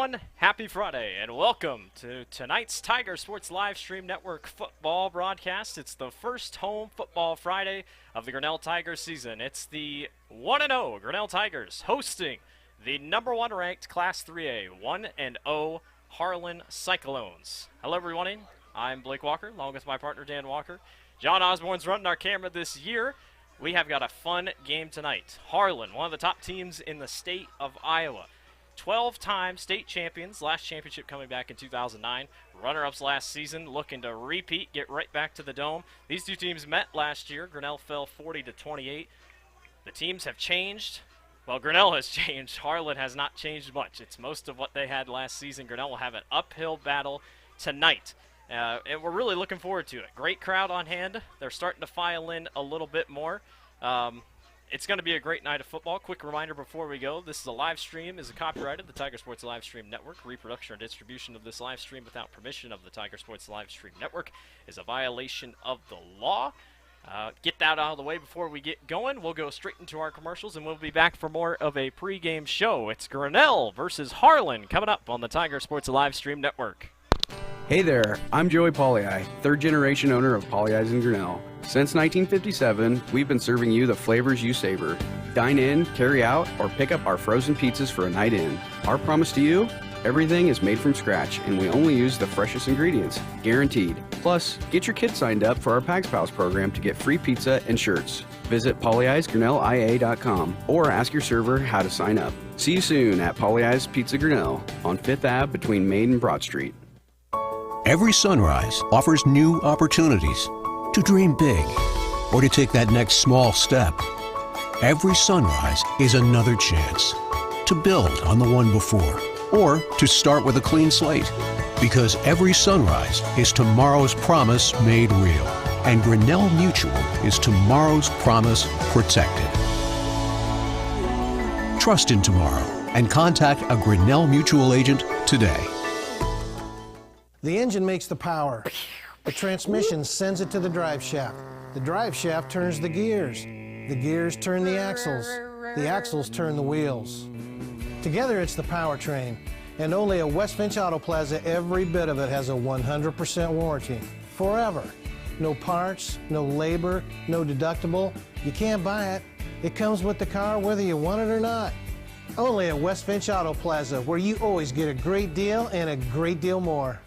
everyone, happy Friday, and welcome to tonight's Tiger Sports Livestream Network football broadcast. It's the first home football Friday of the Grinnell Tigers season. It's the 1-0 Grinnell Tigers hosting the number 1 ranked Class 3A 1-0 Harlan Cyclones. Hello everyone, I'm Blake Walker, along with my partner Dan Walker. John Osborne's running our camera this year. We have got a fun game tonight. Harlan, one of the top teams in the state of Iowa. 12-time state champions, last championship coming back in 2009. Runner-ups last season, looking to repeat, get right back to the Dome. These two teams met last year. Grinnell fell 40-28. The teams have changed. Well, Grinnell has changed. Harlan has not changed much. It's most of what they had last season. Grinnell will have an uphill battle tonight. And we're really looking forward to it. Great crowd on hand. They're starting to file in a little bit more. It's going to be a great night of football. Quick reminder before we go, this is a live stream, is copyrighted the Tiger Sports Livestream Network. Reproduction or distribution of this live stream without permission of the Tiger Sports Livestream Network is a violation of the law. Get that out of the way before we get going. We'll go straight into our commercials, and we'll be back for more of a pregame show. It's Grinnell versus Harlan coming up on the Tiger Sports Livestream Network. Hey there, I'm Joey Pollyi, third-generation owner of Pollyi's in Grinnell. Since 1957, we've been serving you the flavors you savor. Dine in, carry out, or pick up our frozen pizzas for a night in. Our promise to you? Everything is made from scratch, and we only use the freshest ingredients, guaranteed. Plus, get your kids signed up for our Pags Pals program to get free pizza and shirts. Visit pollyi'sgrinnellia.com or ask your server how to sign up. See you soon at Pollyi's Pizza Grinnell on 5th Ave between Main and Broad Street. Every sunrise offers new opportunities to dream big or to take that next small step. Every sunrise is another chance to build on the one before or to start with a clean slate, because every sunrise is tomorrow's promise made real, and Grinnell Mutual is tomorrow's promise protected. Trust in tomorrow and contact a Grinnell Mutual agent today. The engine makes the power. The transmission sends it to the drive shaft. The drive shaft turns the gears. The gears turn the axles. The axles turn the wheels. Together it's the powertrain. And only at West Finch Auto Plaza, every bit of it has a 100% warranty. Forever. No parts, no labor, no deductible. You can't buy it. It comes with the car whether you want it or not. Only at West Finch Auto Plaza, where you always get a great deal and a great deal more.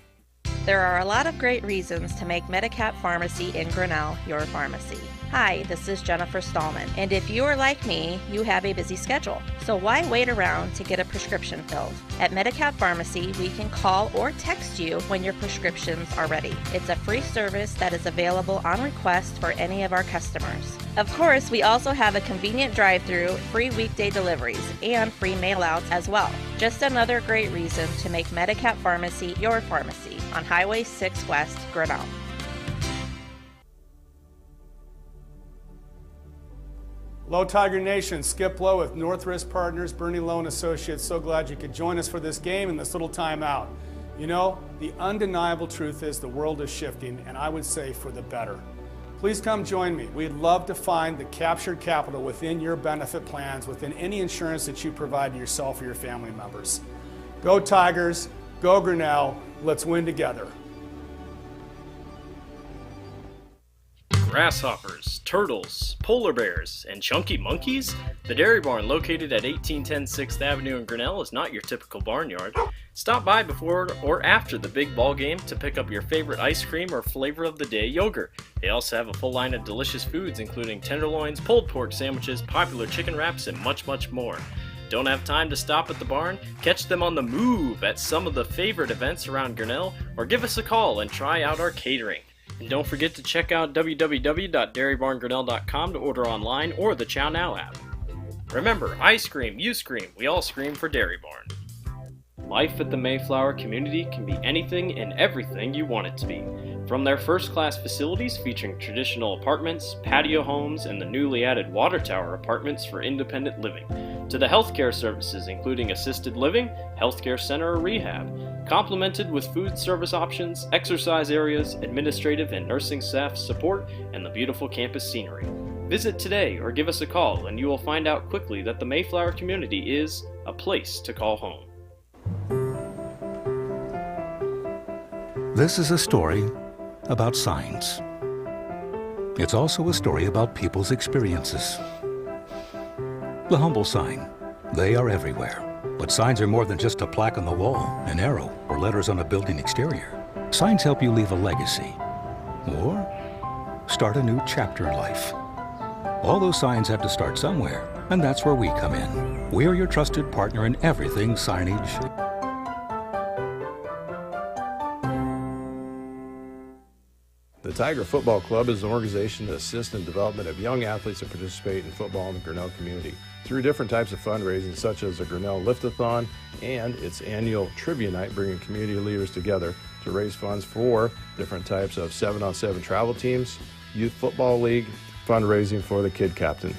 There are a lot of great reasons to make Medicap Pharmacy in Grinnell your pharmacy. Hi, this is Jennifer Stallman, and if you are like me, you have a busy schedule. So why wait around to get a prescription filled? At Medicap Pharmacy, we can call or text you when your prescriptions are ready. It's a free service that is available on request for any of our customers. Of course, we also have a convenient drive-through, free weekday deliveries, and free mail-outs as well. Just another great reason to make Medicap Pharmacy your pharmacy on Highway 6 West, Grinnell. Hello, Tiger Nation. Skip Lowe with North Risk Partners, Bernie Loan Associates. So glad you could join us for this game and this little timeout. You know, the undeniable truth is the world is shifting, and I would say for the better. Please come join me. We'd love to find the captured capital within your benefit plans, within any insurance that you provide to yourself or your family members. Go Tigers, go Grinnell, let's win together. Grasshoppers, turtles, polar bears, and chunky monkeys? The Dairy Barn, located at 1810 6th Avenue in Grinnell, is not your typical barnyard. Stop by before or after the big ball game to pick up your favorite ice cream or flavor of the day yogurt. They also have a full line of delicious foods, including tenderloins, pulled pork sandwiches, popular chicken wraps, and much, much more. Don't have time to stop at the barn? Catch them on the move at some of the favorite events around Grinnell, or give us a call and try out our catering. And don't forget to check out www.dairybarngrinnell.com to order online or the Chow Now app. Remember, I scream, you scream, we all scream for Dairy Barn. Life at the Mayflower community can be anything and everything you want it to be. From their first-class facilities featuring traditional apartments, patio homes, and the newly added water tower apartments for independent living, to the healthcare services including assisted living, healthcare center or rehab, complemented with food service options, exercise areas, administrative and nursing staff support, and the beautiful campus scenery. Visit today or give us a call and you will find out quickly that the Mayflower community is a place to call home. This is a story about signs. It's also a story about people's experiences. The humble sign. They are everywhere. But signs are more than just a plaque on the wall, an arrow, or letters on a building exterior. Signs help you leave a legacy or start a new chapter in life. All those signs have to start somewhere, and that's where we come in. We're your trusted partner in everything signage. The Tiger Football Club is an organization that assists in the development of young athletes that participate in football in the Grinnell community through different types of fundraising, such as the Grinnell Lift-a-thon and its annual trivia night, bringing community leaders together to raise funds for different types of 7-on-7 travel teams, youth football league, fundraising for the kid captain.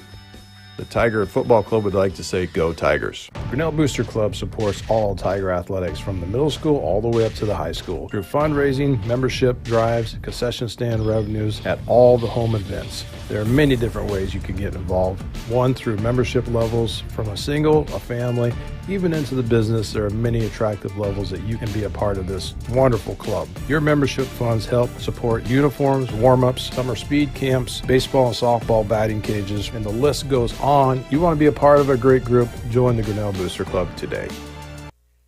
The Tiger Football Club would like to say, go Tigers. Grinnell Booster Club supports all Tiger athletics from the middle school all the way up to the high school through fundraising, membership drives, concession stand revenues at all the home events. There are many different ways you can get involved. One, through membership levels from a single, a family, even into the business. There are many attractive levels that you can be a part of this wonderful club. Your membership funds help support uniforms, warm-ups, summer speed camps, baseball and softball batting cages, and the list goes on. You want to be a part of a great group? Join the Grinnell Booster Club today.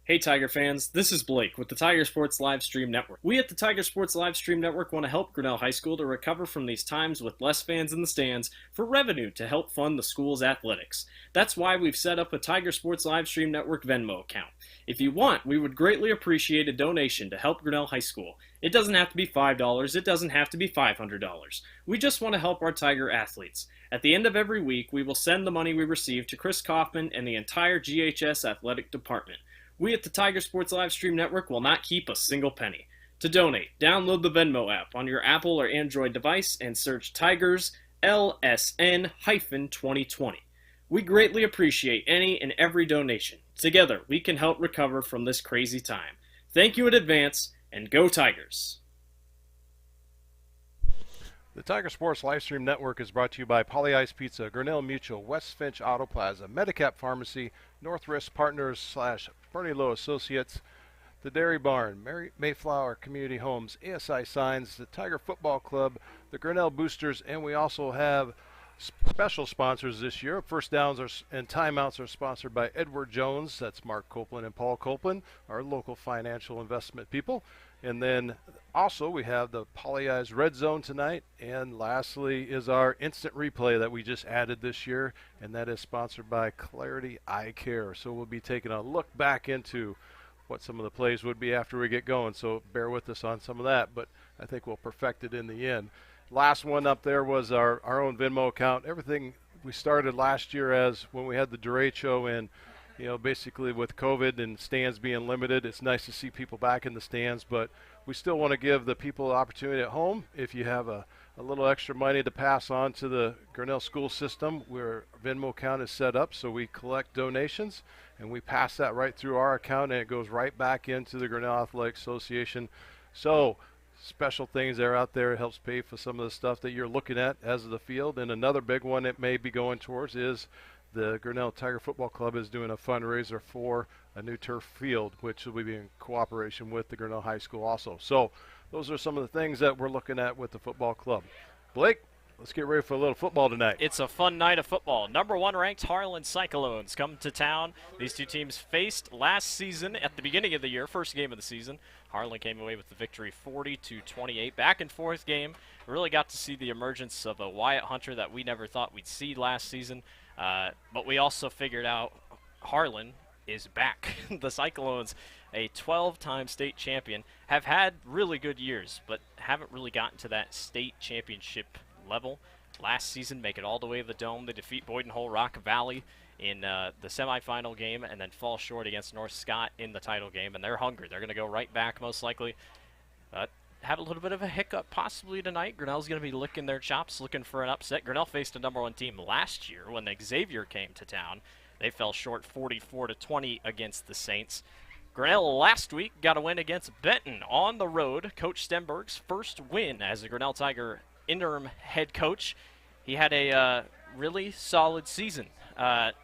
Hey Tiger fans, this is Blake with the Tiger Sports Livestream Network. We at the Tiger Sports Livestream Network want to help Grinnell High School to recover from these times with less fans in the stands for revenue to help fund the school's athletics. That's why we've set up a Tiger Sports Livestream Network Venmo account. If you want, we would greatly appreciate a donation to help Grinnell High School. It doesn't have to be $5, it doesn't have to be $500. We just want to help our Tiger athletes. At the end of every week, we will send the money we receive to Chris Kaufman and the entire GHS athletic department. We at the Tiger Sports Livestream Network will not keep a single penny. To donate, download the Venmo app on your Apple or Android device and search Tigers LSN-2020. We greatly appreciate any and every donation. Together, we can help recover from this crazy time. Thank you in advance, and go Tigers! The Tiger Sports Livestream Network is brought to you by Poly Ice Pizza, Grinnell Mutual, West Finch Auto Plaza, Medicap Pharmacy, Northwest Partners / Bernie Lowe Associates, the Dairy Barn, Mayflower Community Homes, ASI Signs, the Tiger Football Club, the Grinnell Boosters, and we also have special sponsors this year. First downs and timeouts are sponsored by Edward Jones. That's Mark Copeland and Paul Copeland, our local financial investment people. And then also we have the Poly Eyes Red Zone tonight. And lastly is our instant replay that we just added this year, and that is sponsored by Clarity Eye Care. So we'll be taking a look back into what some of the plays would be after we get going. So bear with us on some of that, but I think we'll perfect it in the end. Last one up there was our own Venmo account. Everything we started last year as when we had the derecho and, you know, basically with COVID and stands being limited, it's nice to see people back in the stands, but we still want to give the people the opportunity at home. If you have a little extra money to pass on to the Grinnell school system, where Venmo account is set up, so we collect donations and we pass that right through our account, and it goes right back into the Grinnell Athletic Association. So special things that are out there. It helps pay for some of the stuff that you're looking at as of the field. And another big one it may be going towards is the Grinnell Tiger Football Club is doing a fundraiser for a new turf field, which will be in cooperation with the Grinnell High School also. So those are some of the things that we're looking at with the football club. Blake, let's get ready for a little football tonight. It's a fun night of football. Number 1 ranked Harlan Cyclones come to town. These two teams faced last season at the beginning of the year, first game of the season. Harlan came away with the victory 40-28. Back and forth game. Really got to see the emergence of a Wyatt Hunter that we never thought we'd see last season. But we also figured out Harlan is back. The Cyclones, a 12-time state champion, have had really good years, but haven't really gotten to that state championship level. Last season, make it all the way to the Dome. They defeat Boyden Hole Rock Valley in the semifinal game and then fall short against North Scott in the title game, and they're hungry. They're going to go right back most likely. Have a little bit of a hiccup possibly tonight. Grinnell's going to be licking their chops, looking for an upset. Grinnell faced a number 1 team last year when Xavier came to town. They fell short 44-20 against the Saints. Grinnell last week got a win against Benton on the road. Coach Stenberg's first win as a Grinnell Tiger interim head coach. He had a really solid season.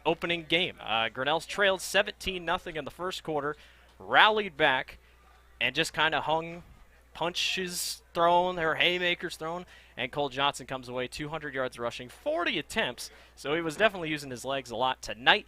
Opening game. Grinnell's trailed 17-0 in the first quarter, rallied back, and just kind of hung punches thrown, there were haymakers thrown, and Cole Johnson comes away 200 yards rushing, 40 attempts, so he was definitely using his legs a lot tonight.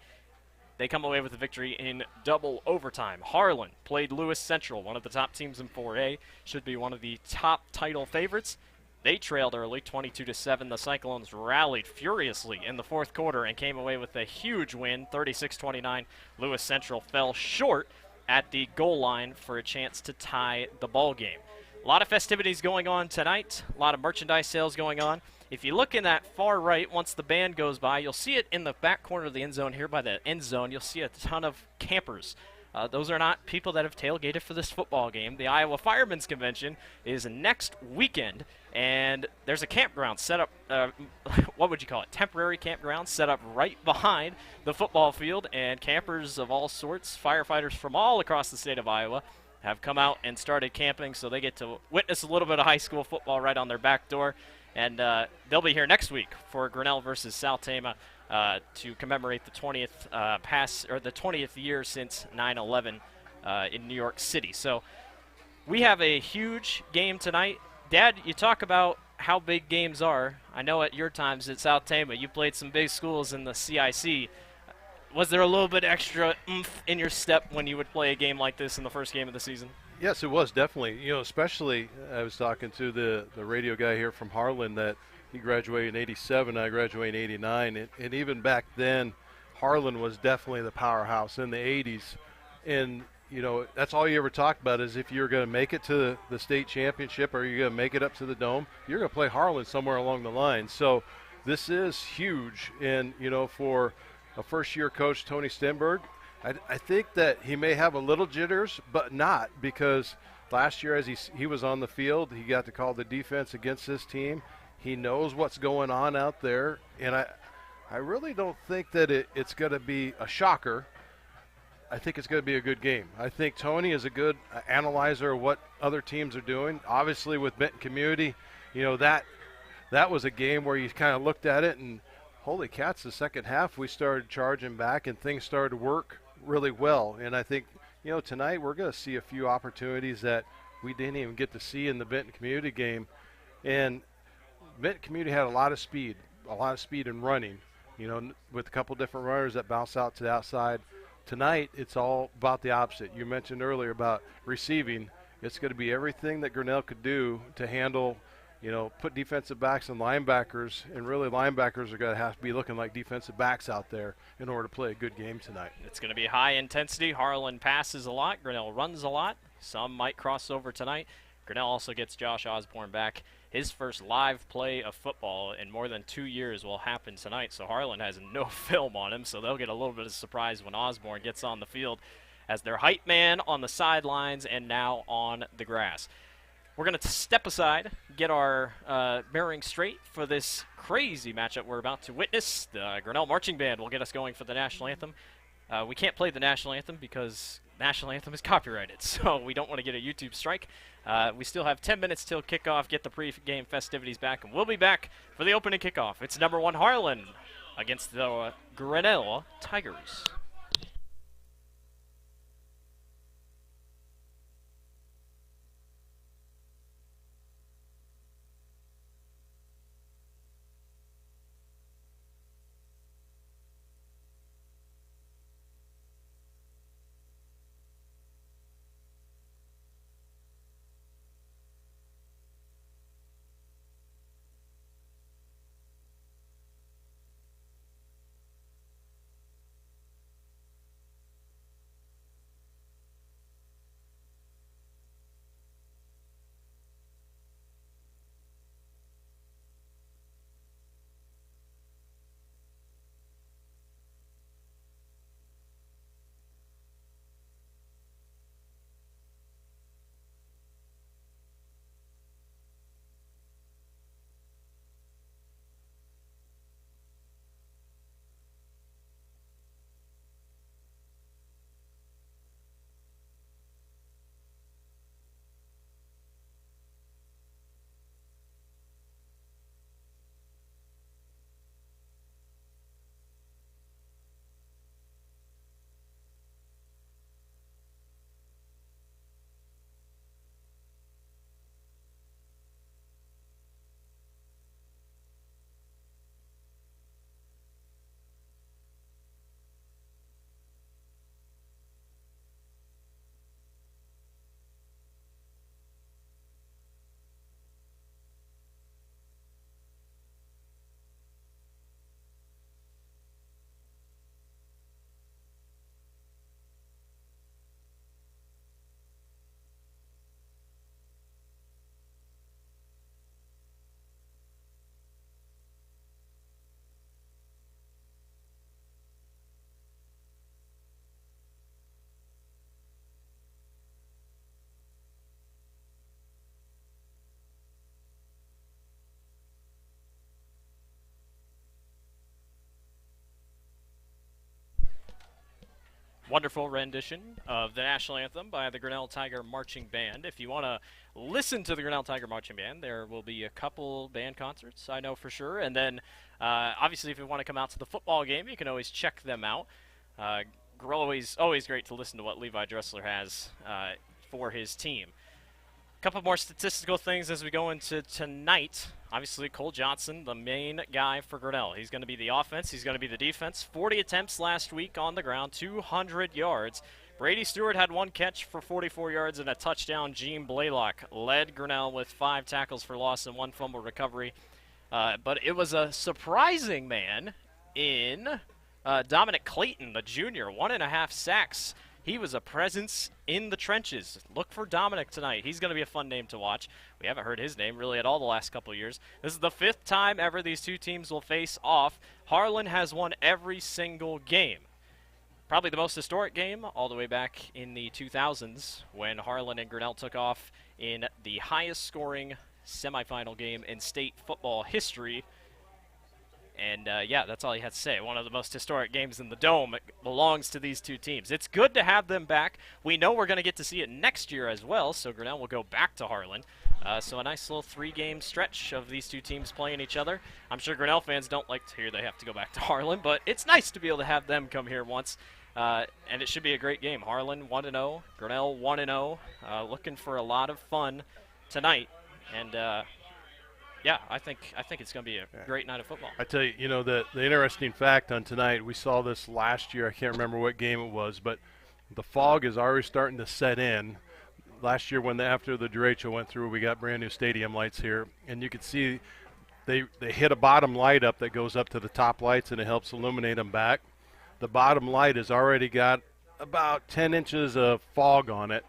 They come away with a victory in double overtime. Harlan played Lewis Central, one of the top teams in 4A, should be one of the top title favorites. They trailed early, 22-7. The Cyclones rallied furiously in the fourth quarter and came away with a huge win, 36-29. Lewis Central fell short at the goal line for a chance to tie the ball game. A lot of festivities going on tonight, a lot of merchandise sales going on. If you look in that far right, once the band goes by, you'll see it in the back corner of the end zone here by the end zone. You'll see a ton of campers. Those are not people that have tailgated for this football game. The Iowa Firemen's Convention is next weekend, and there's a campground set up, what would you call it, temporary campground set up right behind the football field, and campers of all sorts, firefighters from all across the state of Iowa, have come out and started camping, so they get to witness a little bit of high school football right on their back door. And they'll be here next week for Grinnell versus South Tama to commemorate the 20th year since 9/11 in New York City. So we have a huge game tonight. Dad, you talk about how big games are. I know at your times at South Tama, you played some big schools in the CIC. Was there a little bit extra oomph in your step when you would play a game like this in the first game of the season? Yes, it was definitely. You know, especially I was talking to the radio guy here from Harlan that he graduated in '87. I graduated in '89, and even back then, Harlan was definitely the powerhouse in the '80s. And you know, that's all you ever talked about is if you're going to make it to the state championship or you're going to make it up to the Dome, you're going to play Harlan somewhere along the line. So this is huge, and you know, for a first-year coach, Tony Stenberg, I think that he may have a little jitters, but not, because last year as he was on the field, he got to call the defense against his team. He knows what's going on out there, and I really don't think that it's going to be a shocker. I think it's going to be a good game. I think Tony is a good analyzer of what other teams are doing. Obviously with Benton Community, you know, that was a game where you kind of looked at it and holy cats, the second half we started charging back and things started to work really well. And I think, you know, tonight we're going to see a few opportunities that we didn't even get to see in the Benton Community game. And Benton Community had a lot of speed in running, you know, with a couple different runners that bounce out to the outside. Tonight, it's all about the opposite. You mentioned earlier about receiving. It's going to be everything that Grinnell could do to handle, you know, put defensive backs and linebackers, and really linebackers are going to have to be looking like defensive backs out there in order to play a good game tonight. It's going to be high intensity. Harlan passes a lot. Grinnell runs a lot. Some might cross over tonight. Grinnell also gets Josh Osborne back. His first live play of football in more than 2 years will happen tonight, so Harlan has no film on him, so they'll get a little bit of surprise when Osborne gets on the field as their hype man on the sidelines and now on the grass. We're going to step aside, get our bearings straight for this crazy matchup we're about to witness. The Grinnell Marching Band will get us going for the national anthem. We can't play the national anthem because national anthem is copyrighted, so we don't want to get a YouTube strike. We still have 10 minutes till kickoff, get the pre-game festivities back, and we'll be back for the opening kickoff. It's number 1 Harlan against the Grinnell Tigers. wonderful rendition of the national anthem by the Grinnell Tiger Marching Band. If you want to listen to the Grinnell Tiger Marching Band, there will be a couple band concerts, I know for sure. And then, obviously, if you want to come out to the football game, you can always check them out. Always great to listen to what Levi Dressler has for his team. A couple more statistical things as we go into tonight. Obviously, Cole Johnson, the main guy for Grinnell. He's going to be the offense. He's going to be the defense. 40 attempts last week on the ground, 200 yards. Brady Stewart had 1 catch for 44 yards and a touchdown. Gene Blaylock led Grinnell with 5 tackles for loss and 1 fumble recovery. But it was a surprising man in Dominic Clayton, the junior, 1.5 sacks. He was a presence in the trenches. Look for Dominic tonight. He's going to be a fun name to watch. We haven't heard his name really at all the last couple of years. This is the 5th time ever these two teams will face off. Harlan has won every single game. Probably the most historic game all the way back in the 2000s when Harlan and Grinnell took off in the highest scoring semifinal game in state football history. And, yeah, that's all he had to say. One of the most historic games in the Dome. It belongs to these two teams. It's good to have them back. We know we're going to get to see it next year as well, so Grinnell will go back to Harlan. So a nice little 3-game stretch of these two teams playing each other. I'm sure Grinnell fans don't like to hear they have to go back to Harlan, but it's nice to be able to have them come here once. And it should be a great game. Harlan 1-0, Grinnell 1-0. Looking for a lot of fun tonight. And, yeah, I think it's going to be a great night of football. I tell you, the interesting fact on tonight, we saw this last year. I can't remember what game it was, but the fog is already starting to set in. Last year after the derecho went through, we got brand new stadium lights here, and you could see they hit a bottom light up that goes up to the top lights, and it helps illuminate them back. The bottom light has already got about 10 inches of fog on it,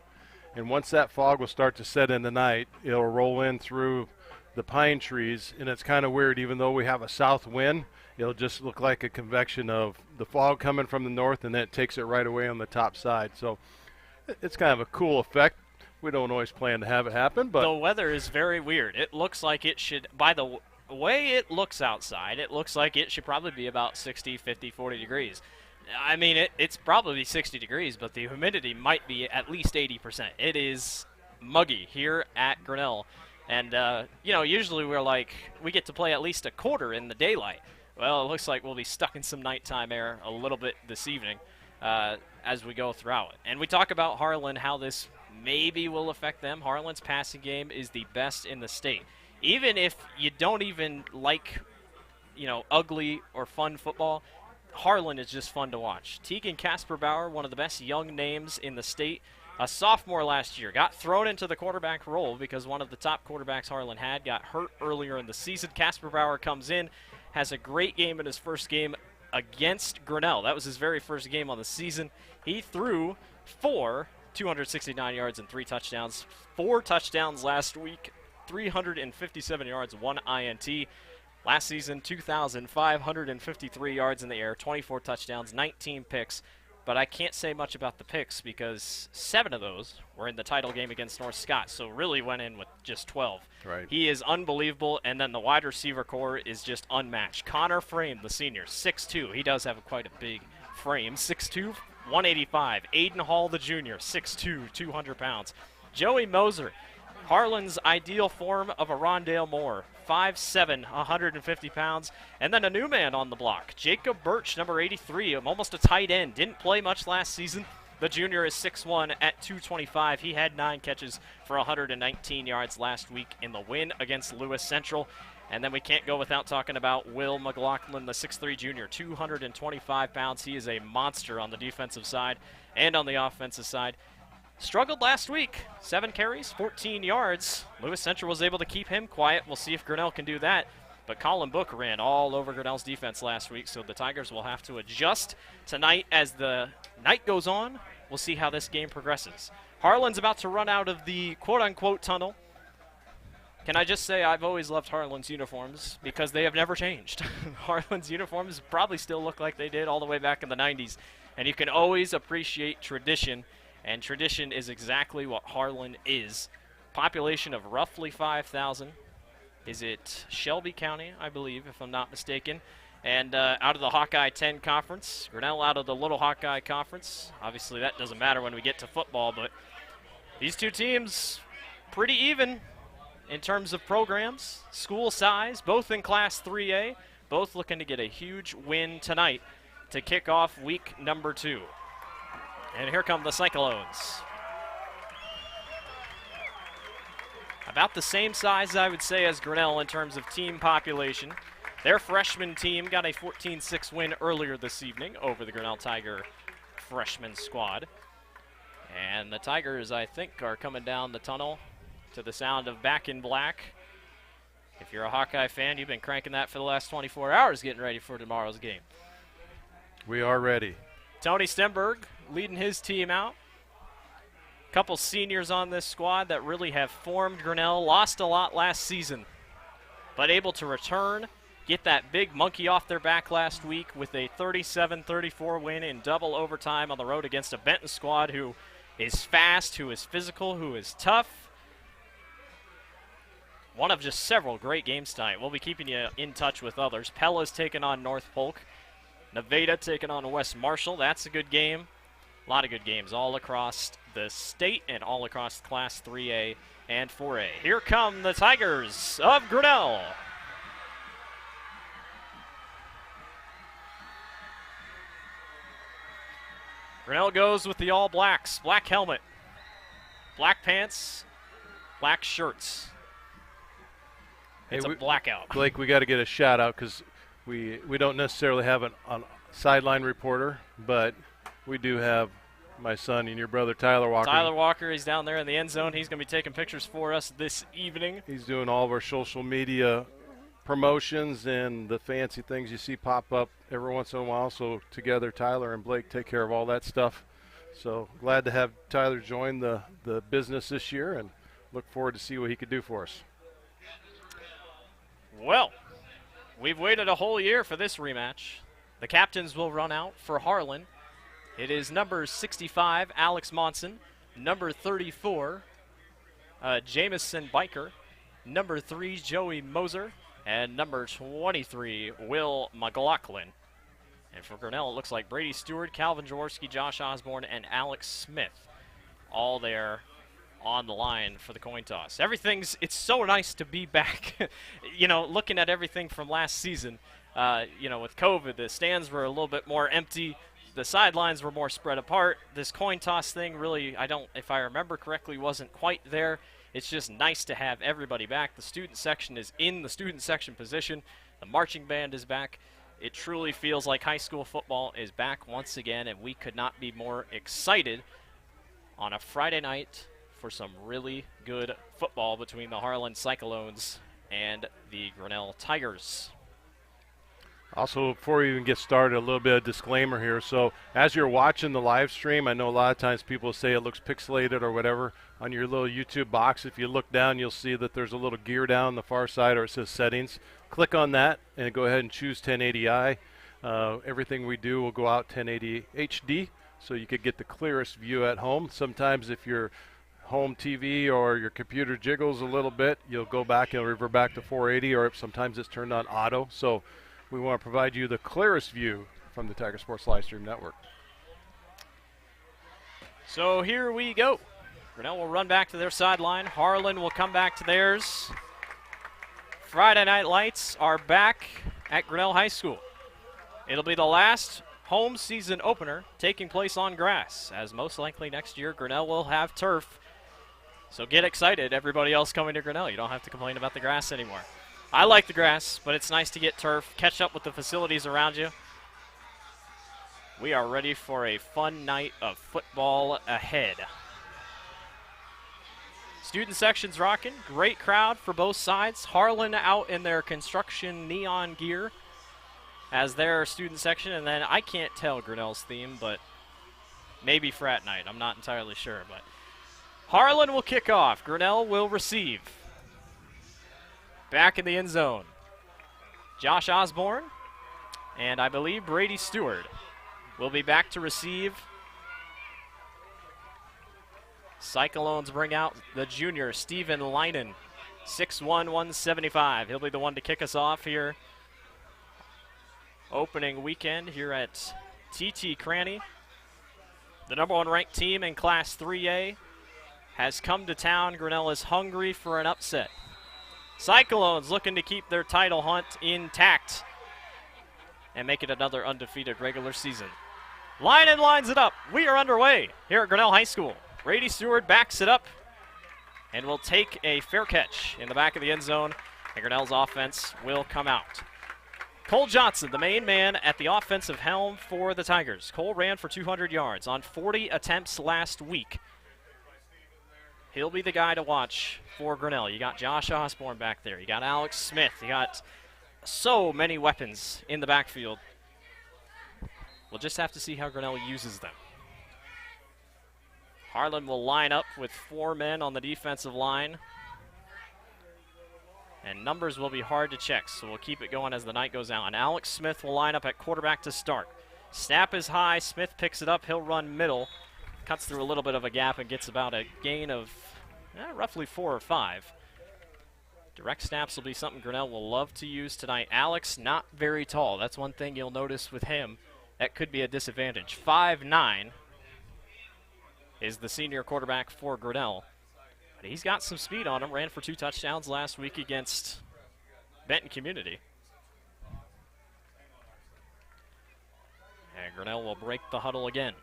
and once that fog will start to set in tonight, it'll roll in through the pine trees, and it's kind of weird. Even though we have a south wind, it'll just look like a convection of the fog coming from the north, and then it takes it right away on the top side. So it's kind of a cool effect. We don't always plan to have it happen, but the weather is very weird. It looks like it should, by the way it looks outside, it looks like it should probably be about 60, 50, 40 degrees. I mean, it's probably 60 degrees, but the humidity might be at least 80%. It is muggy here at Grinnell. And, usually we get to play at least a quarter in the daylight. Well, it looks like we'll be stuck in some nighttime air a little bit this evening as we go throughout it. And we talk about Harlan, how this maybe will affect them. Harlan's passing game is the best in the state. Even if you don't even like, ugly or fun football, Harlan is just fun to watch. Tegan Casper-Bauer, one of the best young names in the state, a sophomore last year, got thrown into the quarterback role because one of the top quarterbacks Harlan had got hurt earlier in the season. Casper-Bauer comes in, has a great game in his first game against Grinnell. That was his very first game on the season. He threw for 269 yards and 3 touchdowns. 4 touchdowns last week, 357 yards, 1 INT. Last season, 2,553 yards in the air, 24 touchdowns, 19 picks. But I can't say much about the picks because 7 of those were in the title game against North Scott, so really went in with just 12. Right. He is unbelievable, and then the wide receiver core is just unmatched. Connor Frame, the senior, 6'2". He does have quite a big frame, 6'2", 185. Aiden Hall, the junior, 6'2", 200 pounds. Joey Moser, Harlan's ideal form of a Rondale Moore, 5'7", 150 pounds. And then a new man on the block, Jacob Birch, number 83, almost a tight end. Didn't play much last season. The junior is 6'1" at 225. He had 9 catches for 119 yards last week in the win against Lewis Central. And then we can't go without talking about Will McLaughlin, the 6'3 junior, 225 pounds. He is a monster on the defensive side and on the offensive side. Struggled last week, 7 carries, 14 yards. Lewis Central was able to keep him quiet. We'll see if Grinnell can do that. But Colin Book ran all over Grinnell's defense last week, so the Tigers will have to adjust tonight as the night goes on. We'll see how this game progresses. Harlan's about to run out of the quote-unquote tunnel. Can I just say I've always loved Harlan's uniforms because they have never changed. Harlan's uniforms probably still look like they did all the way back in the 90s. And you can always appreciate tradition. And tradition is exactly what Harlan is. Population of roughly 5,000. Is it Shelby County, I believe, if I'm not mistaken. And out of the Hawkeye 10 Conference, Grinnell out of the Little Hawkeye Conference. Obviously, that doesn't matter when we get to football, but these two teams pretty even in terms of programs, school size, both in Class 3A, both looking to get a huge win tonight to kick off week number 2. And here come the Cyclones. About the same size, I would say, as Grinnell in terms of team population. Their freshman team got a 14-6 win earlier this evening over the Grinnell Tiger freshman squad. And the Tigers, I think, are coming down the tunnel to the sound of Back in Black. If you're a Hawkeye fan, you've been cranking that for the last 24 hours getting ready for tomorrow's game. We are ready. Tony Stenberg leading his team out. Couple seniors on this squad that really have formed Grinnell. Lost a lot last season, but able to return, get that big monkey off their back last week with a 37-34 win in double overtime on the road against a Benton squad who is fast, who is physical, who is tough. One of just several great games tonight. We'll be keeping you in touch with others. Pella's taking on North Polk. Nevada taking on West Marshall. That's a good game. A lot of good games all across the state and all across Class 3A and 4A. Here come the Tigers of Grinnell. Grinnell goes with the All Blacks. Black helmet, black pants, black shirts. It's a blackout. Blake, we got to get a shout out because we don't necessarily have a sideline reporter, but we do have my son and your brother Tyler Walker. Tyler Walker, he's down there in the end zone. He's going to be taking pictures for us this evening. He's doing all of our social media promotions and the fancy things you see pop up every once in a while. So together, Tyler and Blake take care of all that stuff. So glad to have Tyler join the business this year and look forward to see what he could do for us. Well, we've waited a whole year for this rematch. The captains will run out for Harlan. It is number 65, Alex Monson, number 34, Jamison Biker, number 3, Joey Moser, and number 23, Will McLaughlin. And for Grinnell, it looks like Brady Stewart, Calvin Jaworski, Josh Osborne, and Alex Smith, all there on the line for the coin toss. It's so nice to be back, looking at everything from last season. With COVID, the stands were a little bit more empty. The sidelines were more spread apart. This coin toss thing really, if I remember correctly, wasn't quite there. It's just nice to have everybody back. The student section is in the student section position. The marching band is back. It truly feels like high school football is back once again, and we could not be more excited on a Friday night for some really good football between the Harlan Cyclones and the Grinnell Tigers. Also, before we even get started, a little bit of disclaimer here. So as you're watching the live stream, I know a lot of times people say it looks pixelated or whatever. On your little YouTube box, if you look down, you'll see that there's a little gear down the far side, or it says settings. Click on that and go ahead and choose 1080i. Everything we do will go out 1080 HD, so you could get the clearest view at home. Sometimes if your home TV or your computer jiggles a little bit, you'll go back and revert back to 480, or sometimes it's turned on auto. So we want to provide you the clearest view from the Tiger Sports Livestream Network. So here we go. Grinnell will run back to their sideline. Harlan will come back to theirs. Friday Night Lights are back at Grinnell High School. It'll be the last home season opener taking place on grass, as most likely next year Grinnell will have turf. So get excited, everybody else coming to Grinnell. You don't have to complain about the grass anymore. I like the grass, but it's nice to get turf, catch up with the facilities around you. We are ready for a fun night of football ahead. Student section's rocking. Great crowd for both sides. Harlan out in their construction neon gear as their student section. And then I can't tell Grinnell's theme, but maybe frat night. I'm not entirely sure. But Harlan will kick off. Grinnell will receive. Back in the end zone, Josh Osborne and I believe Brady Stewart will be back to receive. Cyclones bring out the junior, Steven Leinen, 6'1", 175. He'll be the one to kick us off here opening weekend here at TT Cranny. The number 1 ranked team in Class 3A has come to town. Grinnell is hungry for an upset. Cyclones looking to keep their title hunt intact and make it another undefeated regular season. Linen lines it up. We are underway here at Grinnell High School. Brady Stewart backs it up and will take a fair catch in the back of the end zone, and Grinnell's offense will come out. Cole Johnson, the main man at the offensive helm for the Tigers. Cole ran for 200 yards on 40 attempts last week. He'll be the guy to watch for Grinnell. You got Josh Osborne back there. You got Alex Smith. You got so many weapons in the backfield. We'll just have to see how Grinnell uses them. Harlan will line up with 4 men on the defensive line. And numbers will be hard to check, so we'll keep it going as the night goes on. Alex Smith will line up at quarterback to start. Snap is high. Smith picks it up. He'll run middle. Cuts through a little bit of a gap and gets about a gain of roughly 4 or 5. Direct snaps will be something Grinnell will love to use tonight. Alex, not very tall. That's one thing you'll notice with him. That could be a disadvantage. 5'9" is the senior quarterback for Grinnell. But he's got some speed on him. Ran for 2 touchdowns last week against Benton Community. And Grinnell will break the huddle again.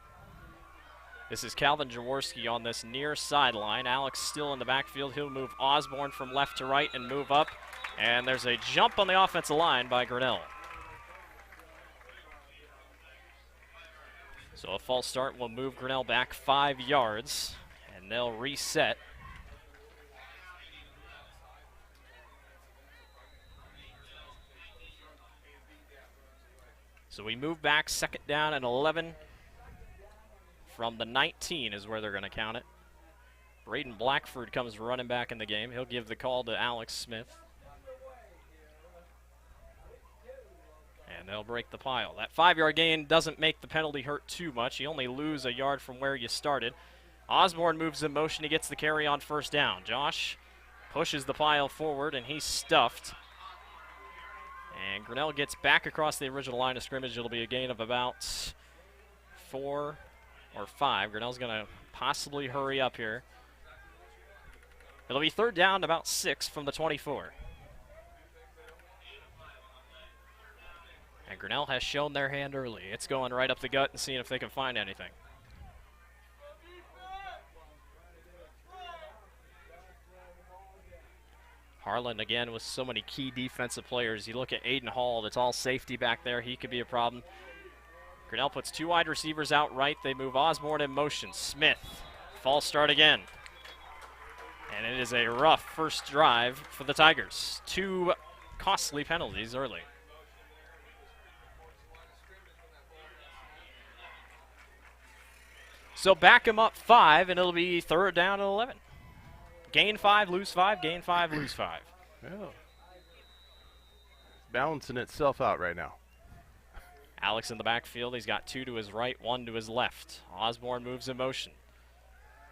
This is Calvin Jaworski on this near sideline. Alex still in the backfield. He'll move Osborne from left to right and move up. And there's a jump on the offensive line by Grinnell. So a false start will move Grinnell back 5 yards, and they'll reset. So we move back, 2nd down and 11. From the 19 is where they're going to count it. Braden Blackford comes running back in the game. He'll give the call to Alex Smith. And they'll break the pile. That 5-yard gain doesn't make the penalty hurt too much. You only lose a yard from where you started. Osborne moves in motion. He gets the carry on 1st down. Josh pushes the pile forward, and he's stuffed. And Grinnell gets back across the original line of scrimmage. It'll be a gain of about 4 or 5. Grinnell's going to possibly hurry up here. It'll be 3rd down, about 6 from the 24. And Grinnell has shown their hand early. It's going right up the gut and seeing if they can find anything. Harlan again with so many key defensive players. You look at Aiden Hall, the tall safety back there. He could be a problem. Grinnell puts 2 wide receivers out right. They move Osborne in motion. Smith, false start again. And it is a rough first drive for the Tigers. 2 costly penalties early. So back him up 5, and it'll be 3rd down and 11. Gain 5, lose 5, gain 5, lose 5. Yeah. Balancing itself out right now. Alex in the backfield. He's got 2 to his right, 1 to his left. Osborne moves in motion.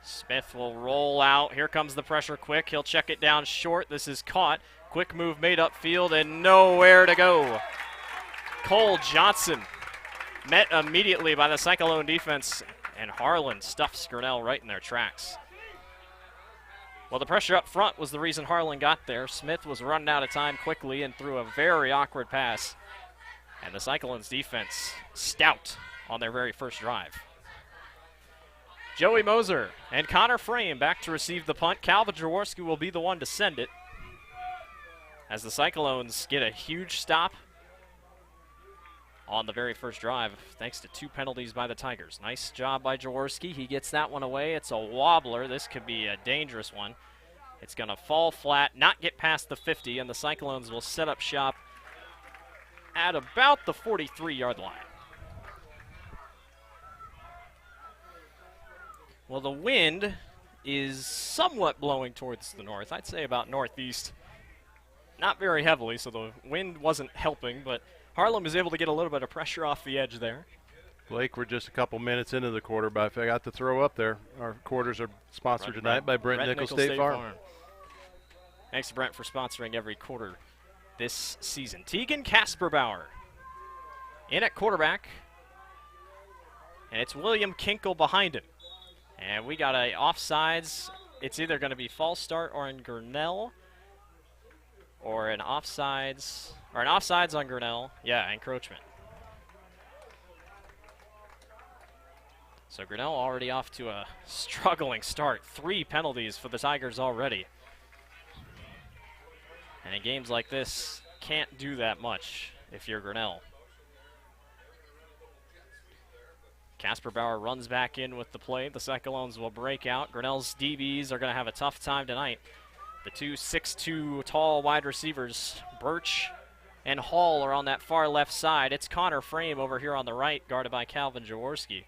Smith will roll out. Here comes the pressure quick. He'll check it down short. This is caught. Quick move made upfield and nowhere to go. Cole Johnson met immediately by the Cyclone defense, and Harlan stuffs Grinnell right in their tracks. Well, the pressure up front was the reason Harlan got there. Smith was running out of time quickly and threw a very awkward pass. And the Cyclones defense stout on their very first drive. Joey Moser and Connor Frame back to receive the punt. Calvin Jaworski will be the one to send it, as the Cyclones get a huge stop on the very first drive thanks to 2 penalties by the Tigers. Nice job by Jaworski. He gets that one away. It's a wobbler. This could be a dangerous one. It's going to fall flat, not get past the 50, and the Cyclones will set up shop at about the 43-yard line. Well, the wind is somewhat blowing towards the north. I'd say about northeast. Not very heavily, so the wind wasn't helping, but Harlan was able to get a little bit of pressure off the edge there. Blake, we're just a couple minutes into the quarter, but I forgot to throw up there. Our quarters are sponsored tonight by Brent Nichols State Farm. Thanks to Brent for sponsoring every quarter this season. Tegan Kasperbauer In at quarterback. And it's William Kinkle behind him. And we got a offsides. It's either going to be false start or in Grinnell. Or an offsides on Grinnell. Yeah, encroachment. So Grinnell already off to a struggling start. 3 penalties for the Tigers already. And in games like this, can't do that much if you're Grinnell. Casper Bauer runs back in with the play. The Cyclones will break out. Grinnell's DBs are going to have a tough time tonight. The 2 6'2" tall wide receivers, Birch and Hall, are on that far left side. It's Connor Frame over here on the right, guarded by Calvin Jaworski.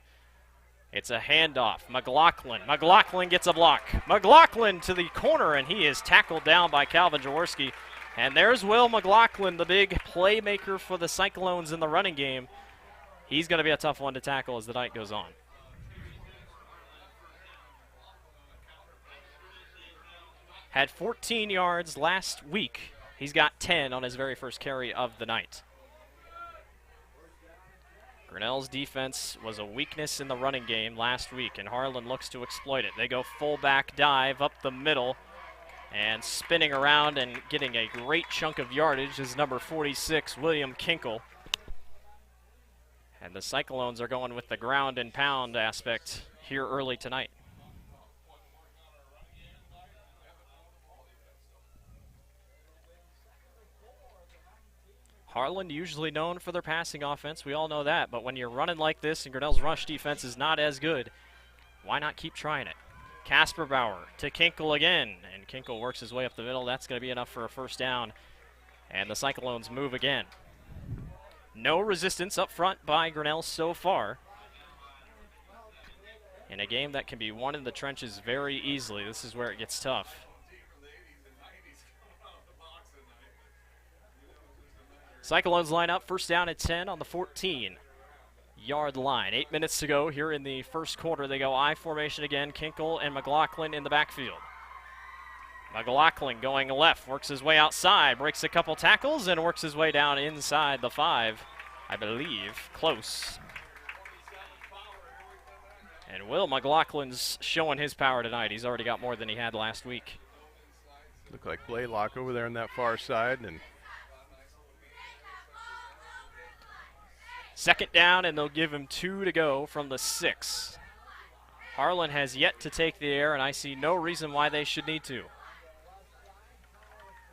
It's a handoff. McLaughlin gets a block. McLaughlin to the corner, and he is tackled down by Calvin Jaworski. And there's Will McLaughlin, the big playmaker for the Cyclones in the running game. He's going to be a tough one to tackle as the night goes on. Had 14 yards last week. He's got 10 on his very first carry of the night. Grinnell's defense was a weakness in the running game last week, and Harlan looks to exploit it. They go fullback dive up the middle, and spinning around and getting a great chunk of yardage is number 46, William Kinkle. And the Cyclones are going with the ground and pound aspect here early tonight. Harlan usually known for their passing offense. We all know that. But when you're running like this and Grinnell's rush defense is not as good, why not keep trying it? Casper Bauer to Kinkle again. And Kinkle works his way up the middle. That's going to be enough for a first down. And the Cyclones move again. No resistance up front by Grinnell so far. In a game that can be won in the trenches very easily, this is where it gets tough. Cyclones line up, first down at 10 on the 14-yard line. 8 minutes to go here in the first quarter. They go I formation again. Kinkle and McLaughlin in the backfield. McLaughlin going left, works his way outside, breaks a couple tackles, and works his way down inside the 5, I believe. Close. And Will McLaughlin's showing his power tonight. He's already got more than he had last week. Look like Blaylock over there on that far side. And second down, and they'll give him 2 to go from the 6. Harlan has yet to take the air, and I see no reason why they should need to.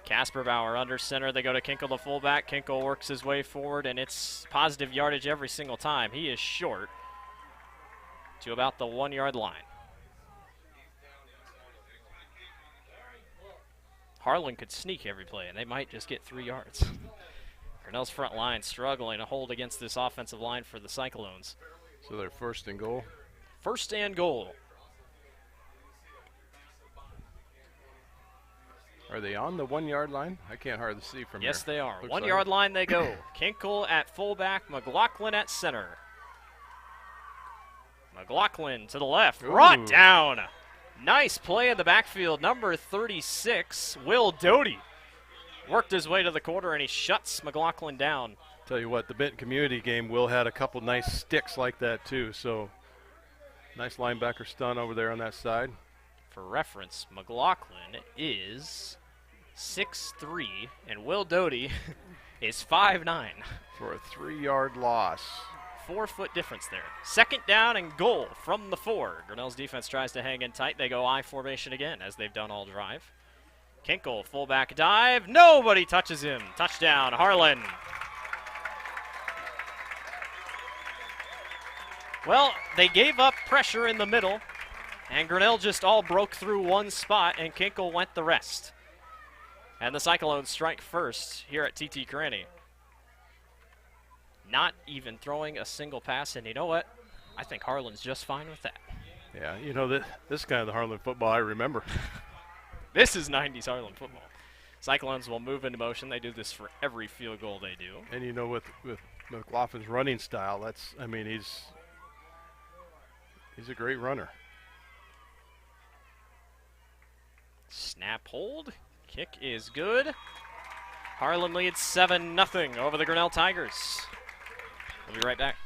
Casper Bauer under center. They go to Kinkle, the fullback. Kinkle works his way forward, and it's positive yardage every single time. He is short to about the 1-yard line. Harlan could sneak every play, and they might just get 3 yards. Grinnell's front line struggling to hold against this offensive line for the Cyclones. so they're first and goal. First and goal. Are they on the 1-yard line? I can't hardly see from here. Yes, they are. Looks 1-yard line they go. Kinkle at fullback, McLaughlin at center. McLaughlin to the left, brought down. Nice play in the backfield. Number 36, Will Doty, worked his way to the quarter, and he shuts McLaughlin down. Tell you what, the Benton Community game, Will had a couple nice sticks like that too. So nice linebacker stun over there on that side. For reference, McLaughlin is 6'3", and Will Doty is 5'9". For a 3-yard loss. 4-foot difference there. Second down and goal from the 4. Grinnell's defense tries to hang in tight. They go I formation again, as they've done all drive. Kinkle, fullback dive. Nobody touches him. Touchdown, Harlan. Well, they gave up pressure in the middle, and Grinnell just all broke through one spot, and Kinkle went the rest. And the Cyclones strike first here at TT Kearney. Not even throwing a single pass, and you know what? I think Harlan's just fine with that. Yeah, you know, this is kind of the Harlan football I remember. This is 90s Harlan football. Cyclones will move into motion. They do this for every field goal they do. And you know, with McLaughlin's running style, that's, I mean, he's a great runner. Snap hold. Kick is good. Harlan leads 7-0 over the Grinnell Tigers. We'll be right back.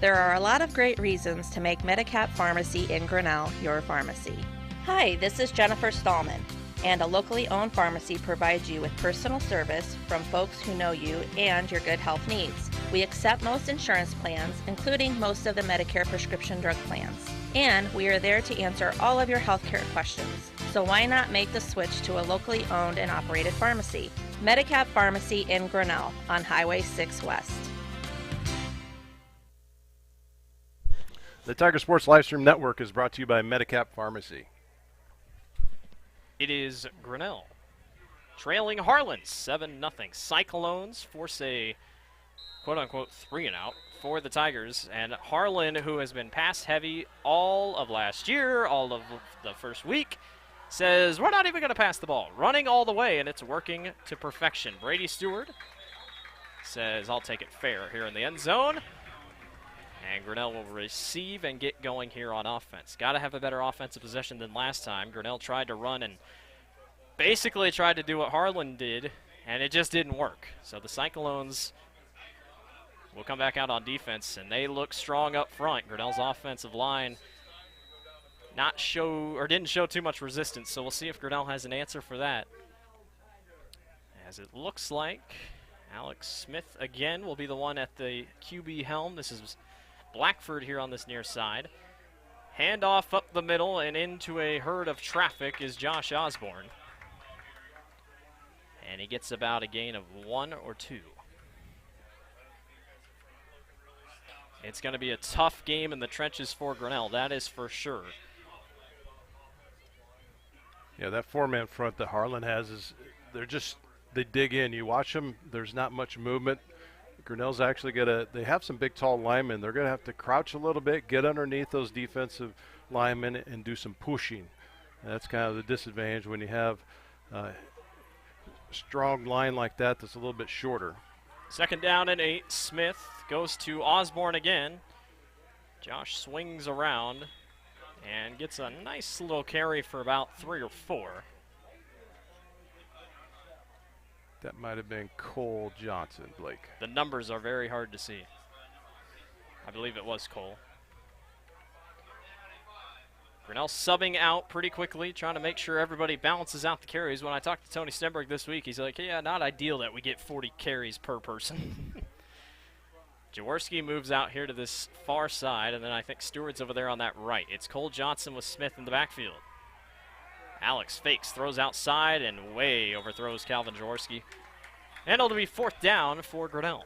There are a lot of great reasons to make Medicap Pharmacy in Grinnell your pharmacy. Hi, this is Jennifer Stallman, and a locally owned pharmacy provides you with personal service from folks who know you and your good health needs. We accept most insurance plans, including most of the Medicare prescription drug plans. And we are there to answer all of your healthcare questions. So why not make the switch to a locally owned and operated pharmacy? Medicap Pharmacy in Grinnell on Highway 6 West. The Tiger Sports Livestream Network is brought to you by Medicap Pharmacy. It is Grinnell trailing Harlan 7-0. Cyclones force a quote-unquote 3-and-out for the Tigers. And Harlan, who has been pass heavy all of last year, all of the first week, says, we're not even going to pass the ball. Running all the way, and it's working to perfection. Brady Stewart says, I'll take it fair here in the end zone. And Grinnell will receive and get going here on offense. Got to have a better offensive possession than last time. Grinnell tried to run and basically tried to do what Harlan did, and it just didn't work. So the Cyclones will come back out on defense, and they look strong up front. Grinnell's offensive line didn't show too much resistance, so we'll see if Grinnell has an answer for that. As it looks like Alex Smith again will be the one at the QB helm. This is Blackford here on this near side. Handoff up the middle and into a herd of traffic is Josh Osborne. And he gets about a gain of 1 or 2. It's going to be a tough game in the trenches for Grinnell, that is for sure. Yeah, that four-man front that Harlan has is they dig in. You watch them, there's not much movement. Grinnell's actually they have some big, tall linemen. They're going to have to crouch a little bit, get underneath those defensive linemen, and do some pushing. And that's kind of the disadvantage when you have a strong line like that that's a little bit shorter. 2nd down and 8. Smith goes to Osborne again. Josh swings around and gets a nice little carry for about 3 or 4. That might have been Cole Johnson, Blake. The numbers are very hard to see. I believe it was Cole. Grinnell subbing out pretty quickly, trying to make sure everybody balances out the carries. When I talked to Tony Stenberg this week, he's like, yeah, not ideal that we get 40 carries per person. Jaworski moves out here to this far side, and then I think Stewart's over there on that right. It's Cole Johnson with Smith in the backfield. Alex fakes, throws outside, and way overthrows Calvin Jaworski. And it'll be 4th down for Grinnell.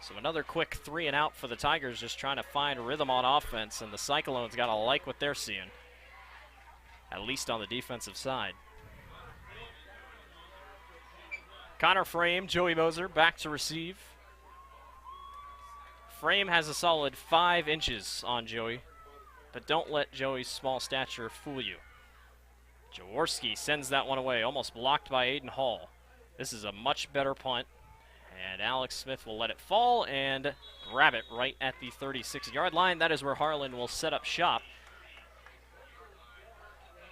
So another quick 3-and-out for the Tigers, just trying to find rhythm on offense, and the Cyclones got to like what they're seeing, at least on the defensive side. Connor Frame, Joey Moser back to receive. Frame has a solid 5 inches on Joey, but don't let Joey's small stature fool you. Jaworski sends that one away, almost blocked by Aiden Hall. This is a much better punt, and Alex Smith will let it fall and grab it right at the 36-yard line. That is where Harlan will set up shop.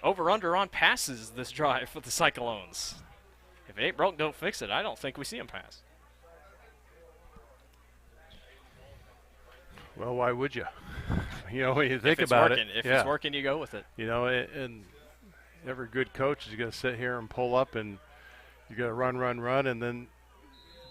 Over-under on passes this drive for the Cyclones. If it ain't broke, don't fix it. I don't think we see him pass. Well, why would you? You know, when you think if it's about working, it. If it's working, you go with it. You know, and every good coach is going to sit here and pull up, and you got to run, and then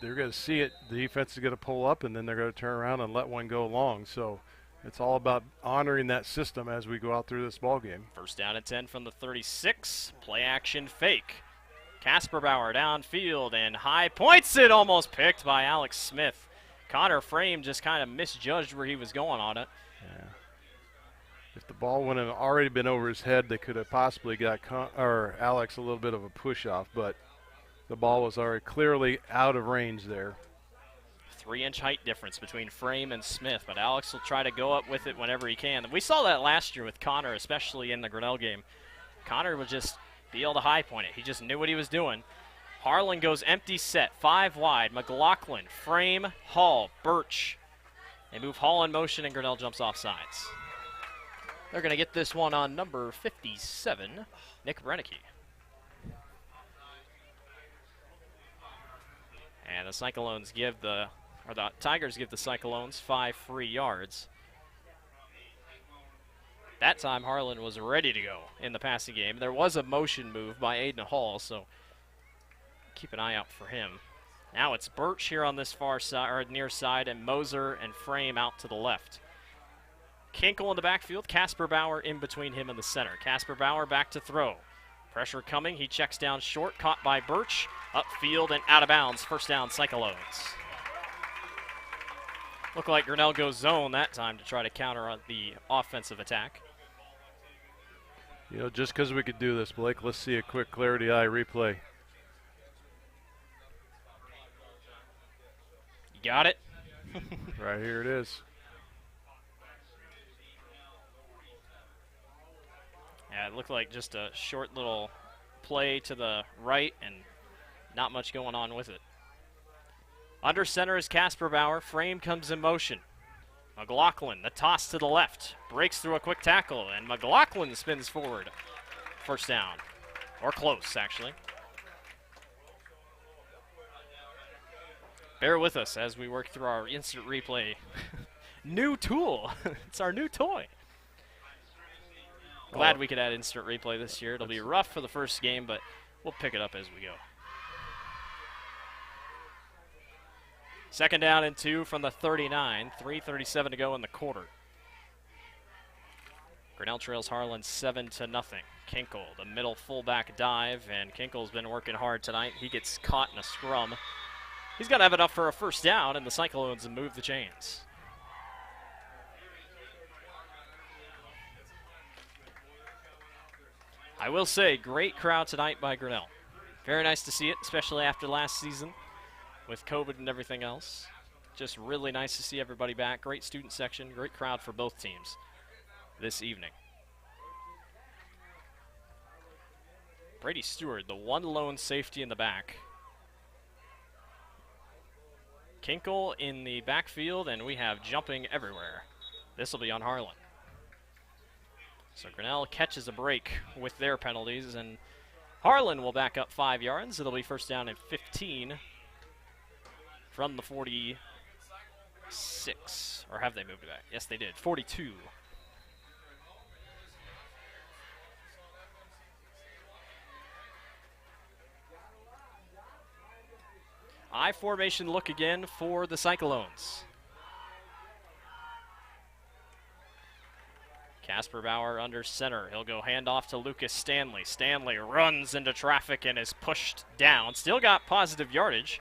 they're going to see it. The defense is going to pull up, and then they're going to turn around and let one go long. So it's all about honoring that system as we go out through this ball game. 1st down and 10 from the 36. Play action fake. Casper Bauer downfield and high points it, almost picked by Alex Smith. Connor Frame just kind of misjudged where he was going on it. Yeah. If the ball wouldn't have already been over his head, they could have possibly got Alex a little bit of a push-off, but the ball was already clearly out of range there. 3-inch height difference between Frame and Smith, but Alex will try to go up with it whenever he can. We saw that last year with Connor, especially in the Grinnell game. Connor would just be able to high point it. He just knew what he was doing. Harlan goes empty set, 5 wide. McLaughlin, Frame, Hall, Birch. They move Hall in motion, and Grinnell jumps off sides. They're going to get this one on number 57, Nick Brennicky. And the Tigers give the Cyclones 5 free yards. That time Harlan was ready to go in the passing game. There was a motion move by Aiden Hall, so keep an eye out for him. Now it's Birch here on this far side, or near side, and Moser and Frame out to the left. Kinkle in the backfield, Casper Bauer in between him and the center. Casper Bauer back to throw. Pressure coming, he checks down short, caught by Birch, upfield and out of bounds, first down Cyclones. Looked like Grinnell goes zone that time to try to counter on the offensive attack. You know, just because we could do this, Blake, let's see a quick clarity eye replay. You got it? Right here it is. Yeah, it looked like just a short little play to the right and not much going on with it. Under center is Casper Bauer. Frame comes in motion. McLaughlin, the toss to the left. Breaks through a quick tackle, and McLaughlin spins forward. First down. Or close, actually. Bear with us as we work through our instant replay. New tool. It's our new toy. Glad we could add instant replay this year. It'll be rough for the first game, but we'll pick it up as we go. Second down and 2 from the 39. 3:37 to go in the quarter. Grinnell trails Harlan 7-0. Kinkle, the middle fullback dive, and Kinkle's been working hard tonight. He gets caught in a scrum. He's got to have enough for a first down, and the Cyclones move the chains. I will say, great crowd tonight by Grinnell. Very nice to see it, especially after last season with COVID and everything else. Just really nice to see everybody back. Great student section, great crowd for both teams this evening. Brady Stewart, the one lone safety in the back. Kinkle in the backfield, and we have jumping everywhere. This will be on Harlan. So Grinnell catches a break with their penalties, and Harlan will back up 5 yards. It'll be first down and 15 from the 46. Or have they moved it back? Yes, they did. 42. I formation look again for the Cyclones. Casper Bauer under center. He'll go handoff to Lucas Stanley. Stanley runs into traffic and is pushed down. Still got positive yardage.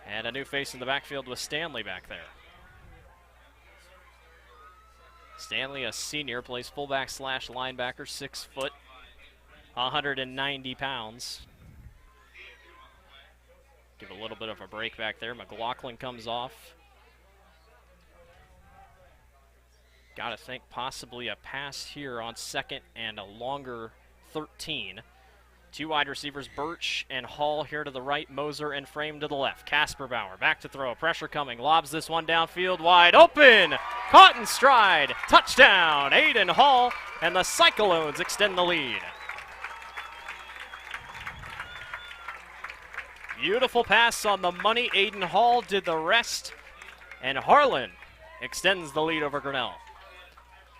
And a new face in the backfield with Stanley back there. Stanley, a senior, plays fullback / linebacker, 6 foot, 190 pounds. Give a little bit of a break back there. McLaughlin comes off. Got to think possibly a pass here on second and a longer 13. 2 wide receivers, Birch and Hall here to the right, Moser and Frame to the left. Casper Bauer back to throw, pressure coming, lobs this one downfield, wide open, caught in stride, touchdown, Aiden Hall, and the Cyclones extend the lead. Beautiful pass on the money, Aiden Hall did the rest, and Harlan extends the lead over Grinnell.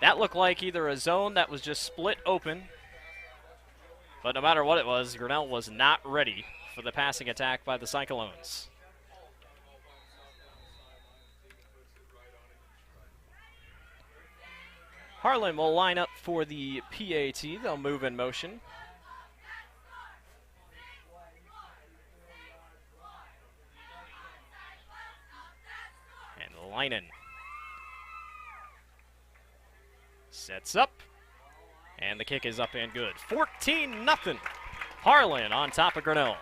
That looked like either a zone that was just split open, but no matter what it was, Grinnell was not ready for the passing attack by the Cyclones. Harlan will line up for the PAT. They'll move in motion. And Leinen sets up, and the kick is up and good. 14-0. Harlan on top of Grinnell.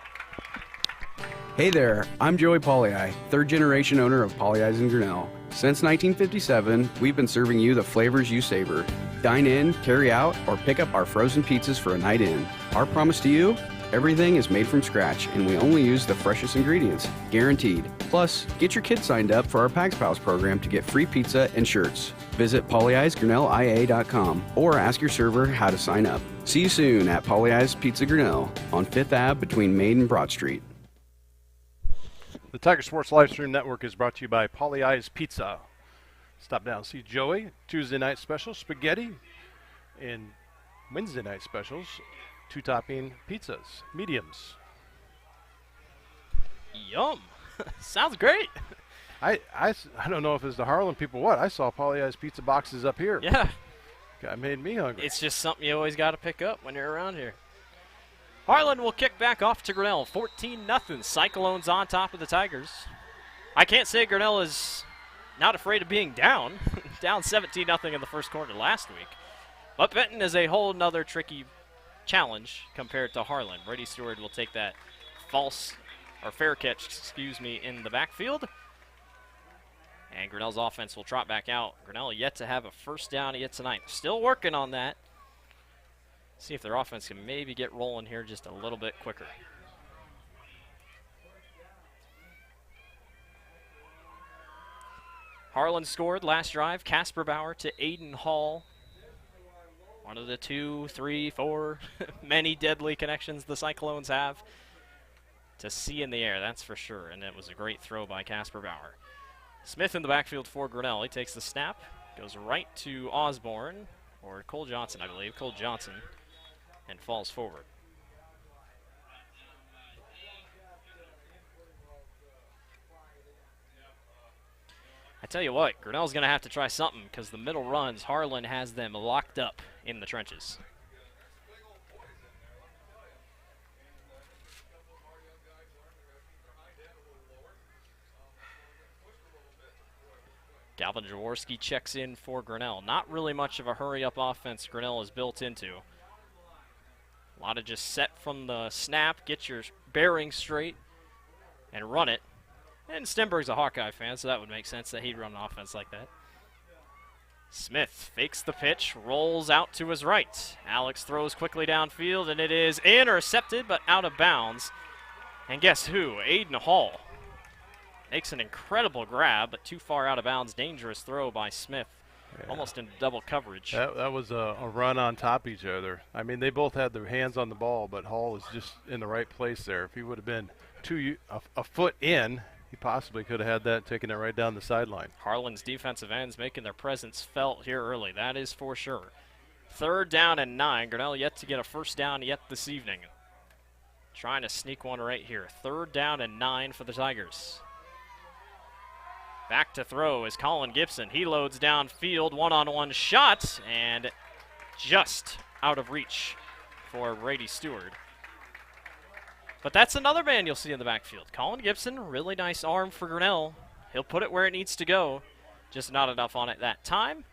Hey there, I'm Joey Pollei, third generation owner of Polley's in Grinnell. Since 1957, we've been serving you the flavors you savor. Dine in, carry out, or pick up our frozen pizzas for a night in. Our promise to you, Everything is made from scratch, and we only use the freshest ingredients, guaranteed. Plus, get your kids signed up for our Pags Pals program to get free pizza and shirts. Visit polyeisgrinnellia.com or ask your server how to sign up. See you soon at Polly Eyes Pizza Grinnell on 5th Ave between Main and Broad Street. The Tiger Sports Livestream Network is brought to you by Polly Eyes Pizza. Stop down and see Joey. Tuesday night special, spaghetti. And Wednesday night specials, 2-topping pizzas, mediums. Yum. Sounds great. I don't know if it's the Harlan people what. I saw Polly Eyes pizza boxes up here. Yeah. That made me hungry. It's just something you always got to pick up when you're around here. Harlan will kick back off to Grinnell. 14-0. Cyclones on top of the Tigers. I can't say Grinnell is not afraid of being down. Down 17-0 in the first quarter last week. But Benton is a whole nother tricky challenge compared to Harlan. Brady Stewart will take that fair catch, in the backfield. And Grinnell's offense will trot back out. Grinnell yet to have a first down yet tonight. Still working on that. See if their offense can maybe get rolling here just a little bit quicker. Harlan scored last drive. Casper Bauer to Aiden Hall. One of the 2, 3, 4 many deadly connections the Cyclones have to see in the air, that's for sure. And it was a great throw by Casper Bauer. Smith in the backfield for Grinnell. He takes the snap, goes right to Osborne, or Cole Johnson, I believe. Cole Johnson, and falls forward. I tell you what, Grinnell's going to have to try something because the middle runs, Harlan has them locked up in the trenches. Galvin Jaworski checks in for Grinnell. Not really much of a hurry-up offense Grinnell is built into. A lot of just set from the snap, get your bearings straight, and run it. And Stenberg's a Hawkeye fan, so that would make sense that he'd run an offense like that. Smith fakes the pitch, rolls out to his right. Alex throws quickly downfield, and it is intercepted, but out of bounds. And guess who? Aiden Hall makes an incredible grab, but too far out of bounds. Dangerous throw by Smith, almost into double coverage. That was a run on top of each other. I mean, they both had their hands on the ball, but Hall is just in the right place there. If he would have been a foot in, he possibly could have had that, taken it right down the sideline. Harlan's defensive ends making their presence felt here early. That is for sure. 3rd down and 9. Grinnell yet to get a first down yet this evening. Trying to sneak one right here. 3rd down and 9 for the Tigers. Back to throw is Colin Gibson. He loads downfield, one-on-one shot, and just out of reach for Brady Stewart. But that's another man you'll see in the backfield. Colin Gibson, really nice arm for Grinnell. He'll put it where it needs to go, just not enough on it that time.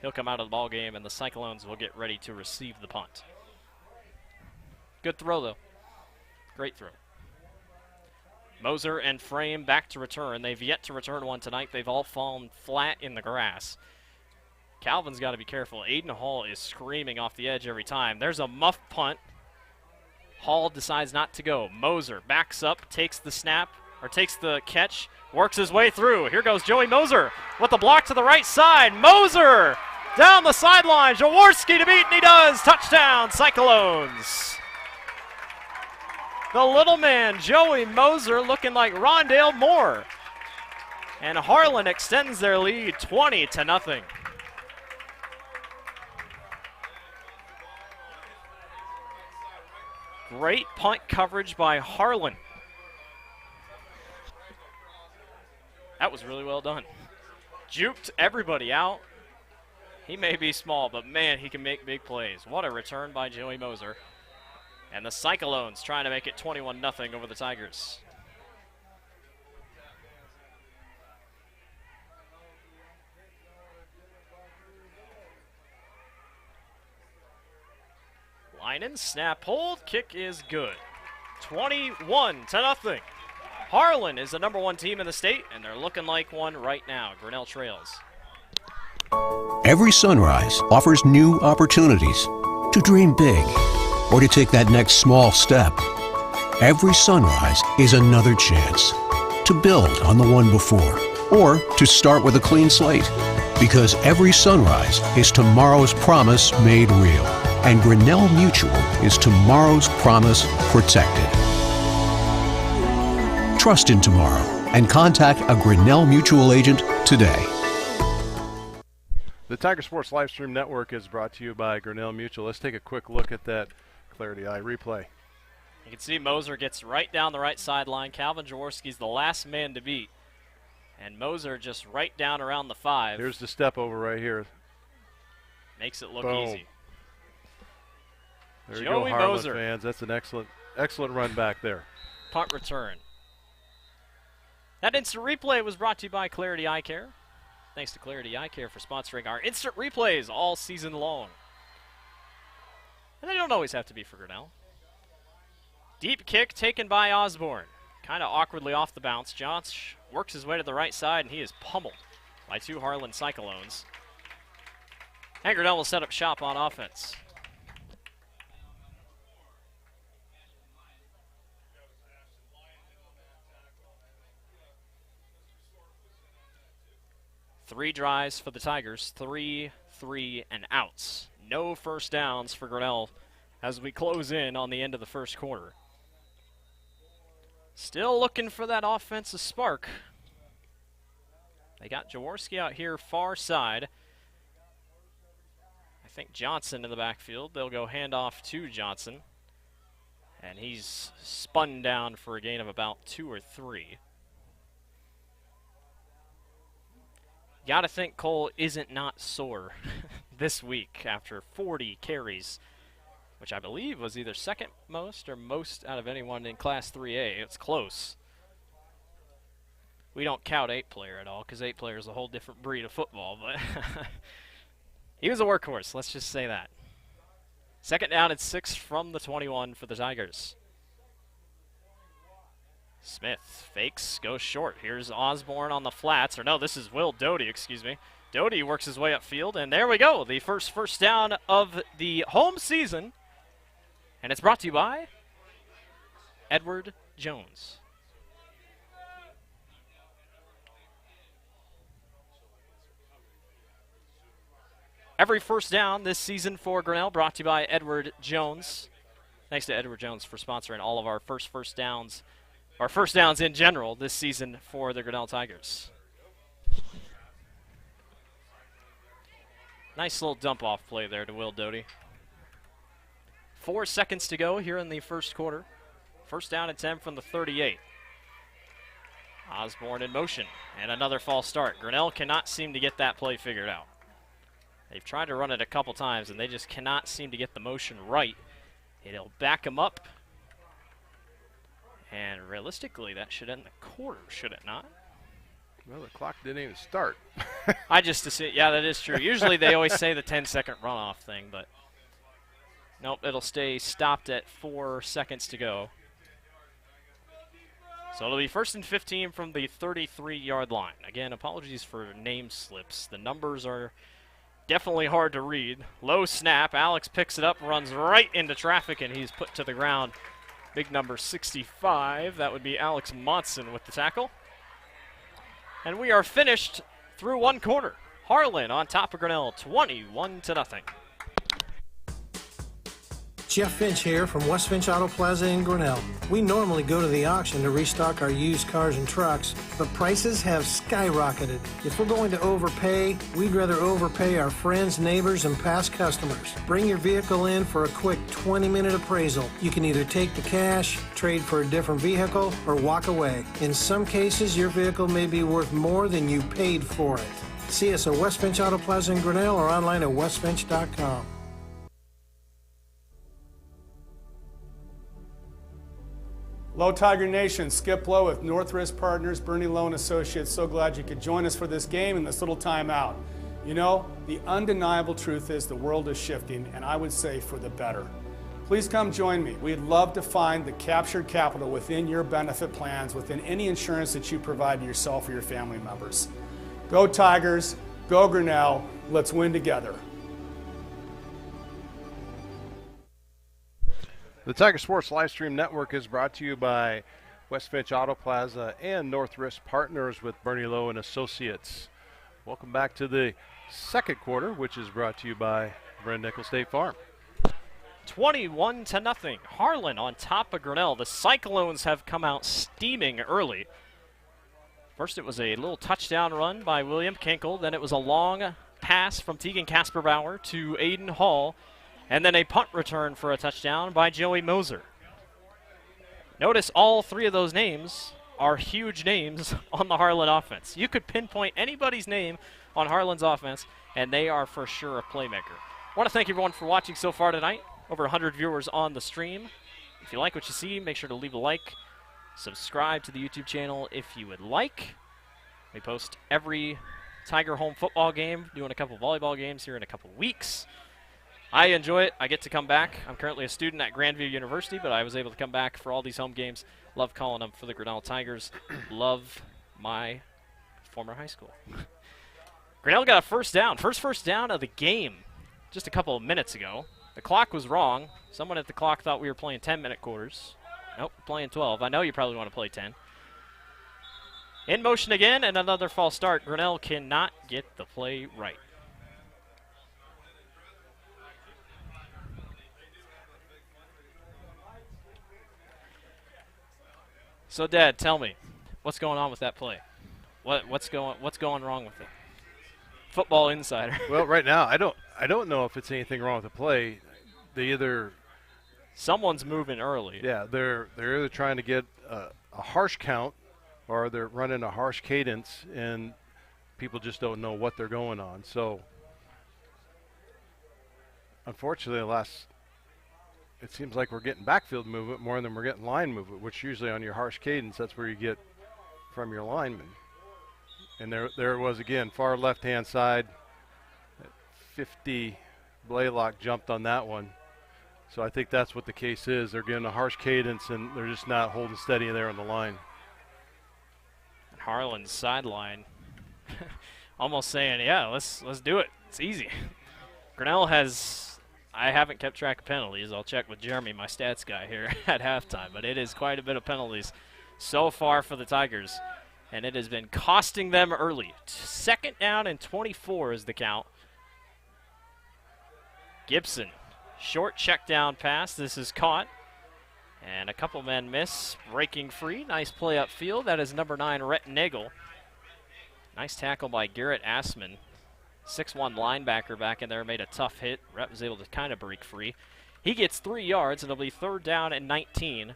He'll come out of the ball game, and the Cyclones will get ready to receive the punt. Good throw, though. Great throw. Moser and Frame back to return. They've yet to return one tonight. They've all fallen flat in the grass. Calvin's got to be careful. Aiden Hall is screaming off the edge every time. There's a muff punt. Hall decides not to go. Moser backs up, takes the snap, or takes the catch, works his way through. Here goes Joey Moser with the block to the right side. Moser down the sideline. Jaworski to beat, and he does. Touchdown, Cyclones. The little man, Joey Moser, looking like Rondale Moore. And Harlan extends their lead 20-0. Great punt coverage by Harlan. That was really well done. Juked everybody out. He may be small, but man, he can make big plays. What a return by Joey Moser. And the Cyclones trying to make it 21-0 over the Tigers. Linen, snap, hold, kick is good. 21-0. Harlan is the #1 team in the state, and they're looking like one right now. Grinnell trails. Every sunrise offers new opportunities to dream big or to take that next small step. Every sunrise is another chance to build on the one before, or to start with a clean slate. Because every sunrise is tomorrow's promise made real. And Grinnell Mutual is tomorrow's promise protected. Trust in tomorrow and contact a Grinnell Mutual agent today. The Tiger Sports Livestream Network is brought to you by Grinnell Mutual. Let's take a quick look at that Clarity Eye replay. You can see Moser gets right down the right sideline. Calvin Jaworski's the last man to beat. And Moser just right down around the 5. Here's the step over right here. Makes it look Boom. easy. There you Joey go, Harlan Moser. fans. That's an excellent run back there. Punt return. That instant replay was brought to you by Clarity Eye Care. Thanks to Clarity Eye Care for sponsoring our instant replays all season long. And they don't always have to be for Grinnell. Deep kick taken by Osborne. Kind of awkwardly off the bounce. Jones works his way to the right side, and he is pummeled by 2 Harlan Cyclones. And Grinnell will set up shop on offense. Three drives for the Tigers, 3, 3, and outs. No first downs for Grinnell as we close in on the end of the first quarter. Still looking for that offensive spark. They got Jaworski out here far side. I think Johnson in the backfield. They'll go handoff to Johnson. And he's spun down for a gain of about 2 or 3. Gotta think Cole isn't not sore this week after 40 carries, which I believe was either second most or most out of anyone in Class 3A. It's close. We don't count 8-player at all because 8-player is a whole different breed of football, but he was a workhorse, let's just say that. Second down and 6 from the 21 for the Tigers. Smith fakes, goes short. Here's Osborne on the flats. Or no, this is Will Doty, excuse me. Doty works his way upfield, and there we go. The first down of the home season. And it's brought to you by Edward Jones. Every first down this season for Grinnell brought to you by Edward Jones. Thanks to Edward Jones for sponsoring all of our first downs, or first downs in general this season for the Grinnell Tigers. Nice little dump-off play there to Will Doty. 4 seconds to go here in the first quarter. First down and 10 from the 38. Osborne in motion, and another false start. Grinnell cannot seem to get that play figured out. They've tried to run it a couple times, and they just cannot seem to get the motion right. It'll back them up. And realistically, that should end the quarter, should it not? Well, the clock didn't even start. I just assume, yeah, that is true. Usually they always say the 10-second runoff thing, but nope, it'll stay stopped at 4 seconds to go. So it'll be 1st and 15 from the 33-yard line. Again, apologies for name slips. The numbers are definitely hard to read. Low snap. Alex picks it up, runs right into traffic, and he's put to the ground. Big number 65. That would be Alex Monson with the tackle. And we are finished through one quarter. Harlan on top of Grinnell, 21-0. Jeff Finch here from West Finch Auto Plaza in Grinnell. We normally go to the auction to restock our used cars and trucks, but prices have skyrocketed. If we're going to overpay, we'd rather overpay our friends, neighbors, and past customers. Bring your vehicle in for a quick 20-minute appraisal. You can either take the cash, trade for a different vehicle, or walk away. In some cases, your vehicle may be worth more than you paid for it. See us at West Finch Auto Plaza in Grinnell or online at westfinch.com. Hello, Tiger Nation. Skip Lowe with North Risk Partners, Bernie Loan Associates. So glad you could join us for this game and this little timeout. You know, the undeniable truth is the world is shifting, and I would say for the better. Please come join me. We'd love to find the captured capital within your benefit plans, within any insurance that you provide to yourself or your family members. Go Tigers, go Grinnell, let's win together. The Tiger Sports Livestream Network is brought to you by West Finch Auto Plaza and North Risk Partners with Bernie Lowe and Associates. Welcome back to the second quarter, which is brought to you by Brand Nickel State Farm. 21-0. Harlan on top of Grinnell. The Cyclones have come out steaming early. First it was a little touchdown run by William Kinkle. Then it was a long pass from Tegan Kasperbauer to Aiden Hall. And then a punt return for a touchdown by Joey Moser. Notice all three of those names are huge names on the Harlan offense. You could pinpoint anybody's name on Harlan's offense, and they are for sure a playmaker. I want to thank everyone for watching so far tonight. Over 100 viewers on the stream. If you like what you see, make sure to leave a like. Subscribe to the YouTube channel if you would like. We post every Tiger home football game, doing a couple volleyball games here in a couple weeks. I enjoy it. I get to come back. I'm currently a student at Grandview University, but I was able to come back for all these home games. Love calling them for the Grinnell Tigers. Love my former high school. Grinnell got a first down. First down of the game just a couple of minutes ago. The clock was wrong. Someone at the clock thought we were playing 10-minute quarters. Nope, playing 12. I know you probably want to play 10. In motion again, and another false start. Grinnell cannot get the play right. So, Dad, tell me, what's going on with that play? What's going wrong with it? Football Insider. Well, right now, I don't know if it's anything wrong with the play. Someone's moving early. Yeah, they're either trying to get a harsh count, or they're running a harsh cadence, and people just don't know what they're going on. So, unfortunately, it seems like we're getting backfield movement more than we're getting line movement, which usually on your harsh cadence, that's where you get from your linemen. And there it was again, far left-hand side. 50, Blaylock jumped on that one. So I think that's what the case is. They're getting a harsh cadence, and they're just not holding steady there on the line. Harlan's sideline almost saying, yeah, let's do it. It's easy. Grinnell I haven't kept track of penalties. I'll check with Jeremy, my stats guy here at halftime, but it is quite a bit of penalties so far for the Tigers, and it has been costing them early. 2nd down and 24 is the count. Gibson, short check down pass. This is caught, and a couple men miss, breaking free. Nice play upfield. That is number 9, Rhett Nagel. Nice tackle by Garrett Assman. 6'1" linebacker back in there, made a tough hit. Rhett was able to kind of break free. He gets 3 yards, and it'll be 3rd down and 19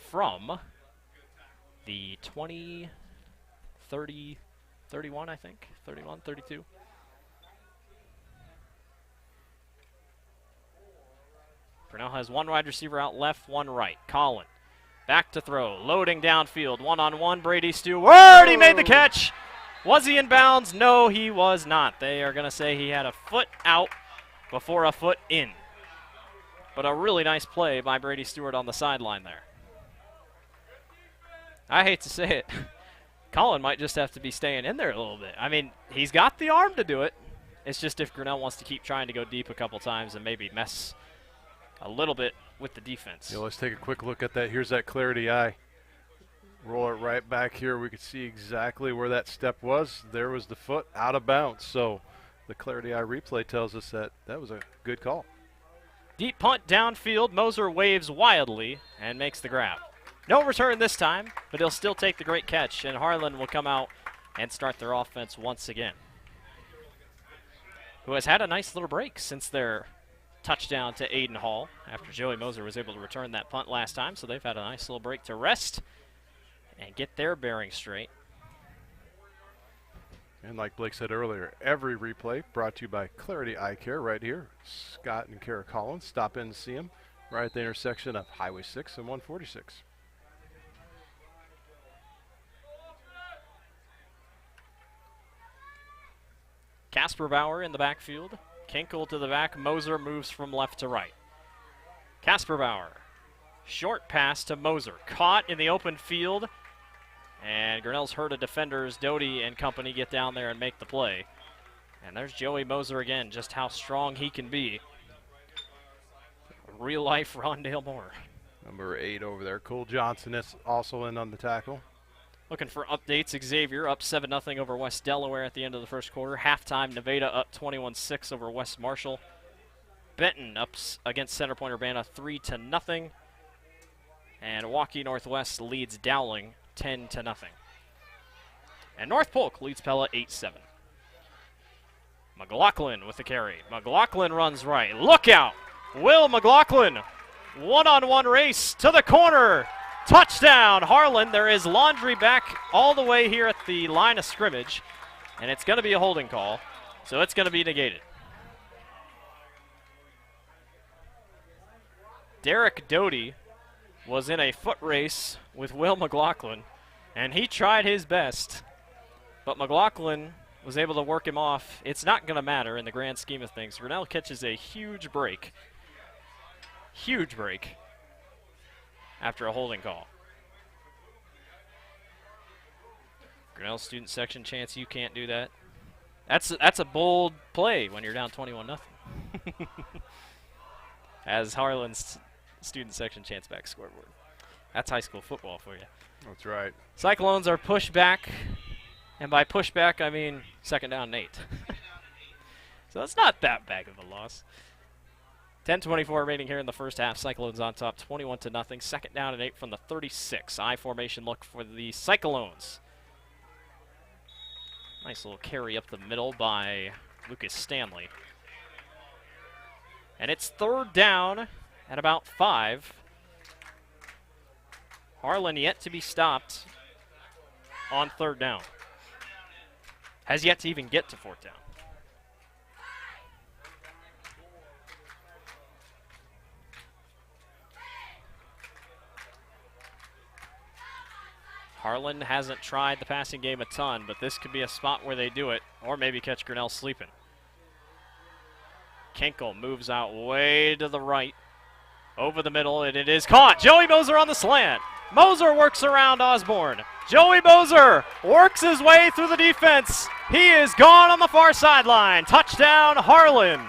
from the 20, 30, 31, I think. 31, 32. Grinnell has one wide receiver out left, one right. Colin, back to throw, loading downfield, one-on-one, Brady Stewart, he made the catch! Was he in bounds? No, he was not. They are going to say he had a foot out before a foot in. But a really nice play by Brady Stewart on the sideline there. I hate to say it. Colin might just have to be staying in there a little bit. I mean, he's got the arm to do it. It's just if Grinnell wants to keep trying to go deep a couple times and maybe mess a little bit with the defense. Yeah, let's take a quick look at that. Here's that clarity eye. Roll it right back here. We could see exactly where that step was. There was the foot out of bounds. So the clarity eye replay tells us that that was a good call. Deep punt downfield. Moser waves wildly and makes the grab. No return this time, but he'll still take the great catch, and Harlan will come out and start their offense once again, who has had a nice little break since their touchdown to Aiden Hall after Joey Moser was able to return that punt last time. So they've had a nice little break to rest and get their bearings straight. And like Blake said earlier, every replay brought to you by Clarity Eye Care right here. Scott and Kara Collins, stop in to see them right at the intersection of Highway 6 and 146. Kasperbauer in the backfield. Kinkle to the back. Moser moves from left to right. Kasperbauer. Short pass to Moser. Caught in the open field. And Grinnell's herd of defenders, Doty and company, get down there and make the play. And there's Joey Moser again, just how strong he can be. real-life Rondale Moore. Number 8 over there. Cole Johnson is also in on the tackle. Looking for updates. Xavier up 7-0 over West Delaware at the end of the first quarter. Halftime, Nevada up 21-6 over West Marshall. Benton up against Center Point Urbana 3-0. And Waukee Northwest leads Dowling 10-0. And North Polk leads Pella 8-7. McLaughlin with the carry. McLaughlin runs right. Look out! Will McLaughlin. One-on-one race to the corner. Touchdown, Harlan. There is laundry back all the way here at the line of scrimmage. And it's going to be a holding call, so it's going to be negated. Derek Doty was in a foot race with Will McLaughlin, and he tried his best. But McLaughlin was able to work him off. It's not going to matter in the grand scheme of things. Grinnell catches a huge break. Huge break after a holding call. Grinnell student section chance, you can't do that. That's a bold play when you're down 21-0. As Harlan's student section chance back scoreboard. That's high school football for you. That's right. Cyclones are pushed back, and by push back I mean 2nd down and 8. So that's not that big of a loss. 10:24 remaining here in the first half. Cyclones on top 21-0. 2nd down and 8 from the 36. I formation look for the Cyclones. Nice little carry up the middle by Lucas Stanley. And it's 3rd down at about 5. Harlan yet to be stopped on 3rd down. Has yet to even get to 4th down. Harlan hasn't tried the passing game a ton, but this could be a spot where they do it, or maybe catch Grinnell sleeping. Kenkel moves out way to the right, over the middle, and it is caught. Joey Moser on the slant. Moser works around Osborne. Joey Moser works his way through the defense. He is gone on the far sideline. Touchdown, Harlan.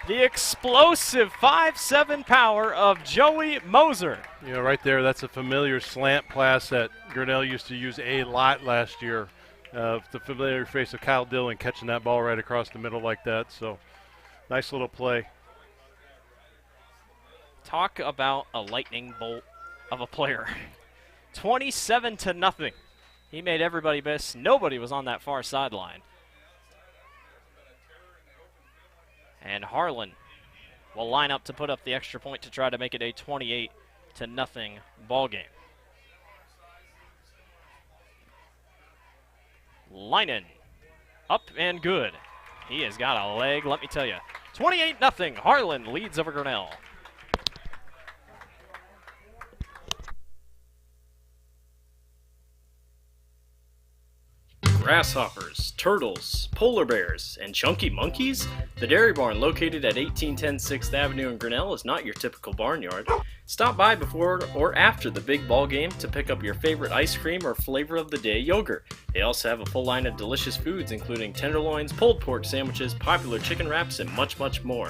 The explosive 5'7" power of Joey Moser. You know, right there, that's a familiar slant pass that Grinnell used to use a lot last year. The familiar face of Kyle Dillon catching that ball right across the middle like that. So, nice little play. Talk about a lightning bolt of a player. 27-0. He made everybody miss. Nobody was on that far sideline. And Harlan will line up to put up the extra point to try to make it a 28-0 ball game. Linen up and good. He has got a leg, let me tell you. 28-0. Harlan leads over Grinnell. Grasshoppers, turtles, polar bears, and chunky monkeys? The Dairy Barn, located at 1810 6th Avenue in Grinnell, is not your typical barnyard. Stop by before or after the big ball game to pick up your favorite ice cream or flavor of the day yogurt. They also have a full line of delicious foods, including tenderloins, pulled pork sandwiches, popular chicken wraps, and much, much more.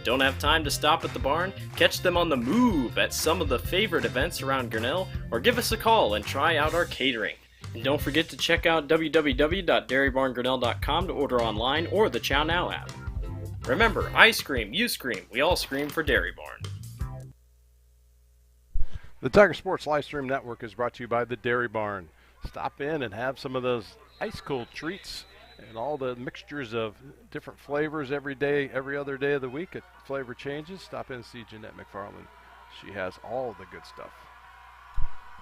Don't have time to stop at the barn? Catch them on the move at some of the favorite events around Grinnell, or give us a call and try out our catering. And don't forget to check out www.dairybarngrinnell.com to order online or the Chow Now app. Remember, I scream, you scream, we all scream for Dairy Barn. The Tiger Sports Livestream Network is brought to you by the Dairy Barn. Stop in and have some of those ice cold treats and all the mixtures of different flavors every day, every other day of the week. At flavor changes. Stop in and see Jeanette McFarland. She has all the good stuff.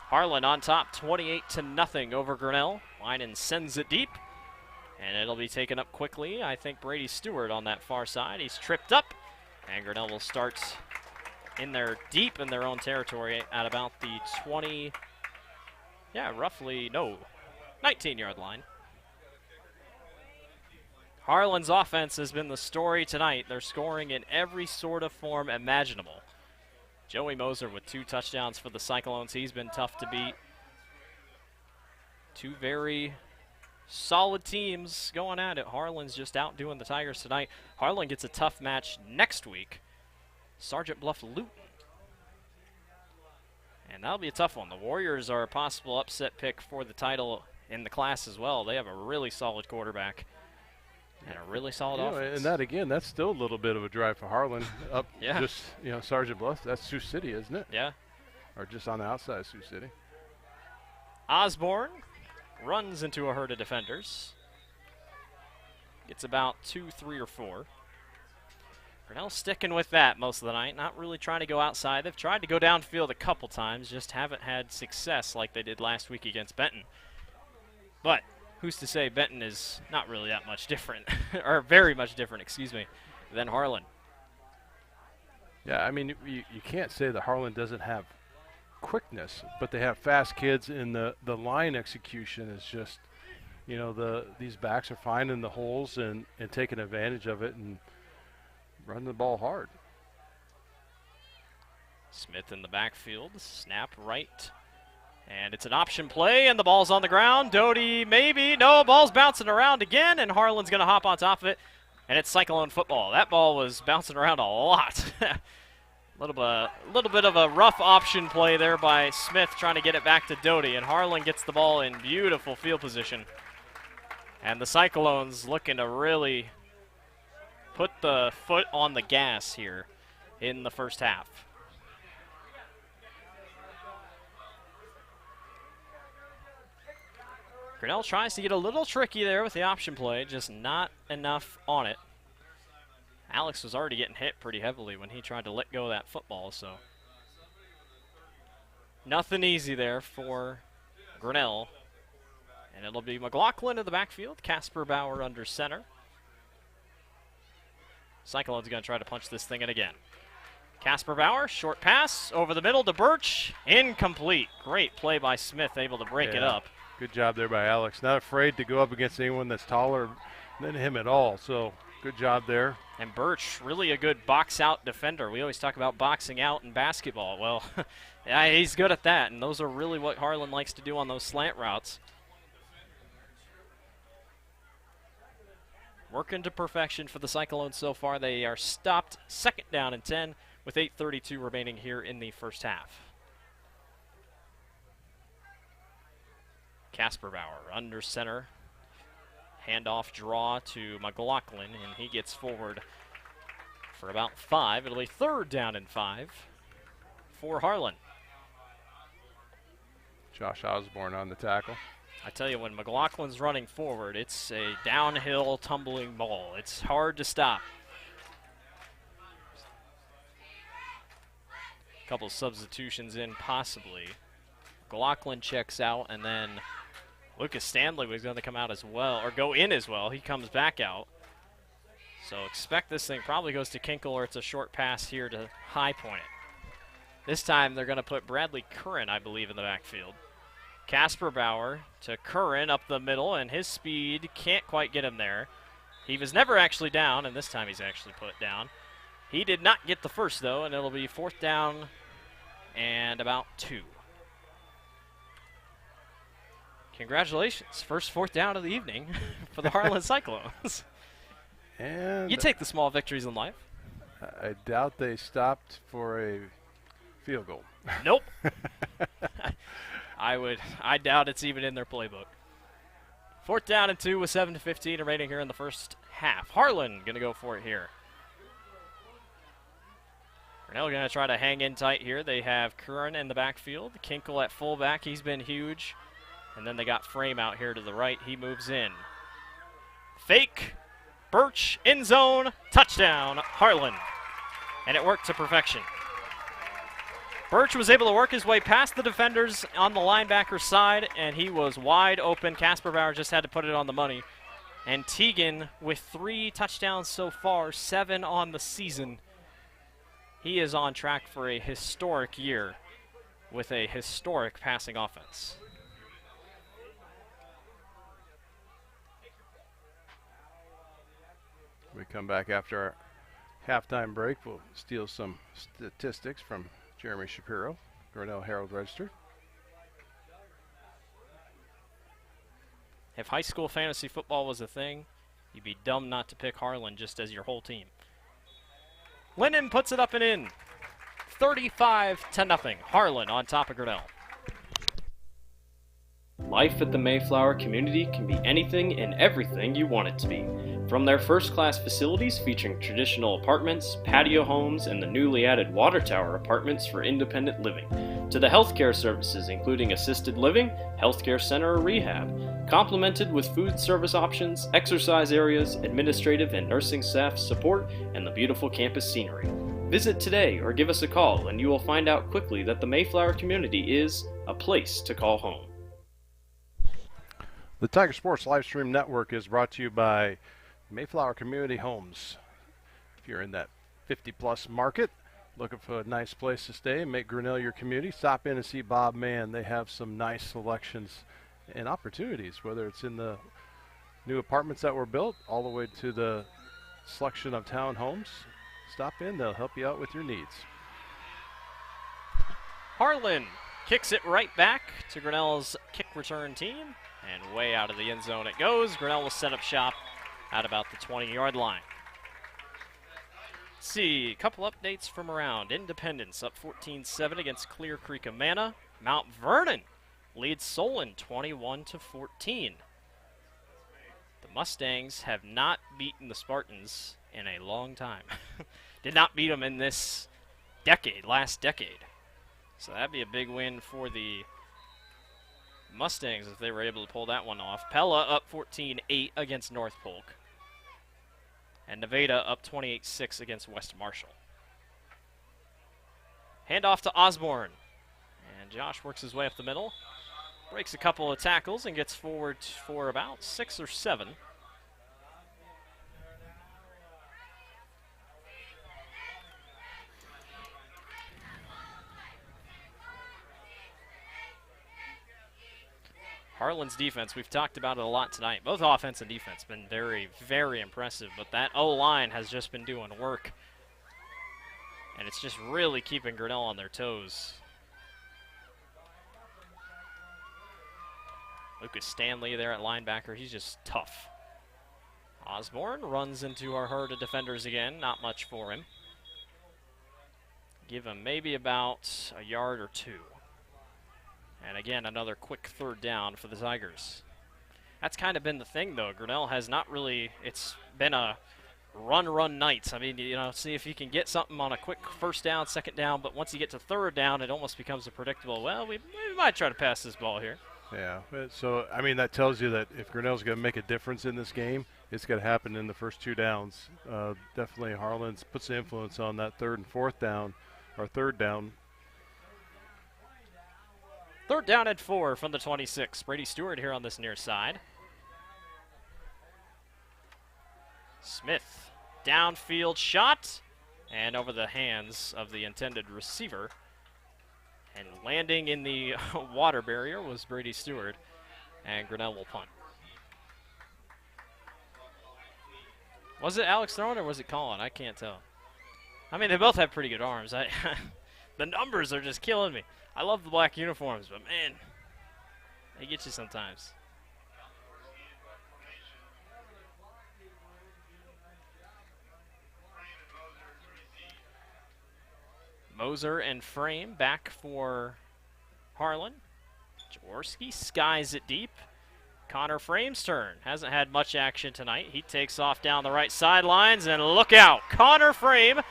Harlan on top, 28-0 over Grinnell. Linen sends it deep, and it'll be taken up quickly. I think Brady Stewart on that far side. He's tripped up, and Grinnell will start in there deep in their own territory at about the 19-yard line. Harlan's offense has been the story tonight. They're scoring in every sort of form imaginable. Joey Moser with 2 touchdowns for the Cyclones. He's been tough to beat. 2 very solid teams going at it. Harlan's just outdoing the Tigers tonight. Harlan gets a tough match next week. Sergeant Bluff Luton. And that'll be a tough one. The Warriors are a possible upset pick for the title in the class as well. They have a really solid quarterback and a really solid offense. And that, again, that's still a little bit of a drive for Harlan up just, Sergeant Bluff. That's Sioux City, isn't it? Yeah. Or just on the outside of Sioux City. Osborne runs into a herd of defenders. Gets about 2, 3, or 4. Grinnell sticking with that most of the night, not really trying to go outside. They've tried to go downfield a couple times, just haven't had success like they did last week against Benton. But who's to say Benton is not really that much different, or very much different, than Harlan. Yeah, I mean, you can't say that Harlan doesn't have quickness, but they have fast kids, and the line execution is just, these backs are finding the holes and taking advantage of it and running the ball hard. Smith in the backfield, snap right. And it's an option play, and the ball's on the ground. Doty, maybe. No, ball's bouncing around again, and Harlan's going to hop on top of it. And it's Cyclone football. That ball was bouncing around a lot. little bit of a rough option play there by Smith trying to get it back to Doty, and Harlan gets the ball in beautiful field position. And the Cyclones looking to really put the foot on the gas here in the first half. Grinnell tries to get a little tricky there with the option play, just not enough on it. Alex was already getting hit pretty heavily when he tried to let go of that football, so nothing easy there for Grinnell. And it'll be McLaughlin in the backfield, Casper Bauer under center. Cyclone's going to try to punch this thing in again. Casper Bauer, short pass, over the middle to Birch, incomplete. Great play by Smith, able to break it up. Good job there by Alex. Not afraid to go up against anyone that's taller than him at all, so good job there. And Birch, really a good box-out defender. We always talk about boxing out in basketball. Well, yeah, he's good at that, and those are really what Harlan likes to do on those slant routes. Working to perfection for the Cyclones so far. They are stopped 2nd down and 10 with 8:32 remaining here in the first half. Casper Bauer under center. Handoff draw to McLaughlin, and he gets forward for about 5. It'll be 3rd down and 5 for Harlan. Josh Osborne on the tackle. I tell you, when McLaughlin's running forward, it's a downhill tumbling ball. It's hard to stop. A couple substitutions in possibly. McLaughlin checks out, and then Lucas Stanley was going to come out as well, or go in as well. He comes back out. So expect this thing probably goes to Kinkle, or it's a short pass here to High Point it. This time they're going to put Bradley Curran, I believe, in the backfield. Casper Bauer to Curran up the middle, and his speed can't quite get him there. He was never actually down, and this time he's actually put down. He did not get the first, though, and it'll be 4th down and about 2. Congratulations. First 4th down of the evening for the Harlan Cyclones. And you take the small victories in life. I doubt they stopped for a field goal. Nope. I doubt it's even in their playbook. 4th down and 2 with 7:15 remaining here in the first half. Harlan going to go for it here. Grinnell going to try to hang in tight here. They have Curran in the backfield. Kinkle at fullback. He's been huge. And then they got Frame out here to the right. He moves in. Fake. Birch. In zone. Touchdown. Harlan. And it worked to perfection. Birch was able to work his way past the defenders on the linebacker side, and he was wide open. Casper Bauer just had to put it on the money. And Teagan, with 3 touchdowns so far, 7 on the season, he is on track for a historic year with a historic passing offense. We come back after our halftime break. We'll steal some statistics from Jeremy Shapiro, Grinnell Herald Register. If high school fantasy football was a thing, you'd be dumb not to pick Harlan just as your whole team. Linden puts it up and in. 35-0. Harlan on top of Grinnell. Life at the Mayflower community can be anything and everything you want it to be. From their first-class facilities featuring traditional apartments, patio homes, and the newly added water tower apartments for independent living, to the healthcare services including assisted living, healthcare center or rehab, complemented with food service options, exercise areas, administrative and nursing staff support, and the beautiful campus scenery. Visit today or give us a call and you will find out quickly that the Mayflower community is a place to call home. The Tiger Sports Livestream Network is brought to you by Mayflower Community Homes. If you're in that 50-plus market, looking for a nice place to stay and make Grinnell your community, stop in and see Bob Mann. They have some nice selections and opportunities, whether it's in the new apartments that were built all the way to the selection of townhomes. Stop in, they'll help you out with your needs. Harlan kicks it right back to Grinnell's kick return team, and way out of the end zone it goes. Grinnell will set up shop at about the 20-yard line. Let's see, a couple updates from around. Independence up 14-7 against Clear Creek Amana. Mount Vernon leads Solon 21-14. The Mustangs have not beaten the Spartans in a long time. Did not beat them in this decade, last decade. So that'd be a big win for the Mustangs if they were able to pull that one off. Pella up 14-8 against North Polk. And Nevada up 28-6 against West Marshall. Hand off to Osborne. And Josh works his way up the middle. Breaks a couple of tackles and gets forward for about 6 or 7. Harlan's defense, we've talked about it a lot tonight. Both offense and defense been very, very impressive, but that O-line has just been doing work. And it's just really keeping Grinnell on their toes. Lucas Stanley there at linebacker, he's just tough. Osborne runs into our herd of defenders again, not much for him. Give him maybe about a yard or 2. And again, another quick third down for the Tigers. That's kind of been the thing, though. Grinnell has not really, it's been a run night. I mean, you know, see if you can get something on a quick first down, second down, but once you get to third down, it almost becomes a predictable, well, we might try to pass this ball here. Yeah, so, I mean, that tells you that if Grinnell's going to make a difference in this game, it's going to happen in the first 2 downs. Definitely Harlan's puts the influence on that third and fourth down, or third down. Third down at 4 from the 26. Brady Stewart here on this near side. Smith, downfield shot, and over the hands of the intended receiver. And landing in the water barrier was Brady Stewart, and Grinnell will punt. Was it Alex throwing or was it Colin? I can't tell. I mean, they both have pretty good arms. The numbers are just killing me. I love the black uniforms, but man, they get you sometimes. Moser and Frame back for Harlan. Jaworski skies it deep. Connor Frame's turn. Hasn't had much action tonight. He takes off down the right sidelines, and look out. Connor Frame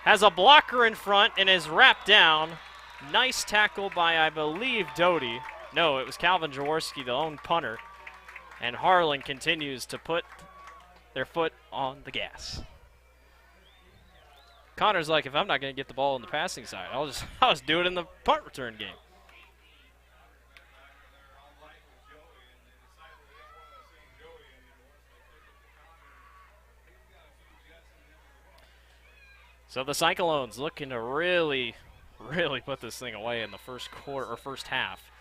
has a blocker in front and is wrapped down. Nice tackle by, I believe, Doty. No, it was Calvin Jaworski, the lone punter. And Harlan continues to put their foot on the gas. Connor's like, if I'm not going to get the ball on the passing side, I'll just do it in the punt return game. So the Cyclones looking to really put this thing away in the first quarter or first half.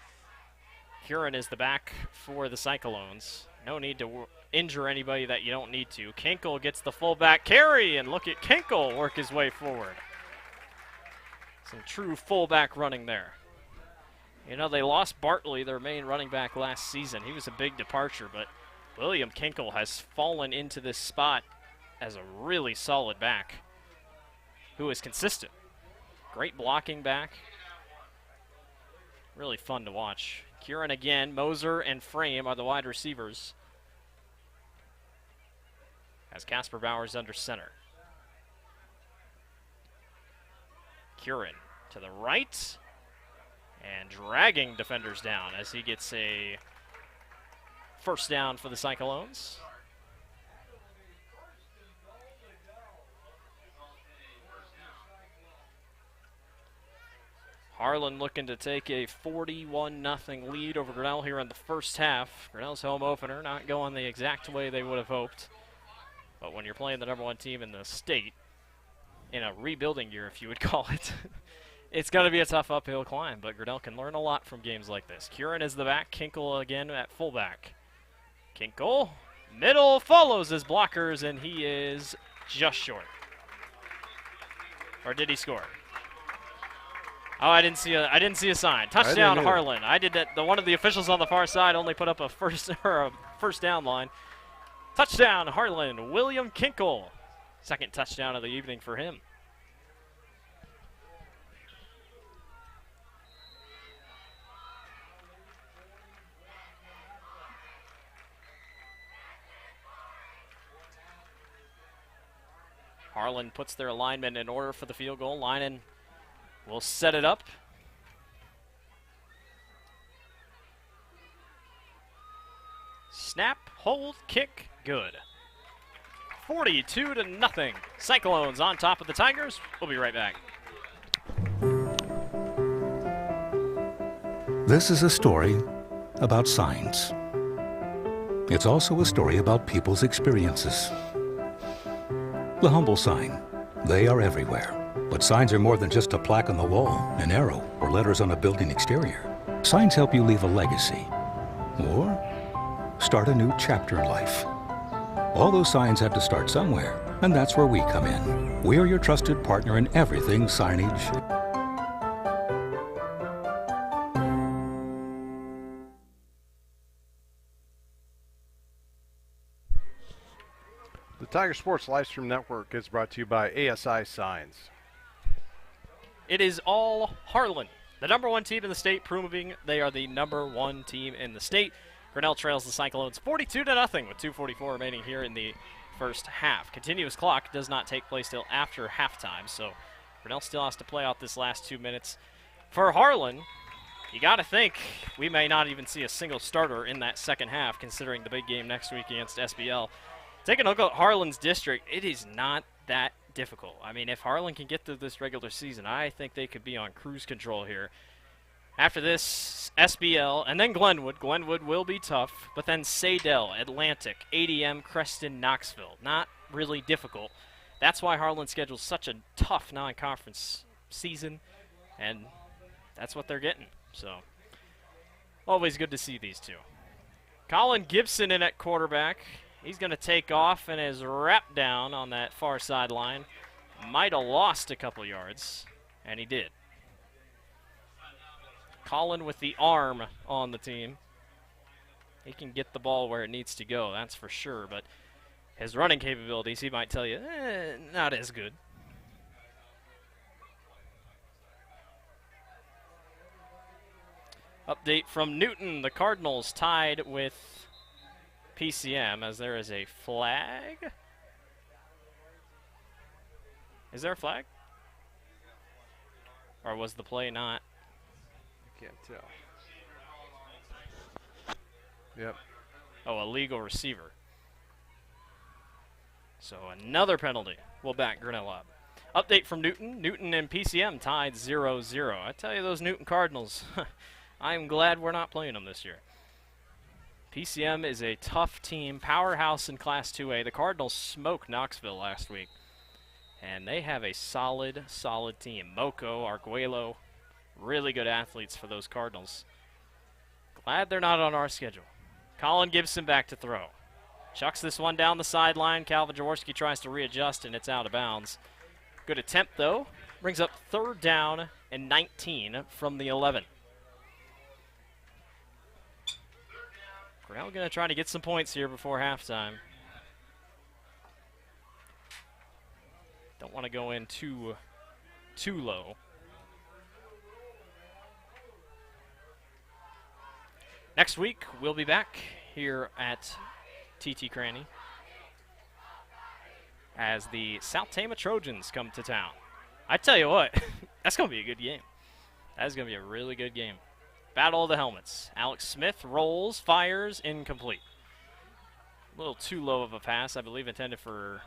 Huron is the back for the Cyclones. No need to injure anybody that you don't need to. Kinkle gets the fullback carry, and look at Kinkle work his way forward. Some true fullback running there. You know, they lost Bartley, their main running back, last season. He was a big departure, but William Kinkle has fallen into this spot as a really solid back who is consistent. Great blocking back. Really fun to watch. Curran again. Moser and Frame are the wide receivers, as Casper Bowers under center. Curran to the right and dragging defenders down as he gets a first down for the Cyclones. Harlan looking to take a 41-0 lead over Grinnell here in the first half. Grinnell's home opener not going the exact way they would have hoped. But when you're playing the #1 team in the state, in a rebuilding year if you would call it, it's going to be a tough uphill climb. But Grinnell can learn a lot from games like this. Curran is the back, Kinkle again at fullback. Kinkle, middle, follows his blockers, and he is just short. Or did he score? Oh, I didn't see a sign. Touchdown, Harlan. I did that. One of the officials on the far side only put up a first down line. Touchdown, Harlan. William Kinkle. Second touchdown of the evening for him. Harlan puts their alignment in order for the field goal. Linen will set it up. Snap, hold, kick, good. 42-0. Cyclones on top of the Tigers. We'll be right back. This is a story about signs. It's also a story about people's experiences. The humble sign. They are everywhere. But signs are more than just a plaque on the wall, an arrow, or letters on a building exterior. Signs help you leave a legacy or start a new chapter in life. All those signs have to start somewhere, and that's where we come in. We're your trusted partner in everything signage. The Tiger Sports Livestream Network is brought to you by ASI Signs. It is all Harlan, the #1 team in the state, proving they are the #1 team in the state. Grinnell trails the Cyclones 42-0 with 2:44 remaining here in the first half. Continuous clock does not take place till after halftime, so Grinnell still has to play out this last 2 minutes. For Harlan, you got to think we may not even see a single starter in that second half, considering the big game next week against SBL. Taking a look at Harlan's district, it is not that difficult. I mean, if Harlan can get through this regular season, I think they could be on cruise control here. After this, SBL, and then Glenwood. Glenwood will be tough, but then Sadell, Atlantic, ADM, Creston, Knoxville. Not really difficult. That's why Harlan schedules such a tough non-conference season, and that's what they're getting. So, always good to see these two. Colin Gibson in at quarterback. He's going to take off and is wrapped down on that far sideline. Might have lost a couple yards, and he did. Colin with the arm on the team. He can get the ball where it needs to go, that's for sure, but his running capabilities, he might tell you, not as good. Update from Newton. The Cardinals tied with PCM as there is a flag. Is there a flag? Or was the play not? I can't tell. Yep. Oh, a legal receiver. So another penalty will back Grinnell up. Update from Newton. Newton and PCM tied 0-0. I tell you, those Newton Cardinals, I'm glad we're not playing them this year. PCM is a tough team, powerhouse in Class 2A. The Cardinals smoked Knoxville last week, and they have a solid, solid team. Moco, Arguello, really good athletes for those Cardinals. Glad they're not on our schedule. Colin Gibson back to throw. Chucks this one down the sideline. Calvin Jaworski tries to readjust, and it's out of bounds. Good attempt, though. Brings up 3rd down and 19 from the 11. Grinnell going to try to get some points here before halftime. Don't want to go in too low. Next week, we'll be back here at TT Cranny as the South Tama Trojans come to town. I tell you what, that's going to be a good game. That is going to be a really good game. Battle of the helmets. Alex Smith rolls, fires, incomplete. A little too low of a pass, I believe, intended for,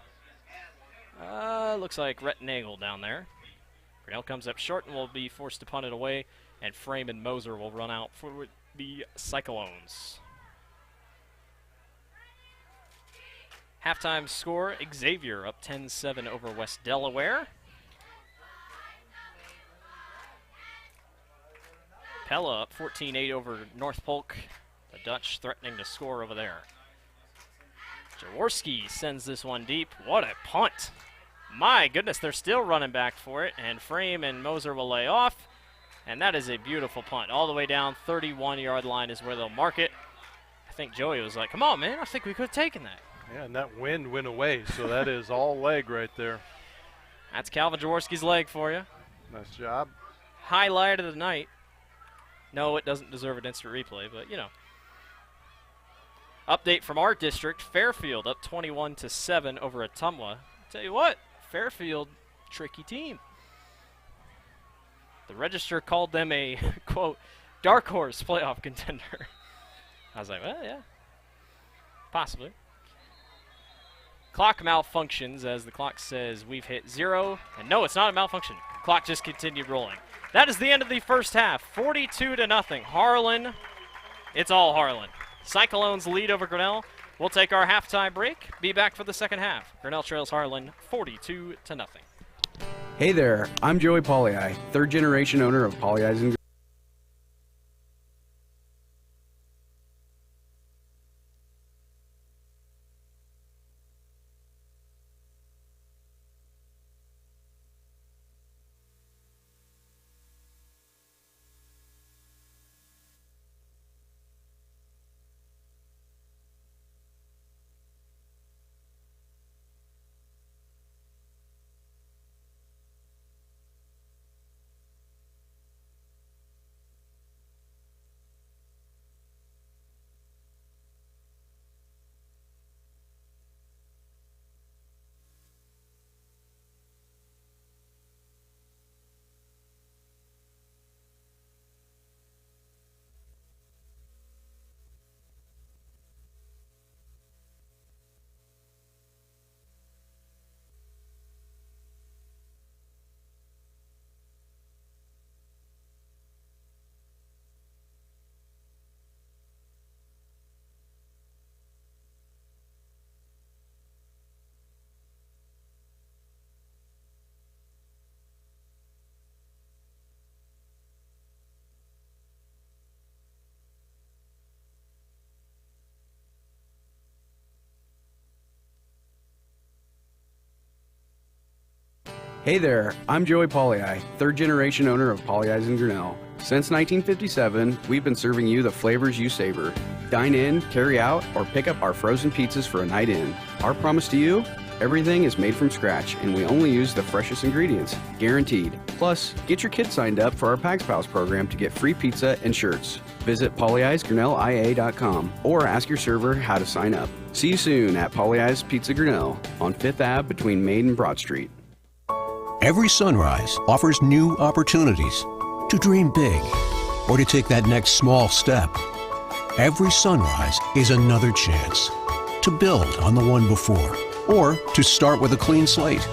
looks like Rhett Nagel down there. Grinnell comes up short and will be forced to punt it away, and Frame and Moser will run out for the Cyclones. Halftime score, Xavier up 10-7 over West Delaware. Pella up 14-8 over North Polk. The Dutch threatening to score over there. Jaworski sends this one deep. What a punt. My goodness, they're still running back for it, and Frame and Moser will lay off. And that is a beautiful punt. All the way down, 31-yard line is where they'll mark it. I think Joey was like, come on, man, I think we could have taken that. Yeah, and that wind went away, so that is all leg right there. That's Calvin Jaworski's leg for you. Nice job. Highlight of the night. No, it doesn't deserve an instant replay, but, you know. Update from our district, Fairfield up 21-7 over Ottumwa. Tell you what, Fairfield, tricky team. The Register called them a, quote, dark horse playoff contender. I was like, well, yeah, possibly. Clock malfunctions as the clock says we've hit 0. And no, it's not a malfunction. Clock just continued rolling. That is the end of the first half, 42-0. Harlan, it's all Harlan. Cyclones lead over Grinnell. We'll take our halftime break. Be back for the second half. Grinnell trails Harlan 42-0. Hey there, I'm Joey Pollei, third generation owner of Polley's in Hey there, I'm Joey Pollei, third generation owner of Polley's in Grinnell. Since 1957, we've been serving you the flavors you savor. Dine in, carry out, or pick up our frozen pizzas for a night in. Our promise to you? Everything is made from scratch, and we only use the freshest ingredients, guaranteed. Plus, get your kids signed up for our Pags Pals program to get free pizza and shirts. Visit polleisgrinnellia.com or ask your server how to sign up. See you soon at Polley's Pizza Grinnell on 5th Ave between Main and Broad Street. Every sunrise offers new opportunities to dream big or to take that next small step. Every sunrise is another chance to build on the one before or to start with a clean slate.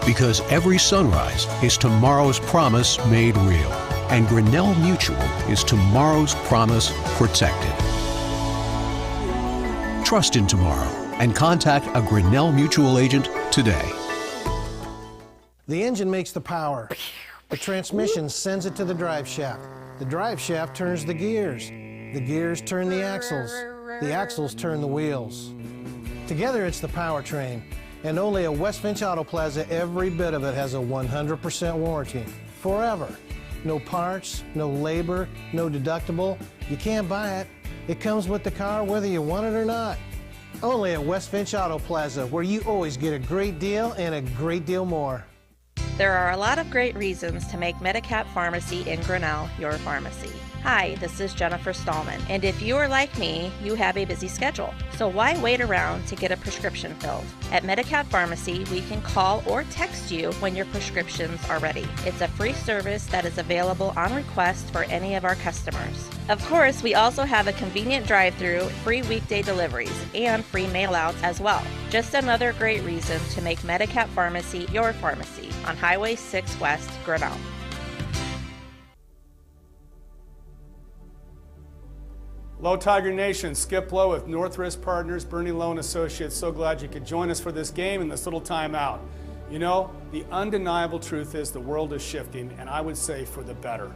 Because every sunrise is tomorrow's promise made real. And Grinnell Mutual is tomorrow's promise protected. Trust in tomorrow and contact a Grinnell Mutual agent today. The engine makes the power. The transmission sends it to the drive shaft. The drive shaft turns the gears. The gears turn the axles. The axles turn the wheels. Together it's the powertrain. And only at West Finch Auto Plaza, every bit of it has a 100% warranty. Forever. No parts, no labor, no deductible. You can't buy it. It comes with the car whether you want it or not. Only at West Finch Auto Plaza, where you always get a great deal and a great deal more. There are a lot of great reasons to make Medicap Pharmacy in Grinnell your pharmacy. Hi, this is Jennifer Stallman, and if you are like me, you have a busy schedule. So why wait around to get a prescription filled? At Medicap Pharmacy, we can call or text you when your prescriptions are ready. It's a free service that is available on request for any of our customers. Of course, we also have a convenient drive-through, free weekday deliveries, and free mail-outs as well. Just another great reason to make Medicap Pharmacy your pharmacy on Highway 6 West, Grinnell. Hello, Tiger Nation. Skip Lowe with Northwest Partners, Bernie Loan Associates. So glad you could join us for this game and this little timeout. You know, the undeniable truth is the world is shifting, and I would say for the better.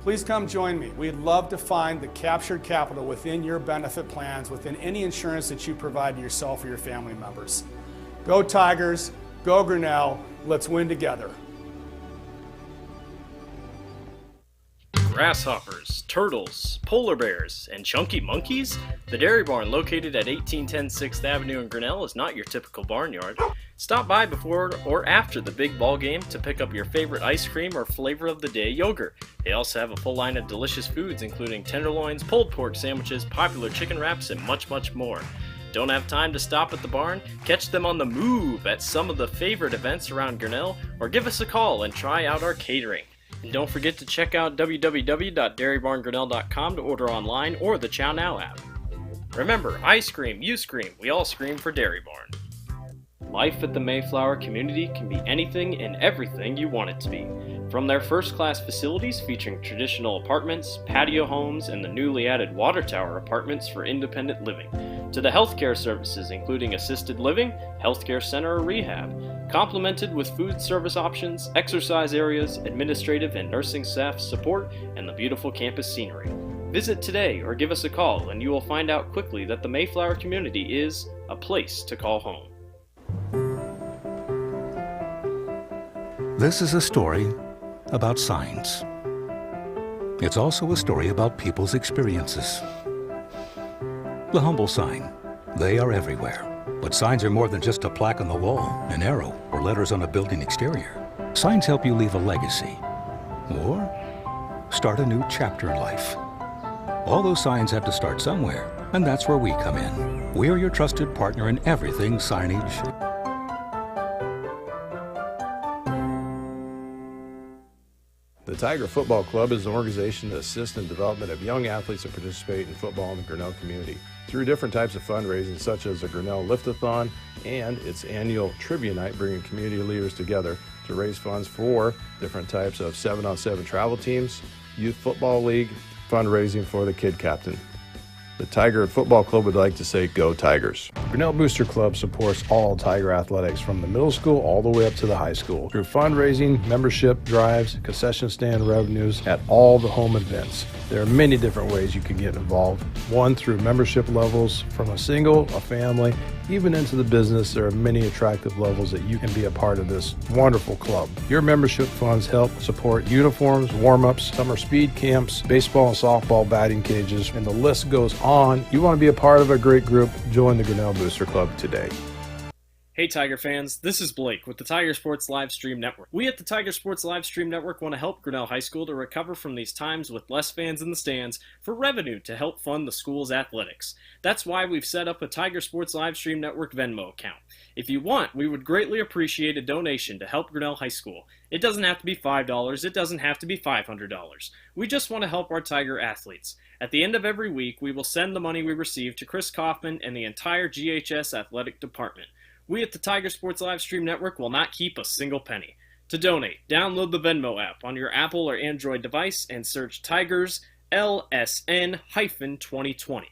Please come join me. We'd love to find the captured capital within your benefit plans, within any insurance that you provide to yourself or your family members. Go Tigers, go Grinnell, let's win together. Grasshoppers, turtles, polar bears, and chunky monkeys? The Dairy Barn, located at 1810 6th Avenue in Grinnell, is not your typical barnyard. Stop by before or after the big ball game to pick up your favorite ice cream or flavor of the day yogurt. They also have a full line of delicious foods, including tenderloins, pulled pork sandwiches, popular chicken wraps, and much, much more. Don't have time to stop at the barn? Catch them on the move at some of the favorite events around Grinnell, or give us a call and try out our catering. And don't forget to check out www.dairybarngrinnell.com to order online or the Chow Now app. Remember, I scream, you scream, we all scream for Dairy Barn. Life at the Mayflower community can be anything and everything you want it to be. From their first-class facilities featuring traditional apartments, patio homes, and the newly added water tower apartments for independent living, to the healthcare services including assisted living, healthcare center or rehab, complemented with food service options, exercise areas, administrative and nursing staff support, and the beautiful campus scenery. Visit today or give us a call and you will find out quickly that the Mayflower community is a place to call home. This is a story about signs. It's also a story about people's experiences. The humble sign. They are everywhere. But signs are more than just a plaque on the wall, an arrow, or letters on a building exterior. Signs help you leave a legacy or start a new chapter in life. All those signs have to start somewhere, and that's where we come in. We're your trusted partner in everything signage. The Tiger Football Club is an organization that assists in the development of young athletes that participate in football in the Grinnell community through different types of fundraising, such as the Grinnell Lift-A-Thon and its annual Trivia Night, bringing community leaders together to raise funds for different types of 7-on-7 travel teams, youth football league, fundraising for the kid captain. The Tiger Football Club would like to say, go Tigers. Grinnell Booster Club supports all Tiger athletics from the middle school all the way up to the high school through fundraising, membership drives, concession stand revenues at all the home events. There are many different ways you can get involved. One, through membership levels from a single, a family, even into the business. There are many attractive levels that you can be a part of this wonderful club. Your membership funds help support uniforms, warm-ups, summer speed camps, baseball and softball batting cages, and the list goes on. You want to be a part of a great group? Join the Grinnell Booster Club today. Hey Tiger fans, this is Blake with the Tiger Sports Livestream Network. We at the Tiger Sports Livestream Network want to help Grinnell High School to recover from these times with less fans in the stands for revenue to help fund the school's athletics. That's why we've set up a Tiger Sports Livestream Network Venmo account. If you want, we would greatly appreciate a donation to help Grinnell High School. It doesn't have to be $5, it doesn't have to be $500. We just want to help our Tiger athletes. At the end of every week, we will send the money we receive to Chris Kaufman and the entire GHS athletic department. We at the Tiger Sports Livestream Network will not keep a single penny. To donate, download the Venmo app on your Apple or Android device and search Tigers LSN-2020.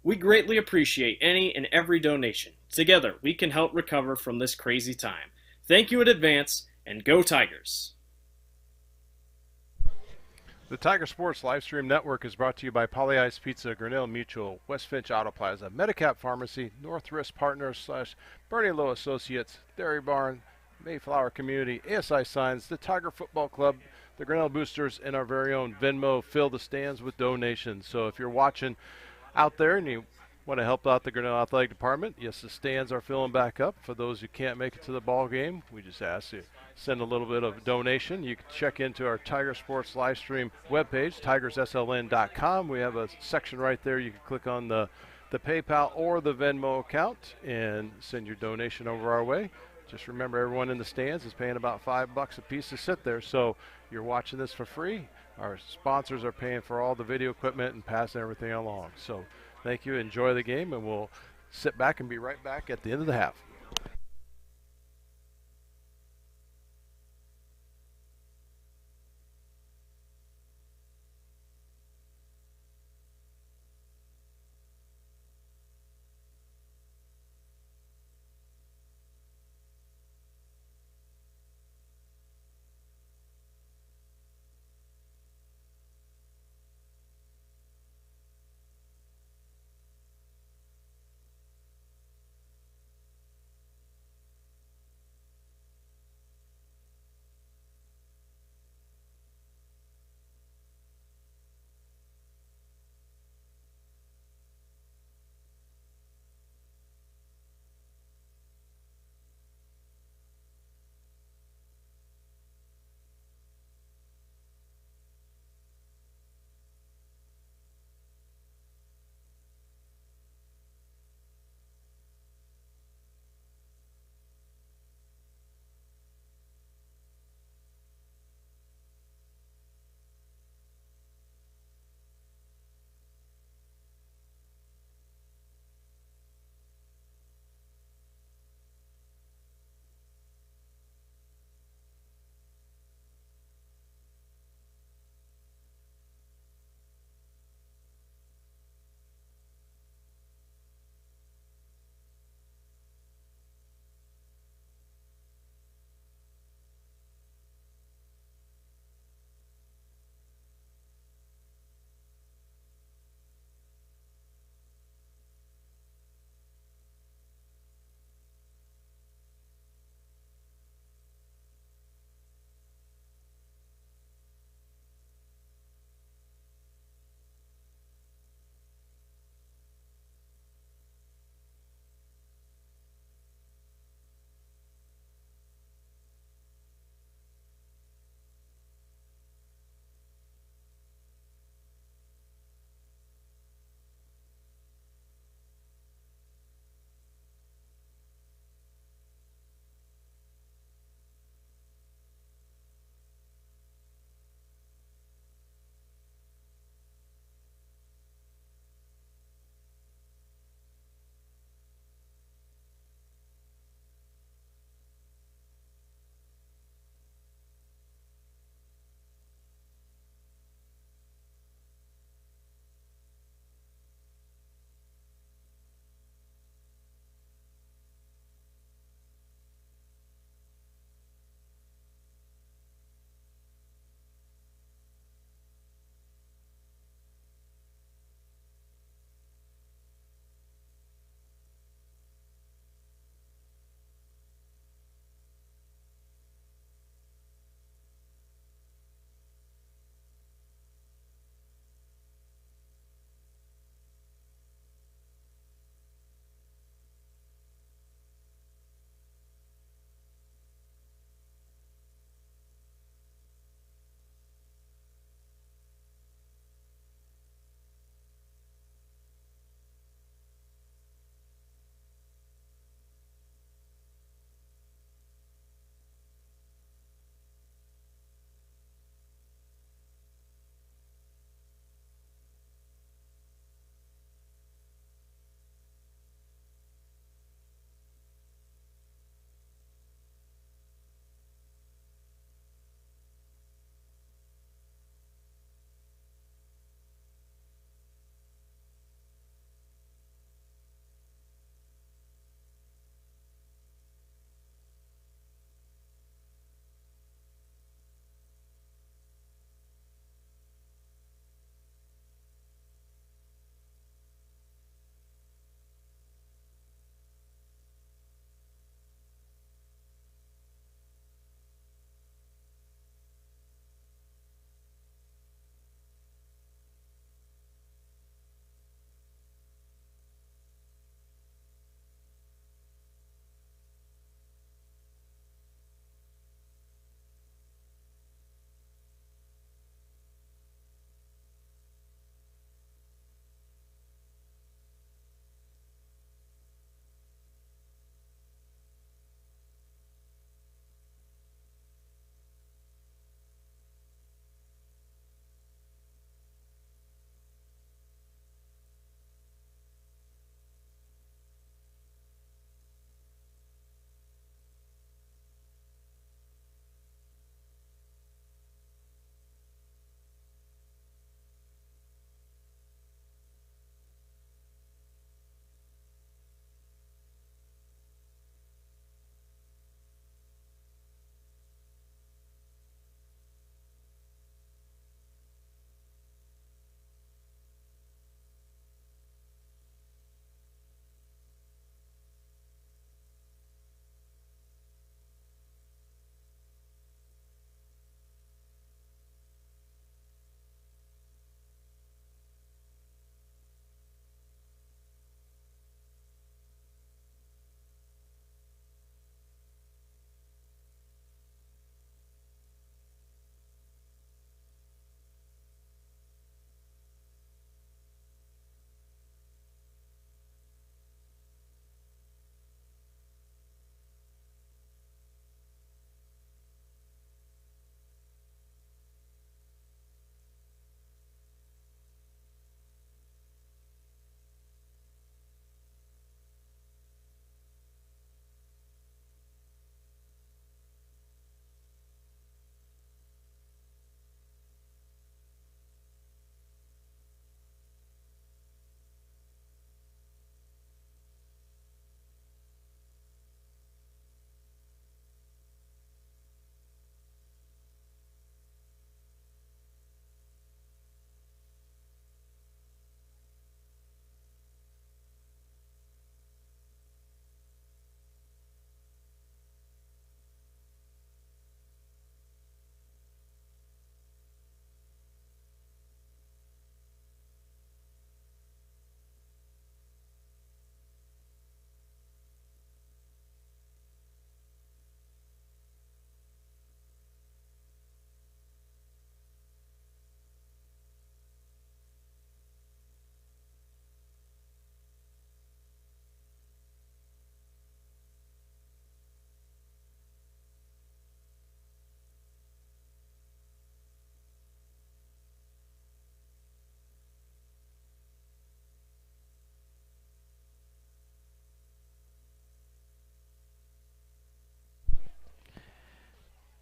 We greatly appreciate any and every donation. Together, we can help recover from this crazy time. Thank you in advance, and go Tigers! The Tiger Sports Livestream Network is brought to you by Polly Ice Pizza, Grinnell Mutual, West Finch Auto Plaza, Medicap Pharmacy, Northwest Partners / Bernie Lowe Associates, Dairy Barn, Mayflower Community, ASI Signs, the Tiger Football Club, the Grinnell Boosters, and our very own Venmo. Fill the stands with donations. So if you're watching out there and you want to help out the Grinnell Athletic Department, yes, the stands are filling back up. For those who can't make it to the ball game, we just ask you send a little bit of donation. You can check into our Tiger Sports live stream webpage, tigersln.com. We have a section right there. You can click on the PayPal or the Venmo account and send your donation over our way. Just remember, everyone in the stands is paying about $5 a piece to sit there, so you're watching this for free. Our sponsors are paying for all the video equipment and passing everything along. So thank you. Enjoy the game, and we'll sit back and be right back at the end of the half.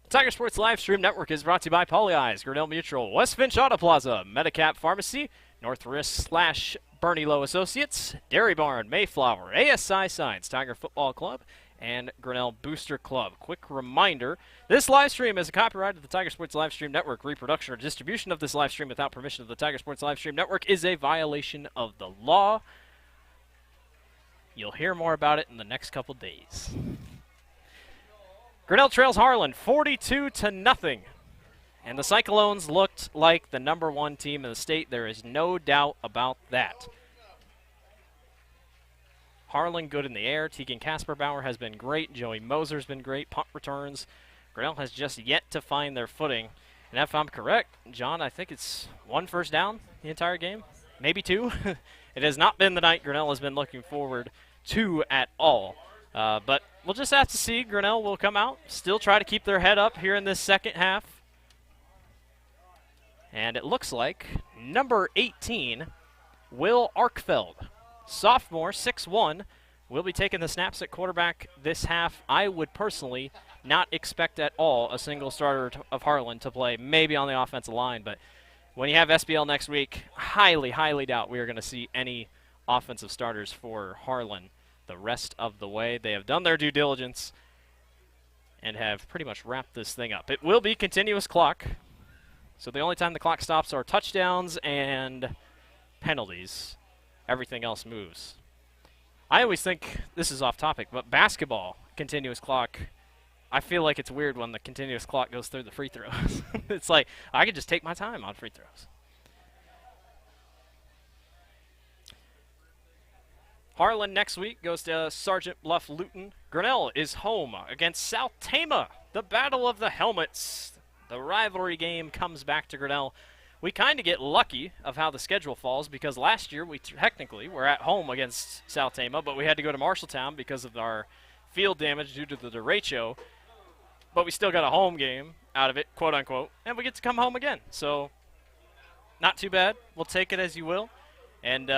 Tiger Sports Live Stream Network is brought to you by Polyize, Grinnell Mutual, West Finch Auto Plaza, Medicap Pharmacy, North Risk / Bernie Lowe Associates, Dairy Barn, Mayflower, ASI Signs, Tiger Football Club, and Grinnell Booster Club. Quick reminder, this live stream is a copyright of the Tiger Sports Live Stream Network. Reproduction or distribution of this live stream without permission of the Tiger Sports Live Stream Network is a violation of the law. You'll hear more about it in the next couple days. Grinnell trails Harlan 42-0. And the Cyclones looked like the #1 team in the state. There is no doubt about that. Harlan good in the air. Tegan Kasperbauer has been great. Joey Moser's been great. Punt returns. Grinnell has just yet to find their footing. And if I'm correct, John, I think it's 1 first down the entire game. Maybe 2. It has not been the night Grinnell has been looking forward to at all. But we'll just have to see. Grinnell will come out, still try to keep their head up here in this second half. And it looks like number 18, Will Arkfeld, sophomore, 6'1", will be taking the snaps at quarterback this half. I would personally not expect at all a single starter of Harlan to play, maybe on the offensive line. But when you have SBL next week, highly, highly doubt we are going to see any offensive starters for Harlan the rest of the way. They have done their due diligence and have pretty much wrapped this thing up. It will be continuous clock. So the only time the clock stops are touchdowns and penalties. Everything else moves. I always think, this is off topic, but basketball, continuous clock, I feel like it's weird when the continuous clock goes through the free throws. It's like, I could just take my time on free throws. Harlan next week goes to Sergeant Bluff Luton. Grinnell is home against South Tama, the Battle of the Helmets. The rivalry game comes back to Grinnell. We kind of get lucky of how the schedule falls because last year we technically were at home against South Tama, but we had to go to Marshalltown because of our field damage due to the derecho. But we still got a home game out of it, quote unquote, and we get to come home again. So not too bad. We'll take it as you will, and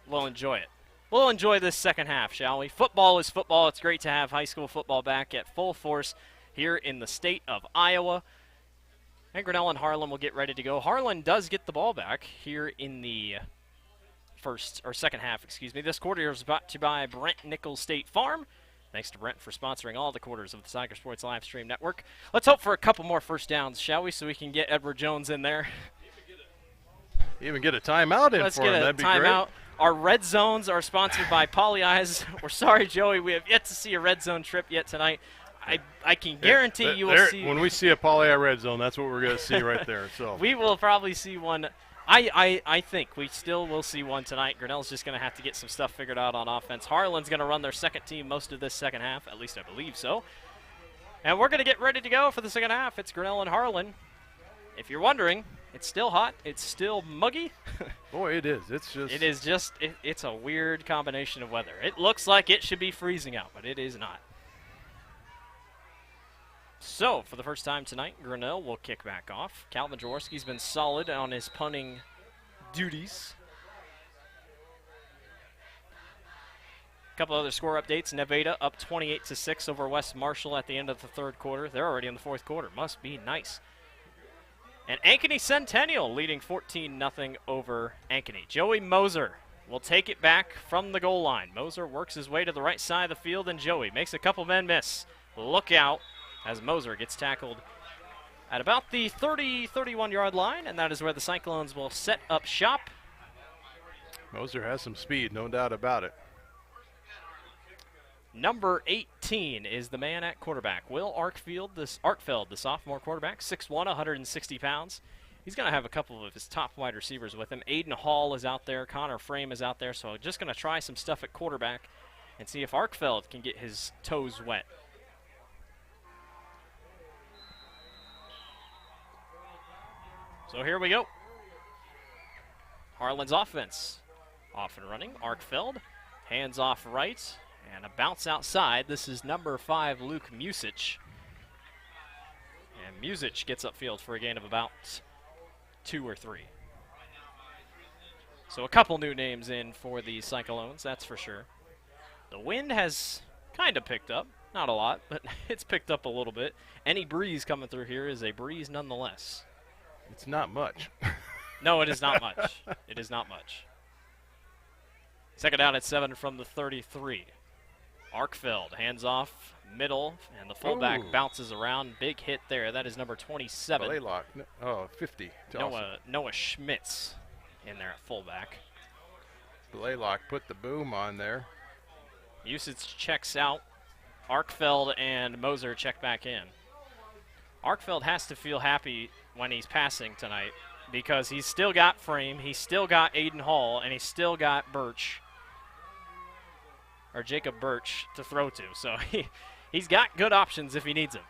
we'll enjoy it. We'll enjoy this second half, shall we? Football is football. It's great to have high school football back at full force here in the state of Iowa. And Grinnell and Harlan will get ready to go. Harlan does get the ball back here in the second half, excuse me. This quarter is brought to you by Brent Nichols State Farm. Thanks to Brent for sponsoring all the quarters of the Tiger Sports Live Stream Network. Let's hope for a couple more first downs, shall we, so we can get Edward Jones in there. Even get a timeout in Let's for him. get a That'd be timeout. great. Our red zones are sponsored by Polyize. We're sorry, Joey. We have yet to see a red zone trip yet tonight. I can guarantee you will see. When we see a Poly red zone, that's what we're going to see right there. So we will probably see one. I think we still will see one tonight. Grinnell's just going to have to get some stuff figured out on offense. Harlan's going to run their second team most of this second half. At least I believe so. And we're going to get ready to go for the second half. It's Grinnell and Harlan. If you're wondering, it's still hot. It's still muggy. Boy, it is. It's a weird combination of weather. It looks like it should be freezing out, but it is not. So, for the first time tonight, Grinnell will kick back off. Calvin Jaworski's been solid on his punting duties. A couple other score updates. Nevada up 28-6 over West Marshall at the end of the third quarter. They're already in the fourth quarter. Must be nice. And Ankeny Centennial leading 14-0 over Ankeny. Joey Moser will take it back from the goal line. Moser works his way to the right side of the field, and Joey makes a couple men miss. Look out as Moser gets tackled at about the 31-yard line, and that is where the Cyclones will set up shop. Moser has some speed, no doubt about it. Number 18 is the man at quarterback. Will Arkfeld, the sophomore quarterback, 6'1", 160 pounds. He's going to have a couple of his top wide receivers with him. Aiden Hall is out there. Connor Frame is out there. So just going to try some stuff at quarterback and see if Arkfeld can get his toes wet. So here we go. Harlan's offense. Off and running. Arkfeld. Hands off right. And a bounce outside. This is number 5, Luke Music. And Music gets upfield for a gain of about 2 or 3. So a couple new names in for the Cyclones, that's for sure. The wind has kind of picked up. Not a lot, but it's picked up a little bit. Any breeze coming through here is a breeze nonetheless. It's not much. No, it is not much. It is not much. Second down at 7 from the 33. Arkfeld hands off, middle, and the fullback bounces around. Big hit there. That is number 27. Blaylock. Oh, 50. Noah Schmitz in there at fullback. Blaylock put the boom on there. Usage checks out. Arkfeld and Moser check back in. Arkfeld has to feel happy when he's passing tonight because he's still got Frame, he's still got Aiden Hall, and he's still got Jacob Birch to throw to. So he's got good options if he needs them.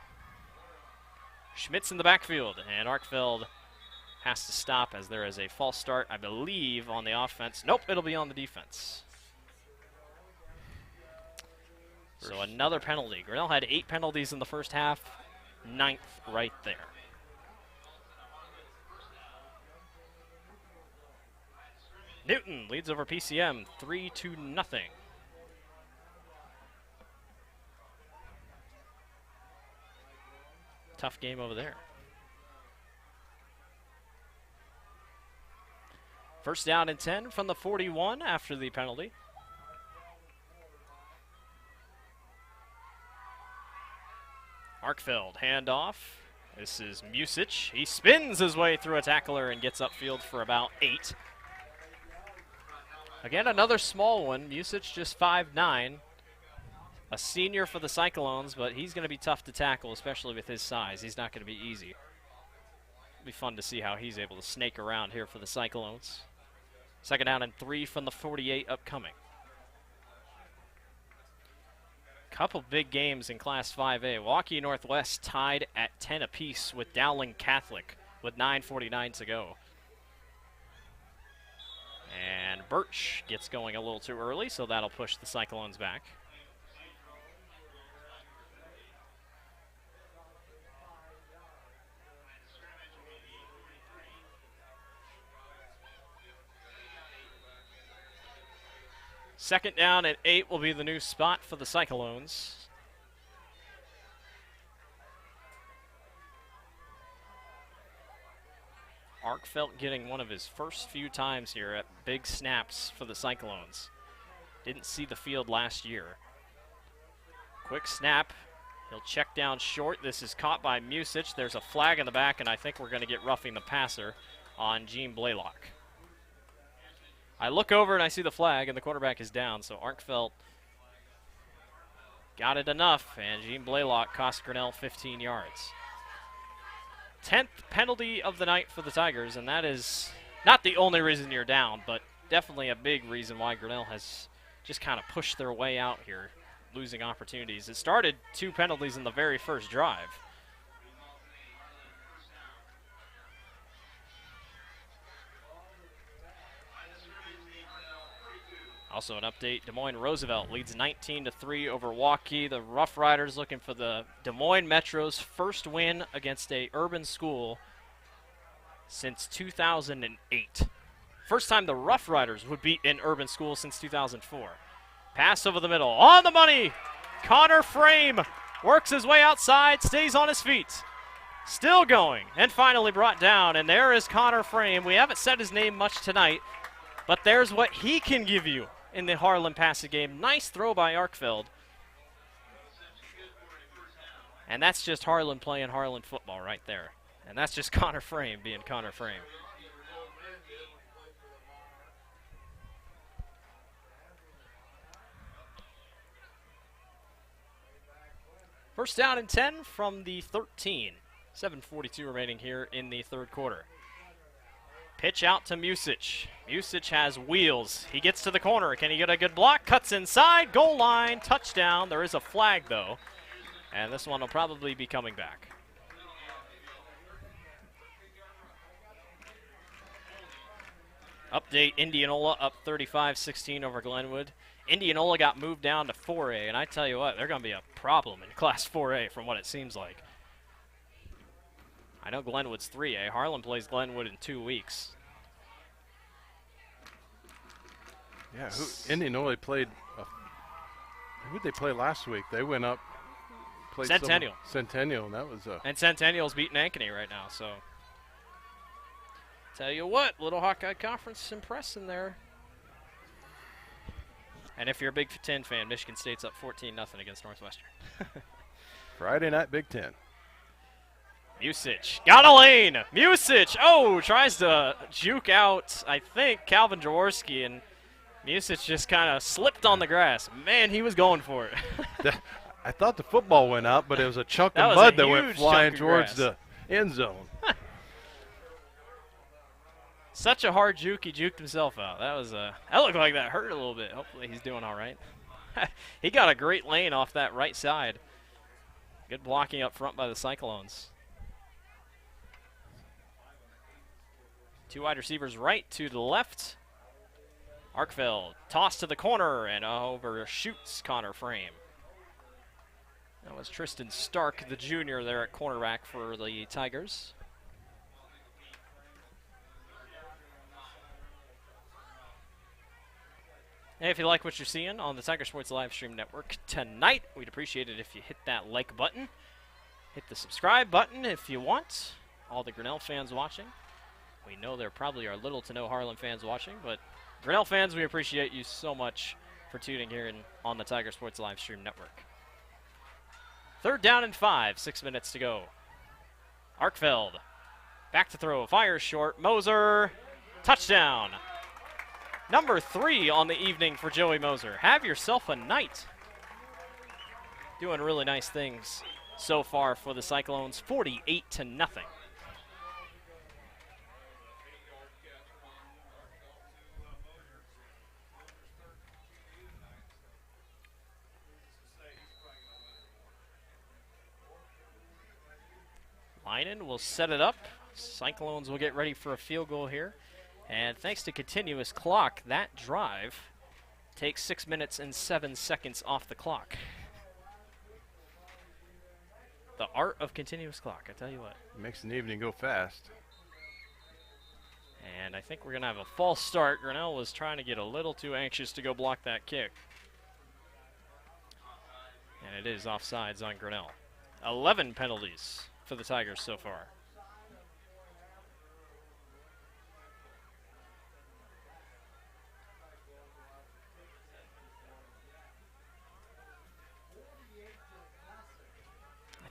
Schmitz in the backfield, and Arkfeld has to stop as there is a false start, I believe, on the offense. Nope, it'll be on the defense. So another penalty. Grinnell had 8 penalties in the first half, 9th right there. Newton leads over PCM 3-0. Tough game over there. First down and 10 from the 41 after the penalty. Arkfeld, handoff. This is Music. He spins his way through a tackler and gets upfield for about 8. Again, another small one. Music just 5'9". A senior for the Cyclones, but he's going to be tough to tackle, especially with his size. He's not going to be easy. It'll be fun to see how he's able to snake around here for the Cyclones. Second down and 3 from the 48 upcoming. Couple big games in Class 5A. Waukee Northwest tied at 10 apiece with Dowling Catholic with 9:49 to go. And Birch gets going a little too early, so that'll push the Cyclones back. Second down at 8 will be the new spot for the Cyclones. Arkfeld getting one of his first few times here at big snaps for the Cyclones. Didn't see the field last year. Quick snap. He'll check down short. This is caught by Music. There's a flag in the back, and I think we're going to get roughing the passer on Gene Blaylock. I look over and I see the flag, and the quarterback is down, so Arkfeld got it enough, and Gene Blaylock cost Grinnell 15 yards. 10th penalty of the night for the Tigers, and that is not the only reason you're down, but definitely a big reason why Grinnell has just kind of pushed their way out here, losing opportunities. It started 2 penalties in the very first drive. Also an update, Des Moines Roosevelt leads 19-3 over Waukee. The Rough Riders looking for the Des Moines Metro's first win against a urban school since 2008. First time the Rough Riders would beat an urban school since 2004. Pass over the middle, on the money! Connor Frame works his way outside, stays on his feet. Still going, and finally brought down, and there is Connor Frame. We haven't said his name much tonight, but there's what he can give you in the Harlan passing game. Nice throw by Arkfeld. And that's just Harlan playing Harlan football right there. And that's just Connor Frame being Connor Frame. First down and 10 from the 13. 7:42 remaining here in the third quarter. Pitch out to Music. Music has wheels. He gets to the corner. Can he get a good block? Cuts inside. Goal line. Touchdown. There is a flag, though. And this one will probably be coming back. Update, Indianola up 35-16 over Glenwood. Indianola got moved down to 4A, and I tell you what, they're going to be a problem in Class 4A from what it seems like. I know Glenwood's 3A. Harlan plays Glenwood in 2 weeks. Yeah, Indianola played. Who did they play last week? They went up played Centennial. Centennial, and that was And Centennial's beating Ankeny right now, so. Tell you what, Little Hawkeye Conference impressing there. And if you're a Big Ten fan, Michigan State's up 14-0 against Northwestern. Friday night Big Ten. Music got a lane. Music, tries to juke out, I think, Calvin Jaworski, and Music just kind of slipped on the grass. Man, he was going for it. I thought the football went out, but it was a chunk That of was mud a that went huge flying chunk of towards grass. the end zone. Such a hard juke, he juked himself out. That looked like that hurt a little bit. Hopefully he's doing all right. He got a great lane off that right side. Good blocking up front by the Cyclones. Two wide receivers right to the left. Arkfeld toss to the corner and overshoots Connor Frame. That was Tristan Stark, the junior, there at cornerback for the Tigers. And if you like what you're seeing on the Tiger Sports live stream network tonight, we'd appreciate it if you hit that like button. Hit the subscribe button if you want. All the Grinnell fans watching. We know there probably are little to no Harlan fans watching, but Grinnell fans, we appreciate you so much for tuning here on the Tiger Sports live stream network. 3rd down and 5, 6 minutes to go. Arkfeld, back to throw, fires short, Moser, touchdown. Number 3 on the evening for Joey Moser. Have yourself a night. Doing really nice things so far for the Cyclones, 48-0. Linen will set it up. Cyclones will get ready for a field goal here. And thanks to continuous clock, that drive takes 6 minutes and 7 seconds off the clock. The art of continuous clock, I tell you what. It makes an evening go fast. And I think we're going to have a false start. Grinnell was trying to get a little too anxious to go block that kick. And it is offsides on Grinnell. 11 penalties for the Tigers so far.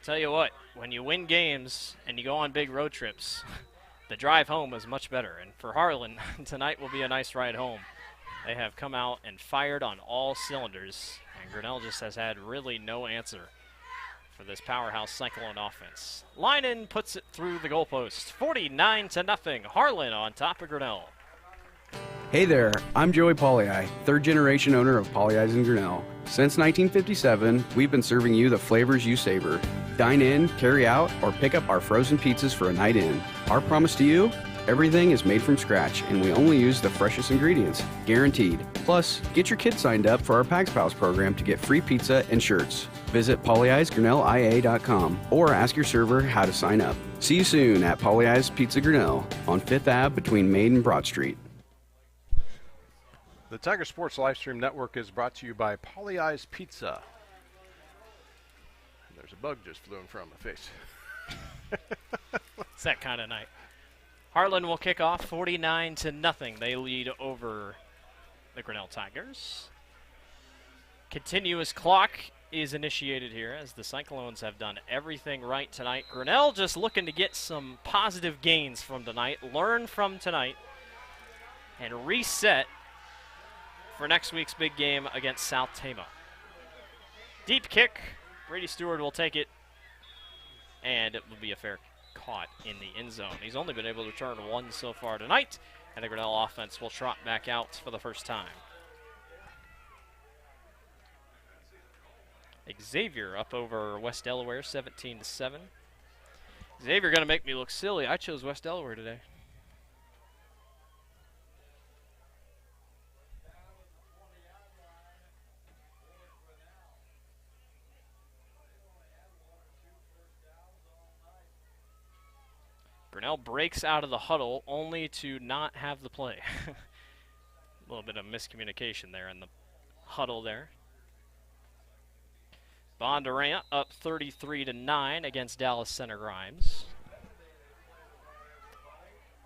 Tell you what, when you win games and you go on big road trips, the drive home is much better. And for Harlan, tonight will be a nice ride home. They have come out and fired on all cylinders, and Grinnell just has had really no answer for this powerhouse Cyclone offense. Linen puts it through the goalpost, 49-0. Harlan on top of Grinnell. Hey there, I'm Joey Pollei, 3rd generation owner of Polley's in Grinnell. Since 1957, we've been serving you the flavors you savor. Dine in, carry out, or pick up our frozen pizzas for a night in. Our promise to you? Everything is made from scratch, and we only use the freshest ingredients, guaranteed. Plus, get your kids signed up for our Pags Pals program to get free pizza and shirts. Visit polleisgrinnellia.com or ask your server how to sign up. See you soon at Polley's Pizza Grinnell on 5th Ave between Main and Broad Street. The Tiger Sports Livestream Network is brought to you by Polley's Pizza. There's a bug just flew in front of my face. It's that kind of night. Harlan will kick off 49-0. They lead over the Grinnell Tigers. Continuous clock is initiated here as the Cyclones have done everything right tonight. Grinnell just looking to get some positive gains from tonight, learn from tonight, and reset for next week's big game against South Tama. Deep kick. Brady Stewart will take it, and it will be a fair caught in the end zone. He's only been able to return one so far tonight, and the Grinnell offense will trot back out for the first time. Xavier up over West Delaware, 17-7. Xavier going to make me look silly. I chose West Delaware today. Grinnell breaks out of the huddle only to not have the play. A little bit of miscommunication there in the huddle there. Bondurant up 33-9 against Dallas Center Grimes.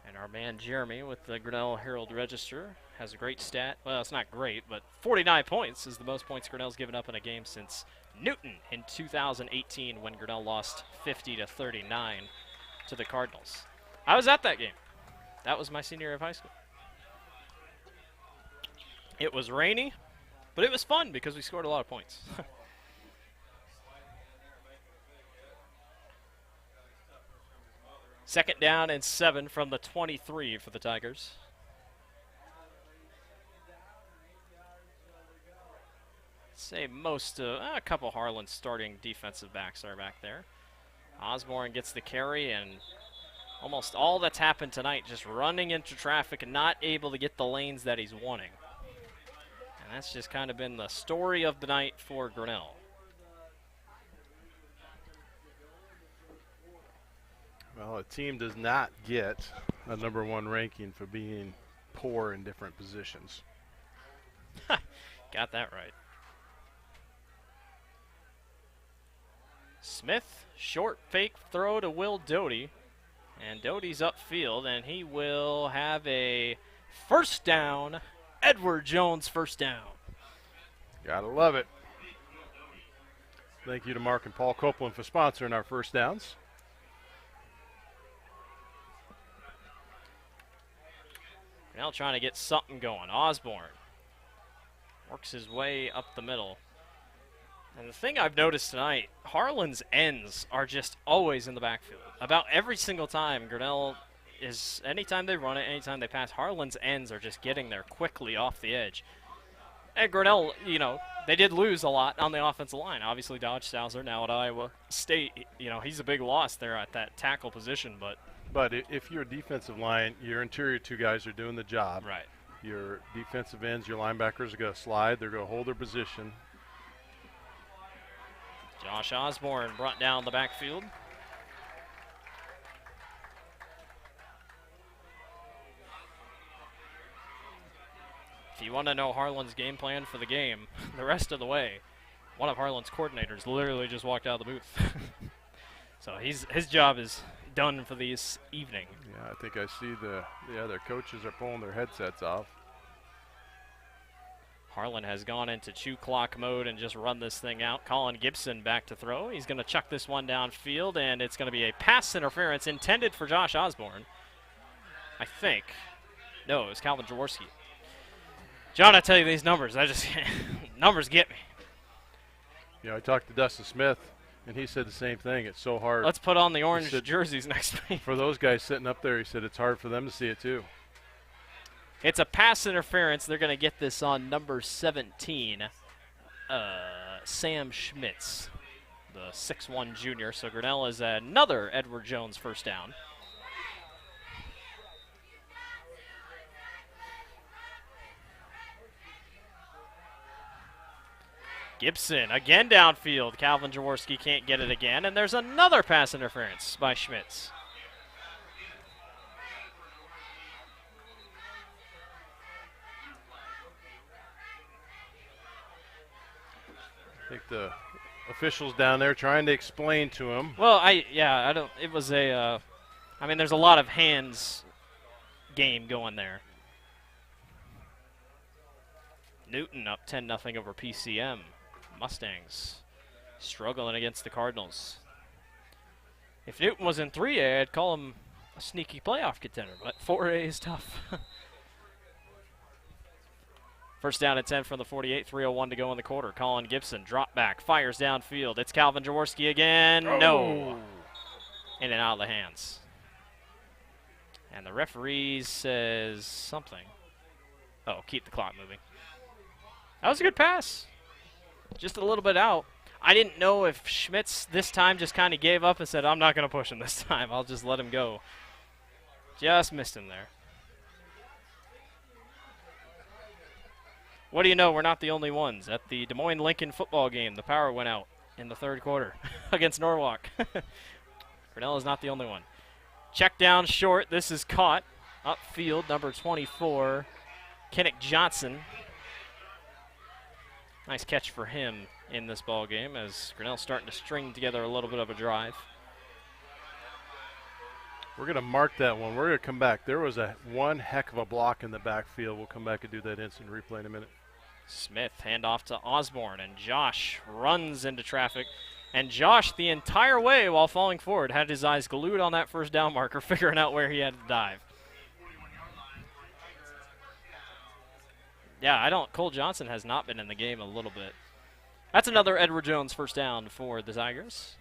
And our man Jeremy with the Grinnell Herald-Register has a great stat. Well, it's not great, but 49 points is the most points Grinnell's given up in a game since Newton in 2018 when Grinnell lost 50-39 to the Cardinals. I was at that game. That was my senior year of high school. It was rainy, but it was fun because we scored a lot of points. Second down and 7 from the 23 for the Tigers. Say a couple Harlan starting defensive backs are back there. Osborne gets the carry, and almost all that's happened tonight, just running into traffic and not able to get the lanes that he's wanting. And that's just kind of been the story of the night for Grinnell. Well, a team does not get a #1 ranking for being poor in different positions. Got that right. Smith, short fake throw to Will Doty. And Doty's upfield, and he will have a first down. Edward Jones first down. Gotta love it. Thank you to Mark and Paul Copeland for sponsoring our first downs. Now trying to get something going. Osborne works his way up the middle. And the thing I've noticed tonight, Harlan's ends are just always in the backfield. About every single time Grinnell is, anytime they run it, anytime they pass, Harlan's ends are just getting there quickly off the edge. And Grinnell, they did lose a lot on the offensive line. Obviously, Dodge Stouser now at Iowa State, he's a big loss there at that tackle position. But if you're a defensive line, your interior two guys are doing the job. Right. Your defensive ends, your linebackers are going to slide. They're going to hold their position. Josh Osborne brought down the backfield. If you want to know Harlan's game plan for the game, the rest of the way, one of Harlan's coordinators literally just walked out of the booth. So his job is done for this evening. Yeah, I think I see the other coaches are pulling their headsets off. Harlan has gone into chew clock mode and just run this thing out. Colin Gibson back to throw. He's going to chuck this one downfield, and it's going to be a pass interference intended for Josh Osborne, I think. No, it was Calvin Jaworski. John, I tell you these numbers. Numbers get me. I talked to Dustin Smith, and he said the same thing. It's so hard. Let's put on the orange jerseys next week. For those guys sitting up there, he said it's hard for them to see it too. It's a pass interference. They're going to get this on number 17, Sam Schmitz, the 6'1 junior. So Grinnell is another Edward Jones first down. Gibson again downfield. Calvin Jaworski can't get it again. And there's another pass interference by Schmitz. I think the officials down there trying to explain to him. Well, I don't. It was a. There's a lot of hands game going there. Newton up 10-0 over PCM. Mustangs struggling against the Cardinals. If Newton was in 3A, I'd call him a sneaky playoff contender, but 4A is tough. First down and 10 from the 48, 3:01 to go in the quarter. Colin Gibson, drop back, fires downfield. It's Calvin Jaworski again. Oh. No. In and out of the hands. And the referee says something. Oh, keep the clock moving. That was a good pass. Just a little bit out. I didn't know if Schmitz this time just kind of gave up and said, I'm not going to push him this time. I'll just let him go. Just missed him there. What do you know? We're not the only ones. At the Des Moines Lincoln football game, the power went out in the third quarter against Norwalk. Grinnell is not the only one. Check down short. This is caught. Upfield, number 24, Kennick Johnson. Nice catch for him in this ball game as Grinnell's starting to string together a little bit of a drive. We're going to mark that one. We're going to come back. There was one heck of a block in the backfield. We'll come back and do that instant replay in a minute. Smith, handoff to Osborne, and Josh runs into traffic. And Josh, the entire way while falling forward, had his eyes glued on that first down marker, figuring out where he had to dive. Yeah, Cole Johnson has not been in the game a little bit. That's another Edward Jones first down for the Tigers.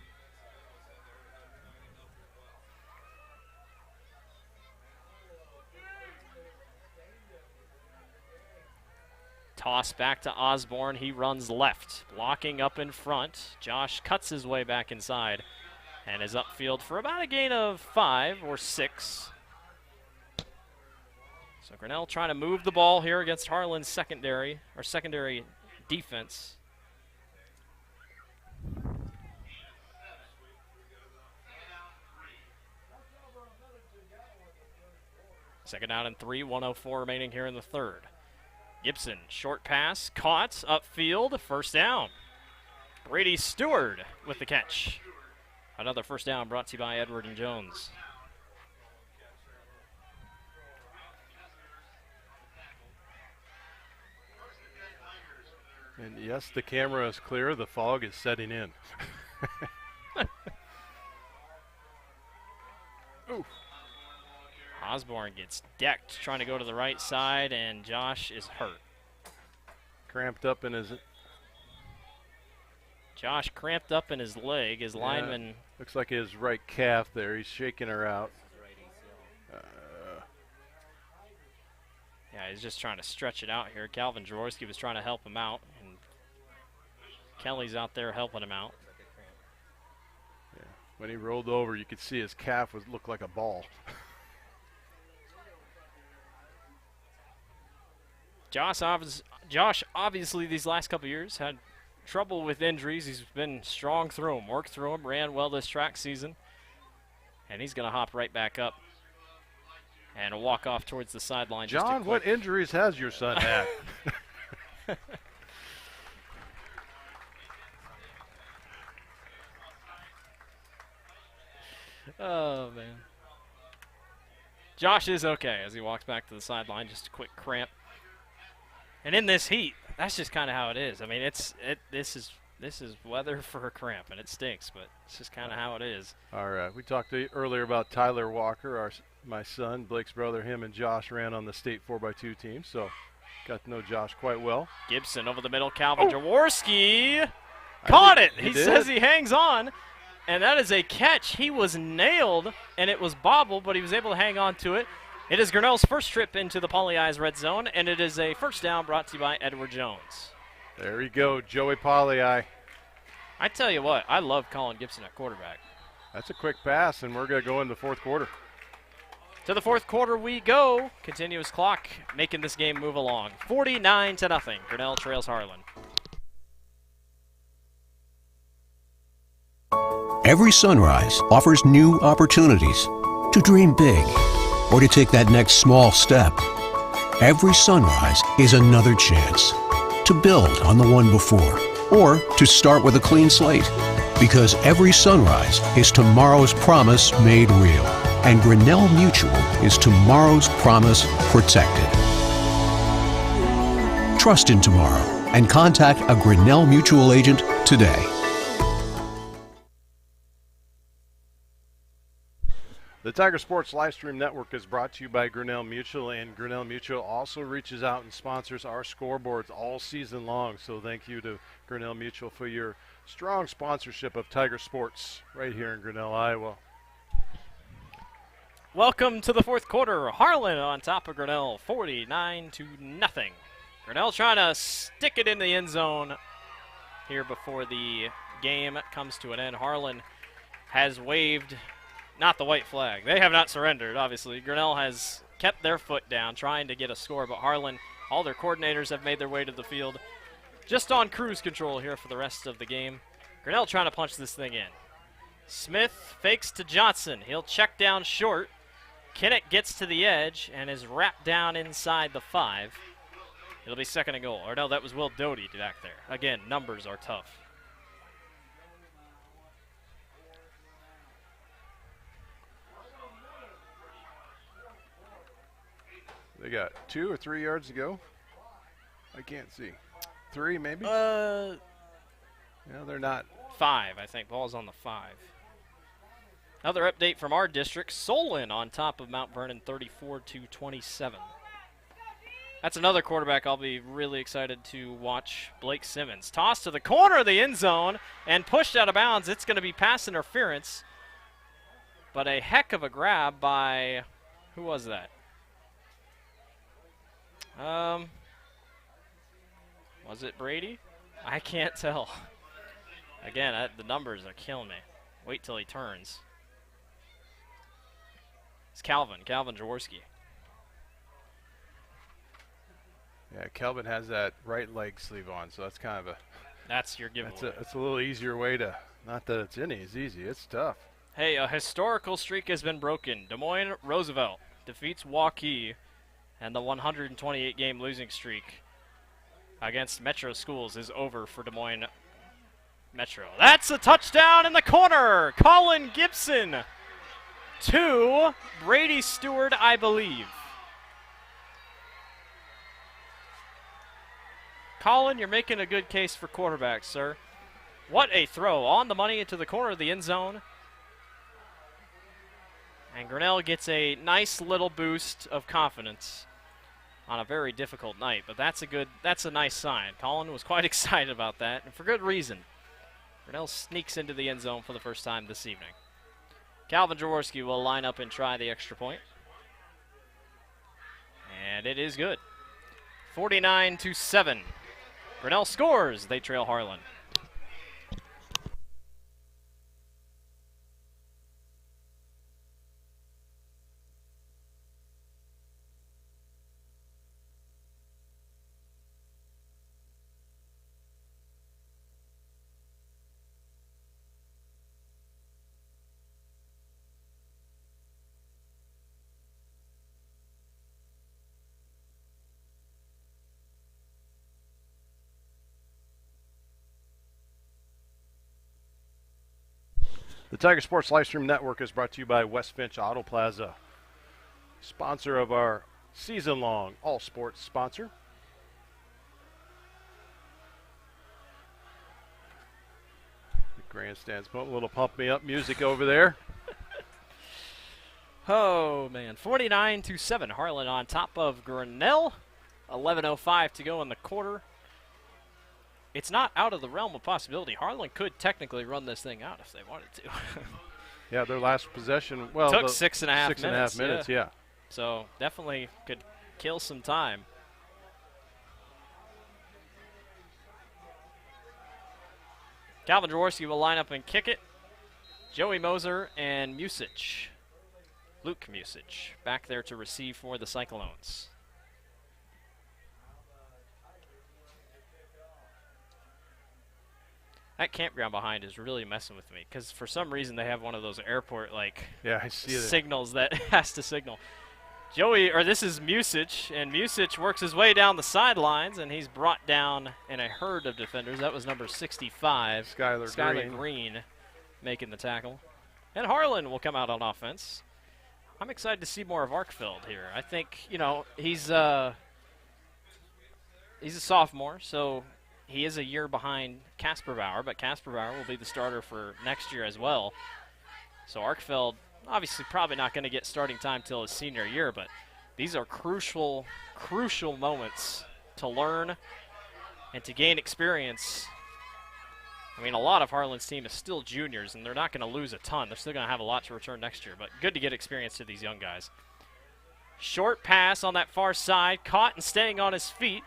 Toss back to Osborne. He runs left, blocking up in front. Josh cuts his way back inside and is upfield for about a gain of 5 or 6. So Grinnell trying to move the ball here against Harlan's secondary defense. Second down and 3, 1:04 remaining here in the third. Gibson, short pass, caught, upfield, first down. Brady Stewart with the catch. Another first down brought to you by Edward and Jones. And yes, the camera is clear. The fog is setting in. Ooh. Osborne gets decked trying to go to the right side, and Josh is hurt. Cramped up in his... Josh cramped up in his leg. His lineman... Looks like his right calf there. He's shaking her out. Yeah, he's just trying to stretch it out here. Calvin Jaworski was trying to help him out, and Kelly's out there helping him out. Yeah. When he rolled over, you could see his calf looked like a ball. Josh obviously these last couple years had trouble with injuries. He's been strong through them, worked through them, ran well this track season. And he's going to hop right back up and walk off towards the sideline. John, what injuries has your son had? Oh, man. Josh is okay as he walks back to the sideline, just a quick cramp. And in this heat, that's just kind of how it is. I mean, this is weather for a cramp, and it stinks, but it's just kind of how it is. All right. We talked earlier about Tyler Walker, my son, Blake's brother. Him and Josh ran on the state 4x2 team, so got to know Josh quite well. Gibson over the middle. Calvin Jaworski caught it. He says he hangs on, and that is a catch. He was nailed, and it was bobbled, but he was able to hang on to it. It is Grinnell's first trip into the Pauli Eyes red zone, and it is a first down brought to you by Edward Jones. There you go, Joey Pauli Eye. I tell you what, I love Colin Gibson at quarterback. That's a quick pass, and we're going to go in the fourth quarter. To the fourth quarter we go. Continuous clock making this game move along. 49-0. Grinnell trails Harlan. Every sunrise offers new opportunities to dream big or to take that next small step. Every sunrise is another chance to build on the one before or to start with a clean slate. Because every sunrise is tomorrow's promise made real. And Grinnell Mutual is tomorrow's promise protected. Trust in tomorrow and contact a Grinnell Mutual agent today. The Tiger Sports Livestream Network is brought to you by Grinnell Mutual, and Grinnell Mutual also reaches out and sponsors our scoreboards all season long. So thank you to Grinnell Mutual for your strong sponsorship of Tiger Sports right here in Grinnell, Iowa. Welcome to the fourth quarter. Harlan on top of Grinnell, 49-0. Grinnell trying to stick it in the end zone here before the game comes to an end. Harlan has waved not the white flag. They have not surrendered, obviously. Grinnell has kept their foot down trying to get a score, but Harlan, all their coordinators have made their way to the field just on cruise control here for the rest of the game. Grinnell trying to punch this thing in. Smith fakes to Johnson. He'll check down short. Kinnick gets to the edge and is wrapped down inside the 5. It'll be second and goal. Or no, that was Will Doty back there. Again, numbers are tough. They got 2 or 3 yards to go. I can't see. 3 maybe? Yeah, They're not. 5, I think. Ball's on the 5. Another update from our district. Solon on top of Mount Vernon 34-27. That's another quarterback I'll be really excited to watch, Blake Simmons. Tossed to the corner of the end zone and pushed out of bounds. It's going to be pass interference. But a heck of a grab by, who was that? Was it Brady? I can't tell. Again, the numbers are killing me. Wait till he turns. It's Calvin Jaworski. Yeah, Kelvin has that right leg sleeve on, so that's kind of a. That's your giveaway. It's a little easier way to. Not that it's easy. It's tough. Hey, a historical streak has been broken. Des Moines Roosevelt defeats Waukee, and the 128-game losing streak against Metro schools is over for Des Moines Metro. That's a touchdown in the corner. Colin Gibson to Brady Stewart, I believe. Colin, you're making a good case for quarterback, sir. What a throw. On the money into the corner of the end zone. And Grinnell gets a nice little boost of confidence on a very difficult night. But that's a nice sign. Colin was quite excited about that, and for good reason. Grinnell sneaks into the end zone for the first time this evening. Calvin Jaworski will line up and try the extra point. And it is good. 49-7. Grinnell scores. They trail Harlan. The Tiger Sports Livestream Network is brought to you by West Finch Auto Plaza, sponsor of our season-long all-sports sponsor. The grandstand's putting a little pump-me-up music over there. Oh, man. 49-7. Harlan on top of Grinnell. 11:05 to go in the quarter. It's not out of the realm of possibility. Harlan could technically run this thing out if they wanted to. Yeah, their last possession, well, took 6.5 minutes. 6.5 minutes, yeah. So definitely could kill some time. Calvin Jaworski will line up and kick it. Joey Moser and Luke Musich back there to receive for the Cyclones. That campground behind is really messing with me because for some reason they have one of those airport I see signals that has to signal. This is Musich, and Musich works his way down the sidelines, and he's brought down in a herd of defenders. That was number 65, Skylar Green, making the tackle. And Harlan will come out on offense. I'm excited to see more of Arkfeld here. I think, he's a sophomore, so he is a year behind Casper Bauer, but Casper Bauer will be the starter for next year as well. So Arkfeld, obviously probably not going to get starting time till his senior year, but these are crucial moments to learn and to gain experience. I mean, a lot of Harlan's team is still juniors, and they're not going to lose a ton. They're still going to have a lot to return next year, but good to get experience to these young guys. Short pass on that far side, caught and staying on his feet.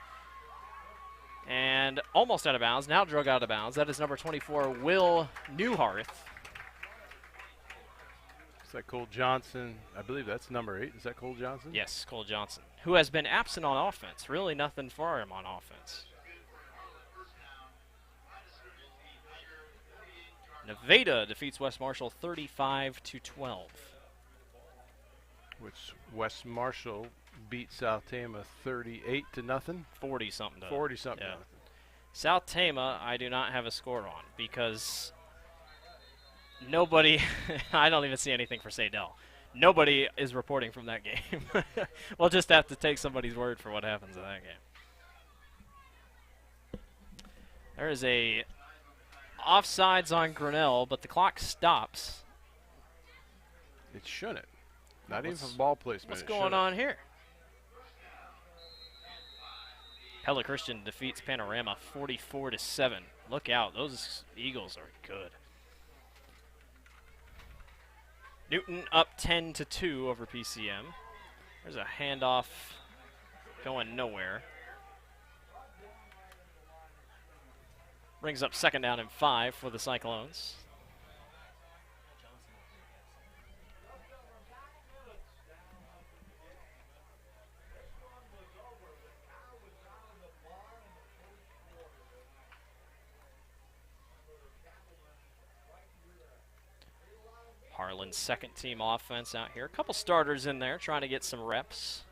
And almost out of bounds, now drug out of bounds. That is number 24, Will Newharth. Is that Cole Johnson? I believe that's number 8. Is that Cole Johnson? Yes, Cole Johnson, who has been absent on offense. Really nothing for him on offense. Nevada defeats West Marshall 35-12. Which West Marshall beat South Tama 38-0. 40-something. 40-something. Yeah. South Tama, I do not have a score on because nobody, I don't even see anything for Sadell. Nobody is reporting from that game. We'll just have to take somebody's word for what happens in that game. There is a offsides on Grinnell, but the clock stops. It shouldn't. Not even for ball placement. What's going on here? Pella Christian defeats Panorama 44-7. Look out, those Eagles are good. Newton up 10-2 over PCM. There's a handoff going nowhere. Brings up 2nd down and 5 for the Cyclones. Harlan's second-team offense out here. A couple starters in there trying to get some reps.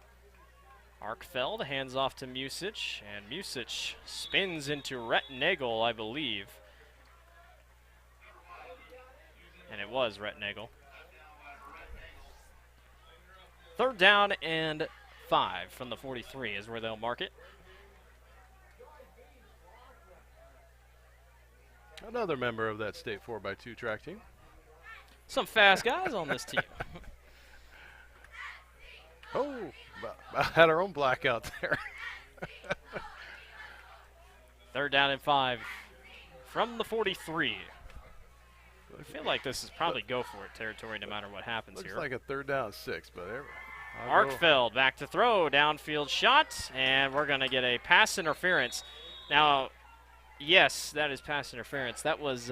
Arkfeld hands off to Music, and Music spins into Rhett Nagel, I believe. And it was Rhett Nagel. 3rd down and 5 from the 43 is where they'll mark it. Another member of that state 4x2 track team. Some fast guys on this team. Oh, had our own blackout there. 3rd down and 5 from the 43. I feel like this is probably go for it territory no matter what happens Looks here. like a 3rd down and 6, but Arkfeld back to throw, downfield shot, and we're going to get a pass interference. Now, yes, that is pass interference. That was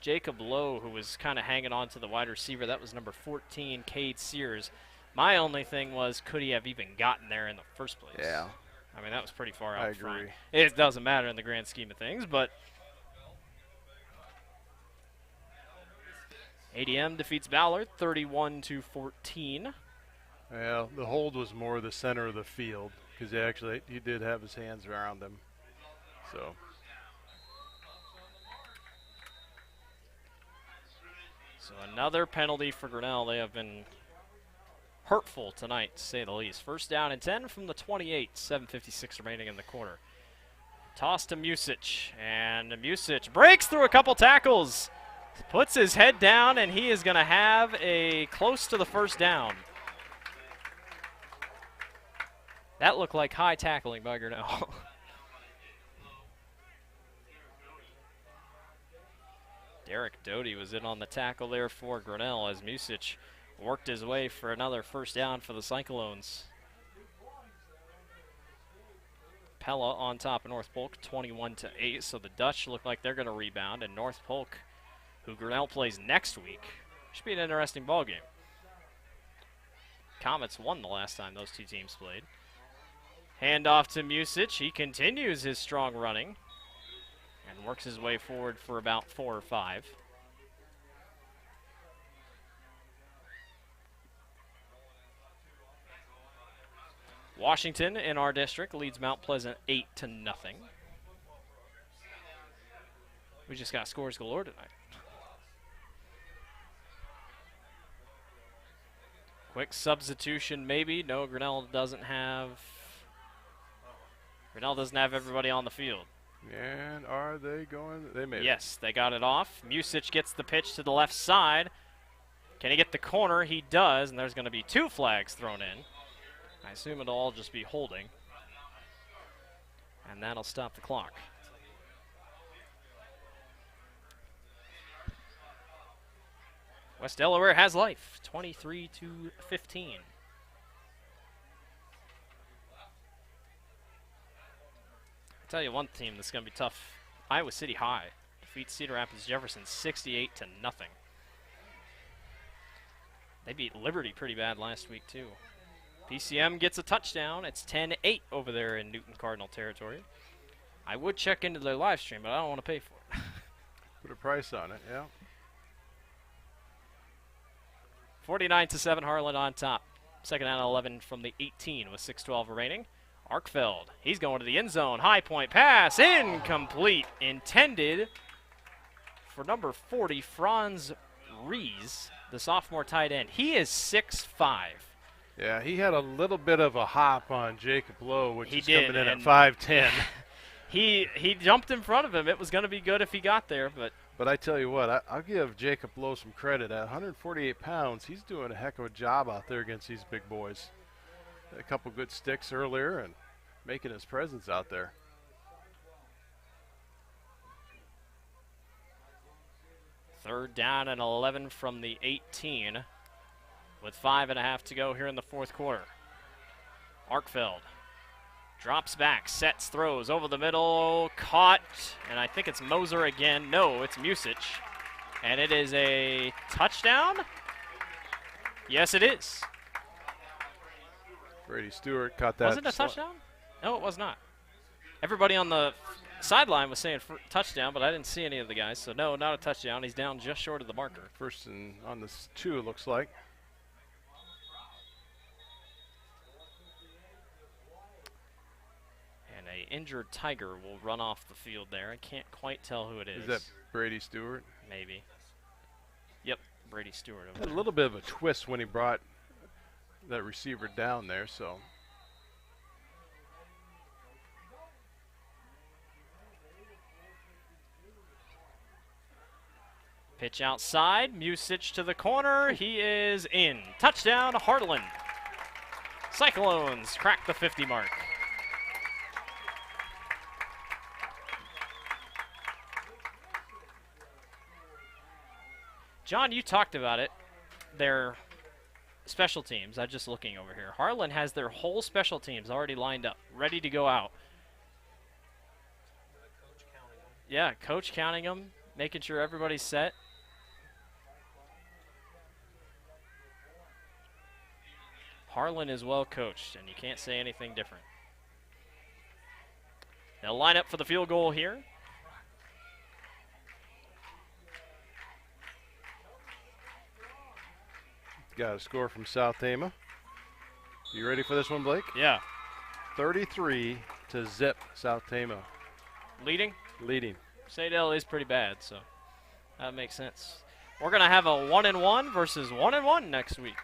Jacob Lowe, who was kind of hanging on to the wide receiver. That was number 14, Cade Sears. My only thing was, could he have even gotten there in the first place? Yeah. I mean, that was pretty far out I agree. front. It doesn't matter in the grand scheme of things, but ADM defeats Ballard 31-14. Yeah, the hold was more the center of the field because he did have his hands around him. So another penalty for Grinnell. They have been hurtful tonight, to say the least. 1st down and 10 from the 28, 7:56 remaining in the quarter. Toss to Music, and Music breaks through a couple tackles, puts his head down, and he is going to have a close to the 1st down. That looked like high tackling by Grinnell. Derek Doty was in on the tackle there for Grinnell as Music worked his way for another 1st down for the Cyclones. Pella on top of North Polk, 21-8, so the Dutch look like they're going to rebound, and North Polk, who Grinnell plays next week, should be an interesting ball game. Comets won the last time those two teams played. Hand off to Music. He continues his strong running and works his way forward for about 4 or 5. Washington in our district leads Mount Pleasant 8-0. We just got scores galore tonight. Quick substitution maybe. No, Grinnell doesn't have everybody on the field. and are they going? They made it. Yes, they got it off. Music gets the pitch to the left side. Can he get the corner? He does, and there's going to be 2 flags thrown in. I assume it'll all just be holding. And that'll stop the clock. West Delaware has life, 23-15. I tell you one team that's going to be tough. Iowa City High defeats Cedar Rapids Jefferson 68-0. They beat Liberty pretty bad last week too. PCM gets a touchdown. It's 10-8 over there in Newton Cardinal territory. I would check into their live stream, but I don't want to pay for it. Put a price on it, yeah. 49-7, Harlan on top. Second down 11 from the 18 with 6:12 remaining. Arkfeld, he's going to the end zone. High point pass, incomplete. Intended for number 40, Franz Rees, the sophomore tight end. He is 6'5". Yeah, he had a little bit of a hop on Jacob Lowe, which He is did, coming in at and 5'10". He jumped in front of him. It was going to be good if he got there, but I tell you what, I'll give Jacob Lowe some credit. At 148 pounds, he's doing a heck of a job out there against these big boys. Had a couple good sticks earlier and making his presence out there. third down and 11 from the 18 with 5.5 to go here in the fourth quarter. Arkfeld drops back, sets, throws over the middle, caught, and I think it's Moser again. No, it's Music, and it is a touchdown. Yes, it is. Brady Stewart caught that. Was it a touchdown? No, it was not. Everybody on the sideline was saying touchdown, but I didn't see any of the guys, so no, not a touchdown. He's down just short of the marker. First and on the 2, it looks like. And a injured Tiger will run off the field there. I can't quite tell who it is. Is that Brady Stewart? Maybe. Yep, Brady Stewart. Had a little bit of a twist when he brought that receiver down there, so. Pitch outside, Music to the corner. He is in. Touchdown, Harlan. Cyclones crack the 50 mark. John, you talked about it. Their special teams. I'm just looking over here. Harlan has their whole special teams already lined up, ready to go out. Yeah, coach counting them, making sure everybody's set. Harlan is well coached, and you can't say anything different. They'll line up for the field goal here. Got a score from South Tama. You ready for this one, Blake? Yeah. 33 to zip South Tama. Leading? Leading. Sadell is pretty bad, so that makes sense. We're going to have a 1-1 versus 1-1 next week.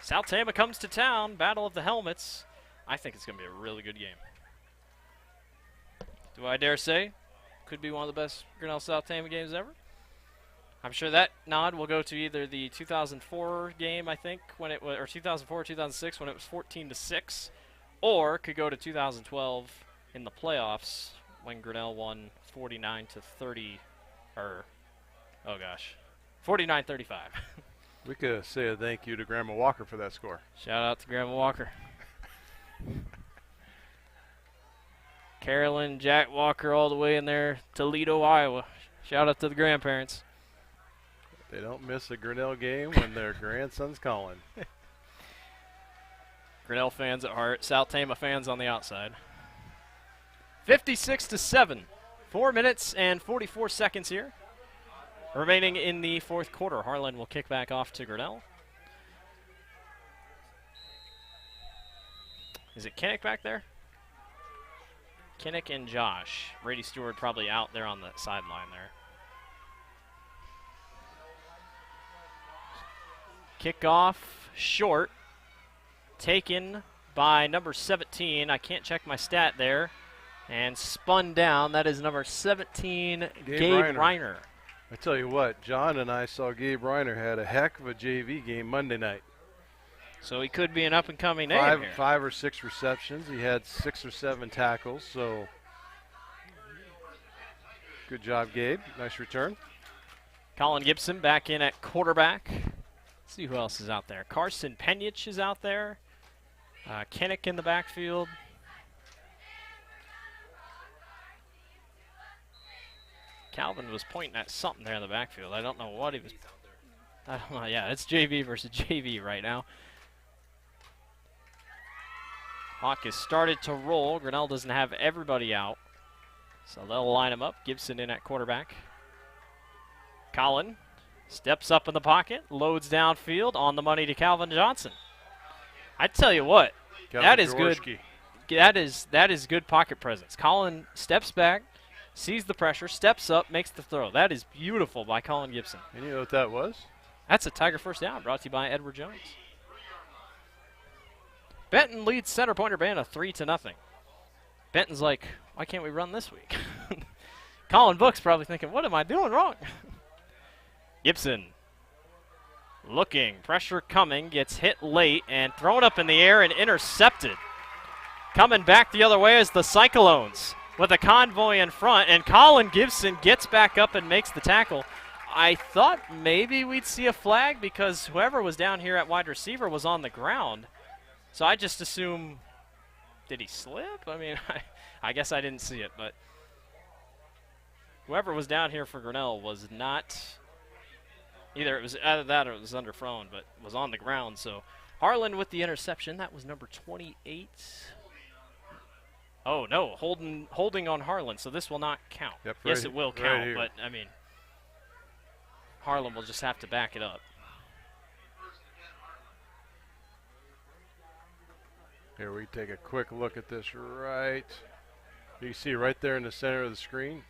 South Tama comes to town, Battle of the Helmets. I think it's going to be a really good game. Do I dare say? Could be one of the best Grinnell-South Tama games ever. I'm sure that nod will go to either the 2004 game, I think, when it was, or 2004 or 2006 when it was 14-6, or could go to 2012 in the playoffs when Grinnell won 49-30, or, oh gosh, 49-35. We could say a thank you to Grandma Walker for that score. Shout out to Grandma Walker. Carolyn, Jack Walker all the way in there, Toledo, Iowa. Shout out to the grandparents. They don't miss a Grinnell game when their grandson's calling. Grinnell fans at heart, South Tama fans on the outside. 56-7. 4 minutes and 44 seconds here. Remaining in the fourth quarter. Harlan will kick back off to Grinnell. Is it Kinnick back there? Kinnick and Josh. Brady Stewart probably out there on the sideline there. Kickoff short. Taken by number 17. I can't check my stat there. And spun down. That is number 17, Gabe Reiner. I tell you what, John and I saw Gabe Reiner had a heck of a JV game Monday night. So he could be an up-and-coming name here. 5 or 6 receptions. He had 6 or 7 tackles. So good job, Gabe. Nice return. Colin Gibson back in at quarterback. Let's see who else is out there. Carson Penyich is out there. Kinnick in the backfield. Calvin was pointing at something there in the backfield. I don't know what he was. I don't know. Yeah, it's JV versus JV right now. Hawk has started to roll. Grinnell doesn't have everybody out, so they'll line him up. Gibson in at quarterback. Colin steps up in the pocket, loads downfield, on the money to Calvin Johnson. I tell you what, that is good. That is good pocket presence. Colin steps back, sees the pressure, steps up, makes the throw. That is beautiful by Colin Gibson. And you know what that was? That's a Tiger first down, brought to you by Edward Jones. Benton leads Center Point Urbana 3-0. Benton's like, why can't we run this week? Colin Book's probably thinking, what am I doing wrong? Gibson looking, pressure coming, gets hit late and thrown up in the air and intercepted. Coming back the other way is the Cyclones with a convoy in front, and Colin Gibson gets back up and makes the tackle. I thought maybe we'd see a flag because whoever was down here at wide receiver was on the ground. So I just assume, did he slip? I mean, I guess I didn't see it, but whoever was down here for Grinnell was not, either it was either that or it was underthrown, but was on the ground. So Harlan with the interception. That was number 28. Oh, no, holding on Harlan, so this will not count. Yep, yes, it will count, here. but, I mean, Harlan will just have to back it up. Here we take a quick look at this right. You can see right there in the center of the screen.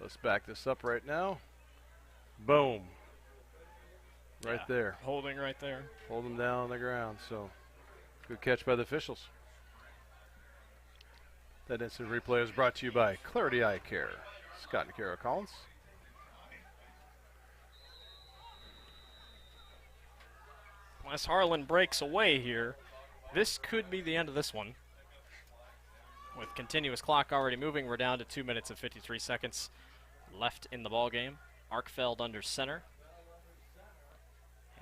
Let's back this up right now. Boom. Right there. Holding right there. Hold them down on the ground. So good catch by the officials. That instant replay is brought to you by Clarity Eye Care. Scott and Kara Collins. As Harlan breaks away here, this could be the end of this one. With continuous clock already moving, we're down to 2 minutes and 53 seconds left in the ball game. Arkfeld under center.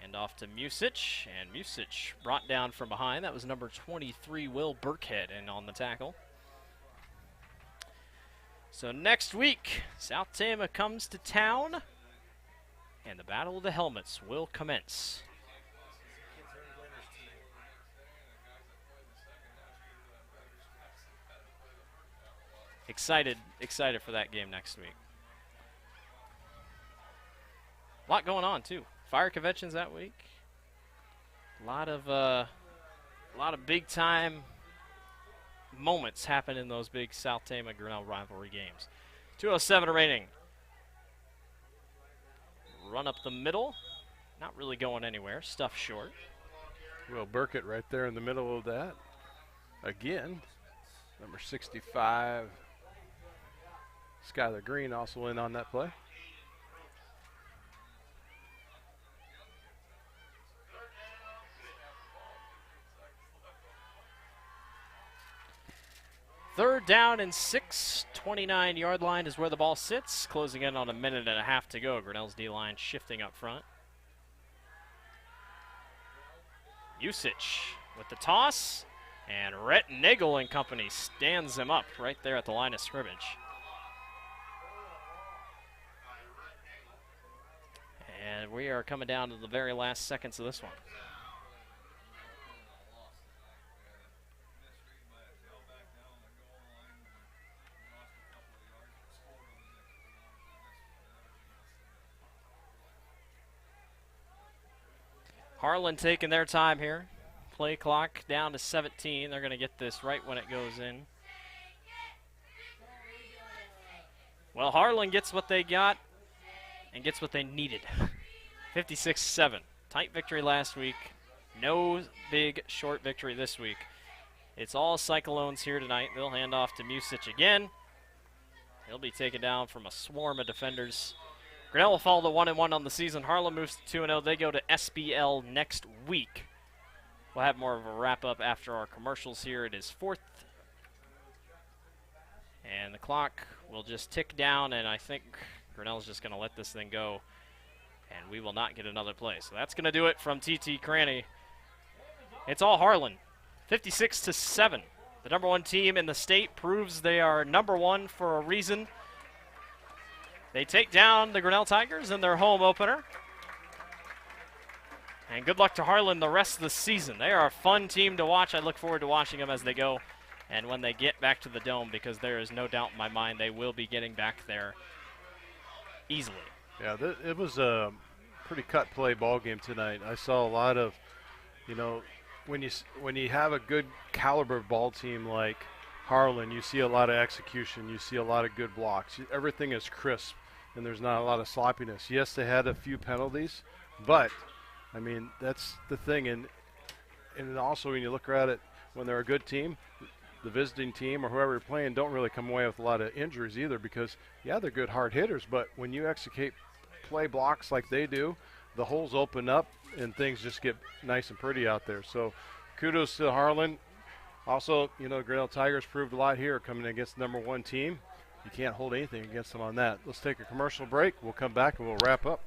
And off to Music, and Music brought down from behind. That was number 23, Will Burkhead, in on the tackle. So next week, South Tama comes to town, and the Battle of the Helmets will commence. Excited for that game next week. A lot going on too. Fire conventions that week. A lot of big time moments happen in those big South Tama Grinnell rivalry games. 2:07 remaining. Run up the middle. Not really going anywhere. Stuff short. Will Burkett right there in the middle of that. Again, number 65. Skylar Green also in on that play. Third down and 6, 29-yard line is where the ball sits. Closing in on a minute and a half to go. Grinnell's D-line shifting up front. Usich with the toss, and Rhett Nagel and company stands him up right there at the line of scrimmage. And we are coming down to the very last seconds of this one. Harlan taking their time here. Play clock down to 17. They're going to get this right when it goes in. Well, Harlan gets what they got and gets what they needed. 56-7. Tight victory last week. No big short victory this week. It's all Cyclones here tonight. They'll hand off to Music again. He'll be taken down from a swarm of defenders. Grinnell will fall to 1-1 on the season. Harlan moves to 2-0. They go to SBL next week. We'll have more of a wrap-up after our commercials here. It is 4th. And the clock will just tick down, and I think Grinnell's just going to let this thing go, and we will not get another play. So that's going to do it from TT Cranny. It's all Harlan. 56-7. The number 1 team in the state proves they are number 1 for a reason. They take down the Grinnell Tigers in their home opener. And good luck to Harlan the rest of the season. They are a fun team to watch. I look forward to watching them as they go and when they get back to the Dome, because there is no doubt in my mind they will be getting back there easily. Yeah, it was a pretty cut-play ball game tonight. I saw a lot of, when you have a good caliber ball team like Harlan, you see a lot of execution. You see a lot of good blocks. Everything is crisp, and there's not a lot of sloppiness. Yes, they had a few penalties, But, I mean, that's the thing. And also when you look at it, when they're a good team, the visiting team or whoever you're playing don't really come away with a lot of injuries either because, yeah, they're good hard hitters, but when you execute play blocks like they do, the holes open up and things just get nice and pretty out there. So kudos to Harlan. Also, you know, Grinnell Tigers proved a lot here coming against the number one team. You can't hold anything against them on that. Let's take a commercial break. We'll come back and we'll wrap up.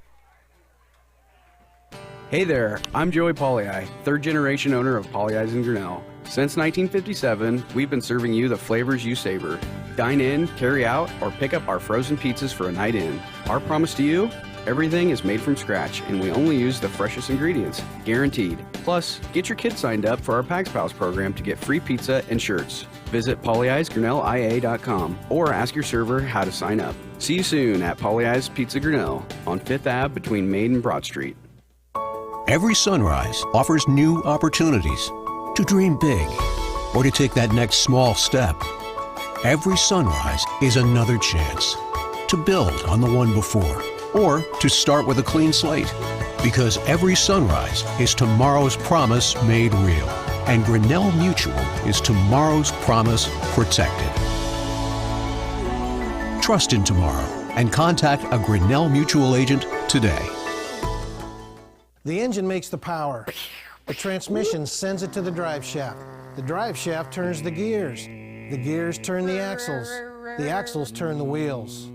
Hey there, I'm Joey Pollei, third generation owner of Polley's in Grinnell. Since 1957, we've been serving you the flavors you savor. Dine in, carry out, or pick up our frozen pizzas for a night in. Our promise to you? Everything is made from scratch, and we only use the freshest ingredients, guaranteed. Plus, get your kids signed up for our Pags Pals program to get free pizza and shirts. Visit polleisgrinnellia.com or ask your server how to sign up. See you soon at Polley's Pizza Grinnell on 5th Ave between Main and Broad Street. Every sunrise offers new opportunities to dream big or to take that next small step. Every sunrise is another chance to build on the one before or to start with a clean slate. Because every sunrise is tomorrow's promise made real. And Grinnell Mutual is tomorrow's promise protected. Trust in tomorrow and contact a Grinnell Mutual agent today. The engine makes the power. The transmission sends it to the drive shaft. The drive shaft turns the gears. The gears turn the axles. The axles turn the wheels.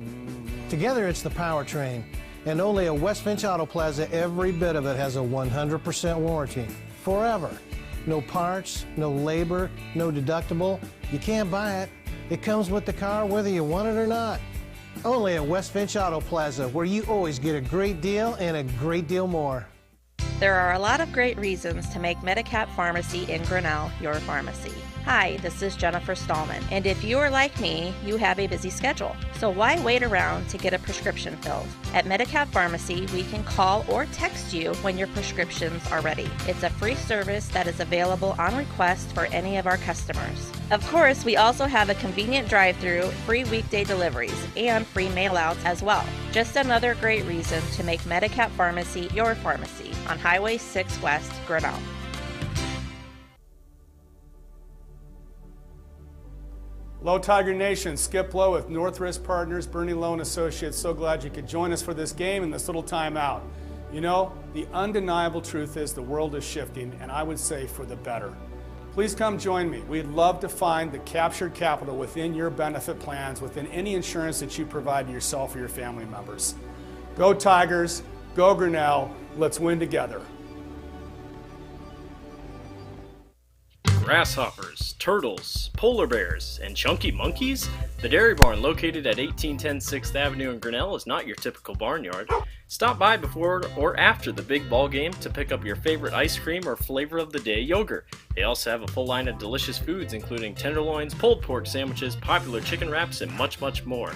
Together it's the powertrain. And only at West Finch Auto Plaza, every bit of it has a 100% warranty. Forever. No parts, no labor, no deductible. You can't buy it. It comes with the car whether you want it or not. Only at West Finch Auto Plaza, where you always get a great deal and a great deal more. There are a lot of great reasons to make Medicap Pharmacy in Grinnell your pharmacy. Hi, this is Jennifer Stallman, and if you are like me, you have a busy schedule. So why wait around to get a prescription filled? At Medicap Pharmacy, we can call or text you when your prescriptions are ready. It's a free service that is available on request for any of our customers. Of course, we also have a convenient drive-through, free weekday deliveries, and free mail-outs as well. Just another great reason to make Medicap Pharmacy your pharmacy on Highway 6 West, Grinnell. Hello, Tiger Nation. Skip Lowe with North Risk Partners, Bernie Loan Associates. So glad you could join us for this game and this little timeout. You know, the undeniable truth is the world is shifting, and I would say for the better. Please come join me. We'd love to find the captured capital within your benefit plans, within any insurance that you provide to yourself or your family members. Go Tigers, go Grinnell, let's win together. Grasshoppers, turtles, polar bears, and chunky monkeys? The Dairy Barn, located at 1810 6th Avenue in Grinnell, is not your typical barnyard. Stop by before or after the big ball game to pick up your favorite ice cream or flavor of the day yogurt. They also have a full line of delicious foods including tenderloins, pulled pork sandwiches, popular chicken wraps, and much, much more.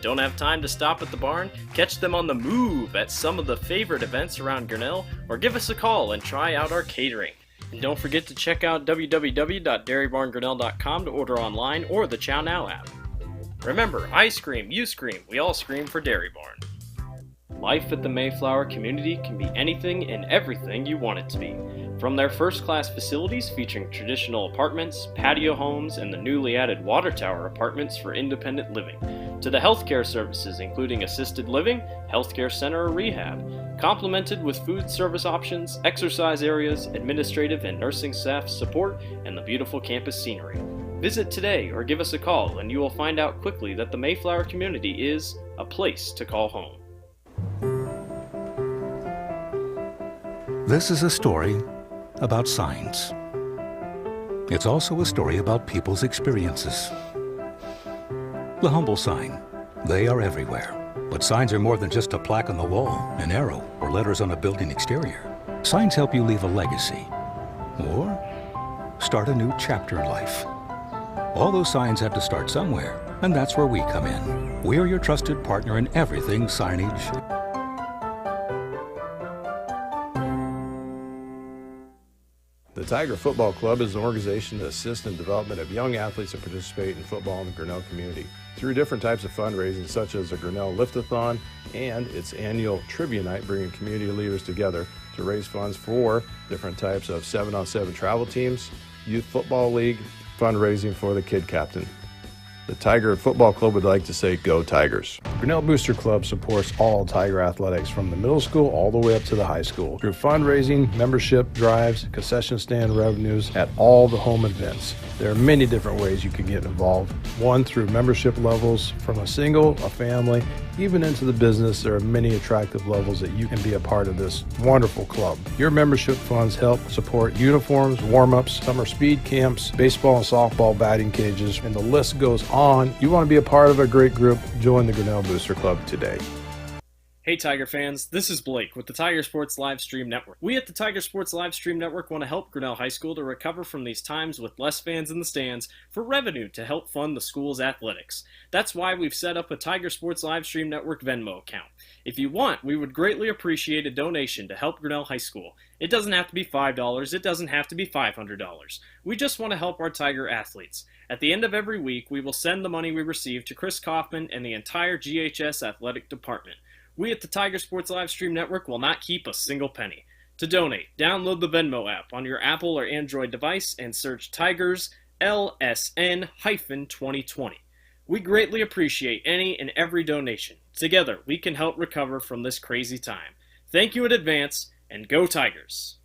Don't have time to stop at the barn? Catch them on the move at some of the favorite events around Grinnell, or give us a call and try out our catering. And don't forget to check out www.dairybarngrinnell.com to order online or the Chow Now app. Remember, I scream, you scream, we all scream for Dairy Barn. Life at the Mayflower community can be anything and everything you want it to be. From their first-class facilities featuring traditional apartments, patio homes, and the newly added water tower apartments for independent living, to the healthcare services including assisted living, healthcare center or rehab, complemented with food service options, exercise areas, administrative and nursing staff support, and the beautiful campus scenery. Visit today or give us a call and you will find out quickly that the Mayflower community is a place to call home. This is a story about signs. It's also a story about people's experiences. The humble sign. They are everywhere. But signs are more than just a plaque on the wall, an arrow, or letters on a building exterior. Signs help you leave a legacy or start a new chapter in life. All those signs have to start somewhere, and that's where we come in. We're your trusted partner in everything signage. The Tiger Football Club is an organization that assists in the development of young athletes that participate in football in the Grinnell community. through different types of fundraising such as a Grinnell Lift-a-thon and its annual Trivia Night, bringing community leaders together to raise funds for different types of 7-on-7 travel teams, youth football league, fundraising for the kid captain. The Tiger Football Club would like to say, go Tigers. Grinnell Booster Club supports all Tiger athletics from the middle school all the way up to the high school through fundraising, membership drives, concession stand revenues at all the home events. There are many different ways you can get involved. One, through membership levels from a single, a family, even into the business. There are many attractive levels that you can be a part of this wonderful club. Your membership funds help support uniforms, warm-ups, summer speed camps, baseball and softball batting cages, and the list goes on. You want to be a part of a great group, join the Grinnell Booster Club today. Hey Tiger fans, this is Blake with the Tiger Sports Livestream Network. We at the Tiger Sports Livestream Network want to help Grinnell High School to recover from these times with less fans in the stands for revenue to help fund the school's athletics. That's why we've set up a Tiger Sports Livestream Network Venmo account. If you want, we would greatly appreciate a donation to help Grinnell High School. It doesn't have to be $5, it doesn't have to be $500. We just want to help our Tiger athletes. At the end of every week, we will send the money we receive to Chris Kaufman and the entire GHS athletic department. We at the Tiger Sports Livestream Network will not keep a single penny. To donate, download the Venmo app on your Apple or Android device and search Tigers LSN-2020. We greatly appreciate any and every donation. Together, we can help recover from this crazy time. Thank you in advance, and go Tigers!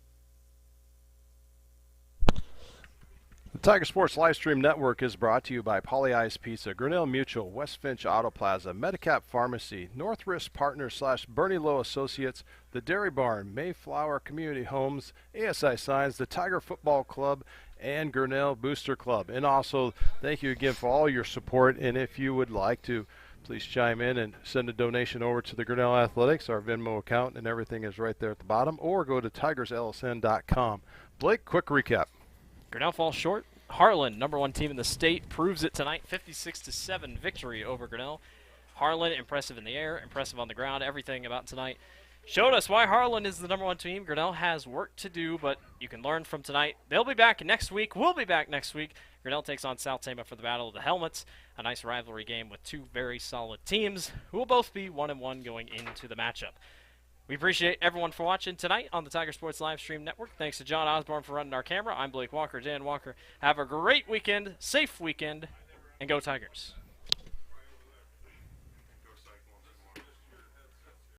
The Tiger Sports Livestream Network is brought to you by Polly Ice Pizza, Grinnell Mutual, West Finch Auto Plaza, Medicap Pharmacy, Northwest Partners / Bernie Lowe Associates, the Dairy Barn, Mayflower Community Homes, ASI Signs, the Tiger Football Club, and Grinnell Booster Club. And also, thank you again for all your support. And if you would like to, please chime in and send a donation over to the Grinnell Athletics. Our Venmo account and everything is right there at the bottom. Or go to tigerslsn.com. Blake, quick recap. Grinnell falls short. Harlan, number one team in the state, proves it tonight. 56-7 victory over Grinnell. Harlan, impressive in the air, impressive on the ground. Everything about tonight showed us why Harlan is the number one team. Grinnell has work to do, but you can learn from tonight. They'll be back next week. We'll be back next week. Grinnell takes on South Tama for the Battle of the Helmets. A nice rivalry game with two very solid teams who will both be 1-1 going into the matchup. We appreciate everyone for watching tonight on the Tiger Sports Livestream Network. Thanks to John Osborne for running our camera. I'm Blake Walker, Dan Walker. Have a great weekend, safe weekend, and go Tigers.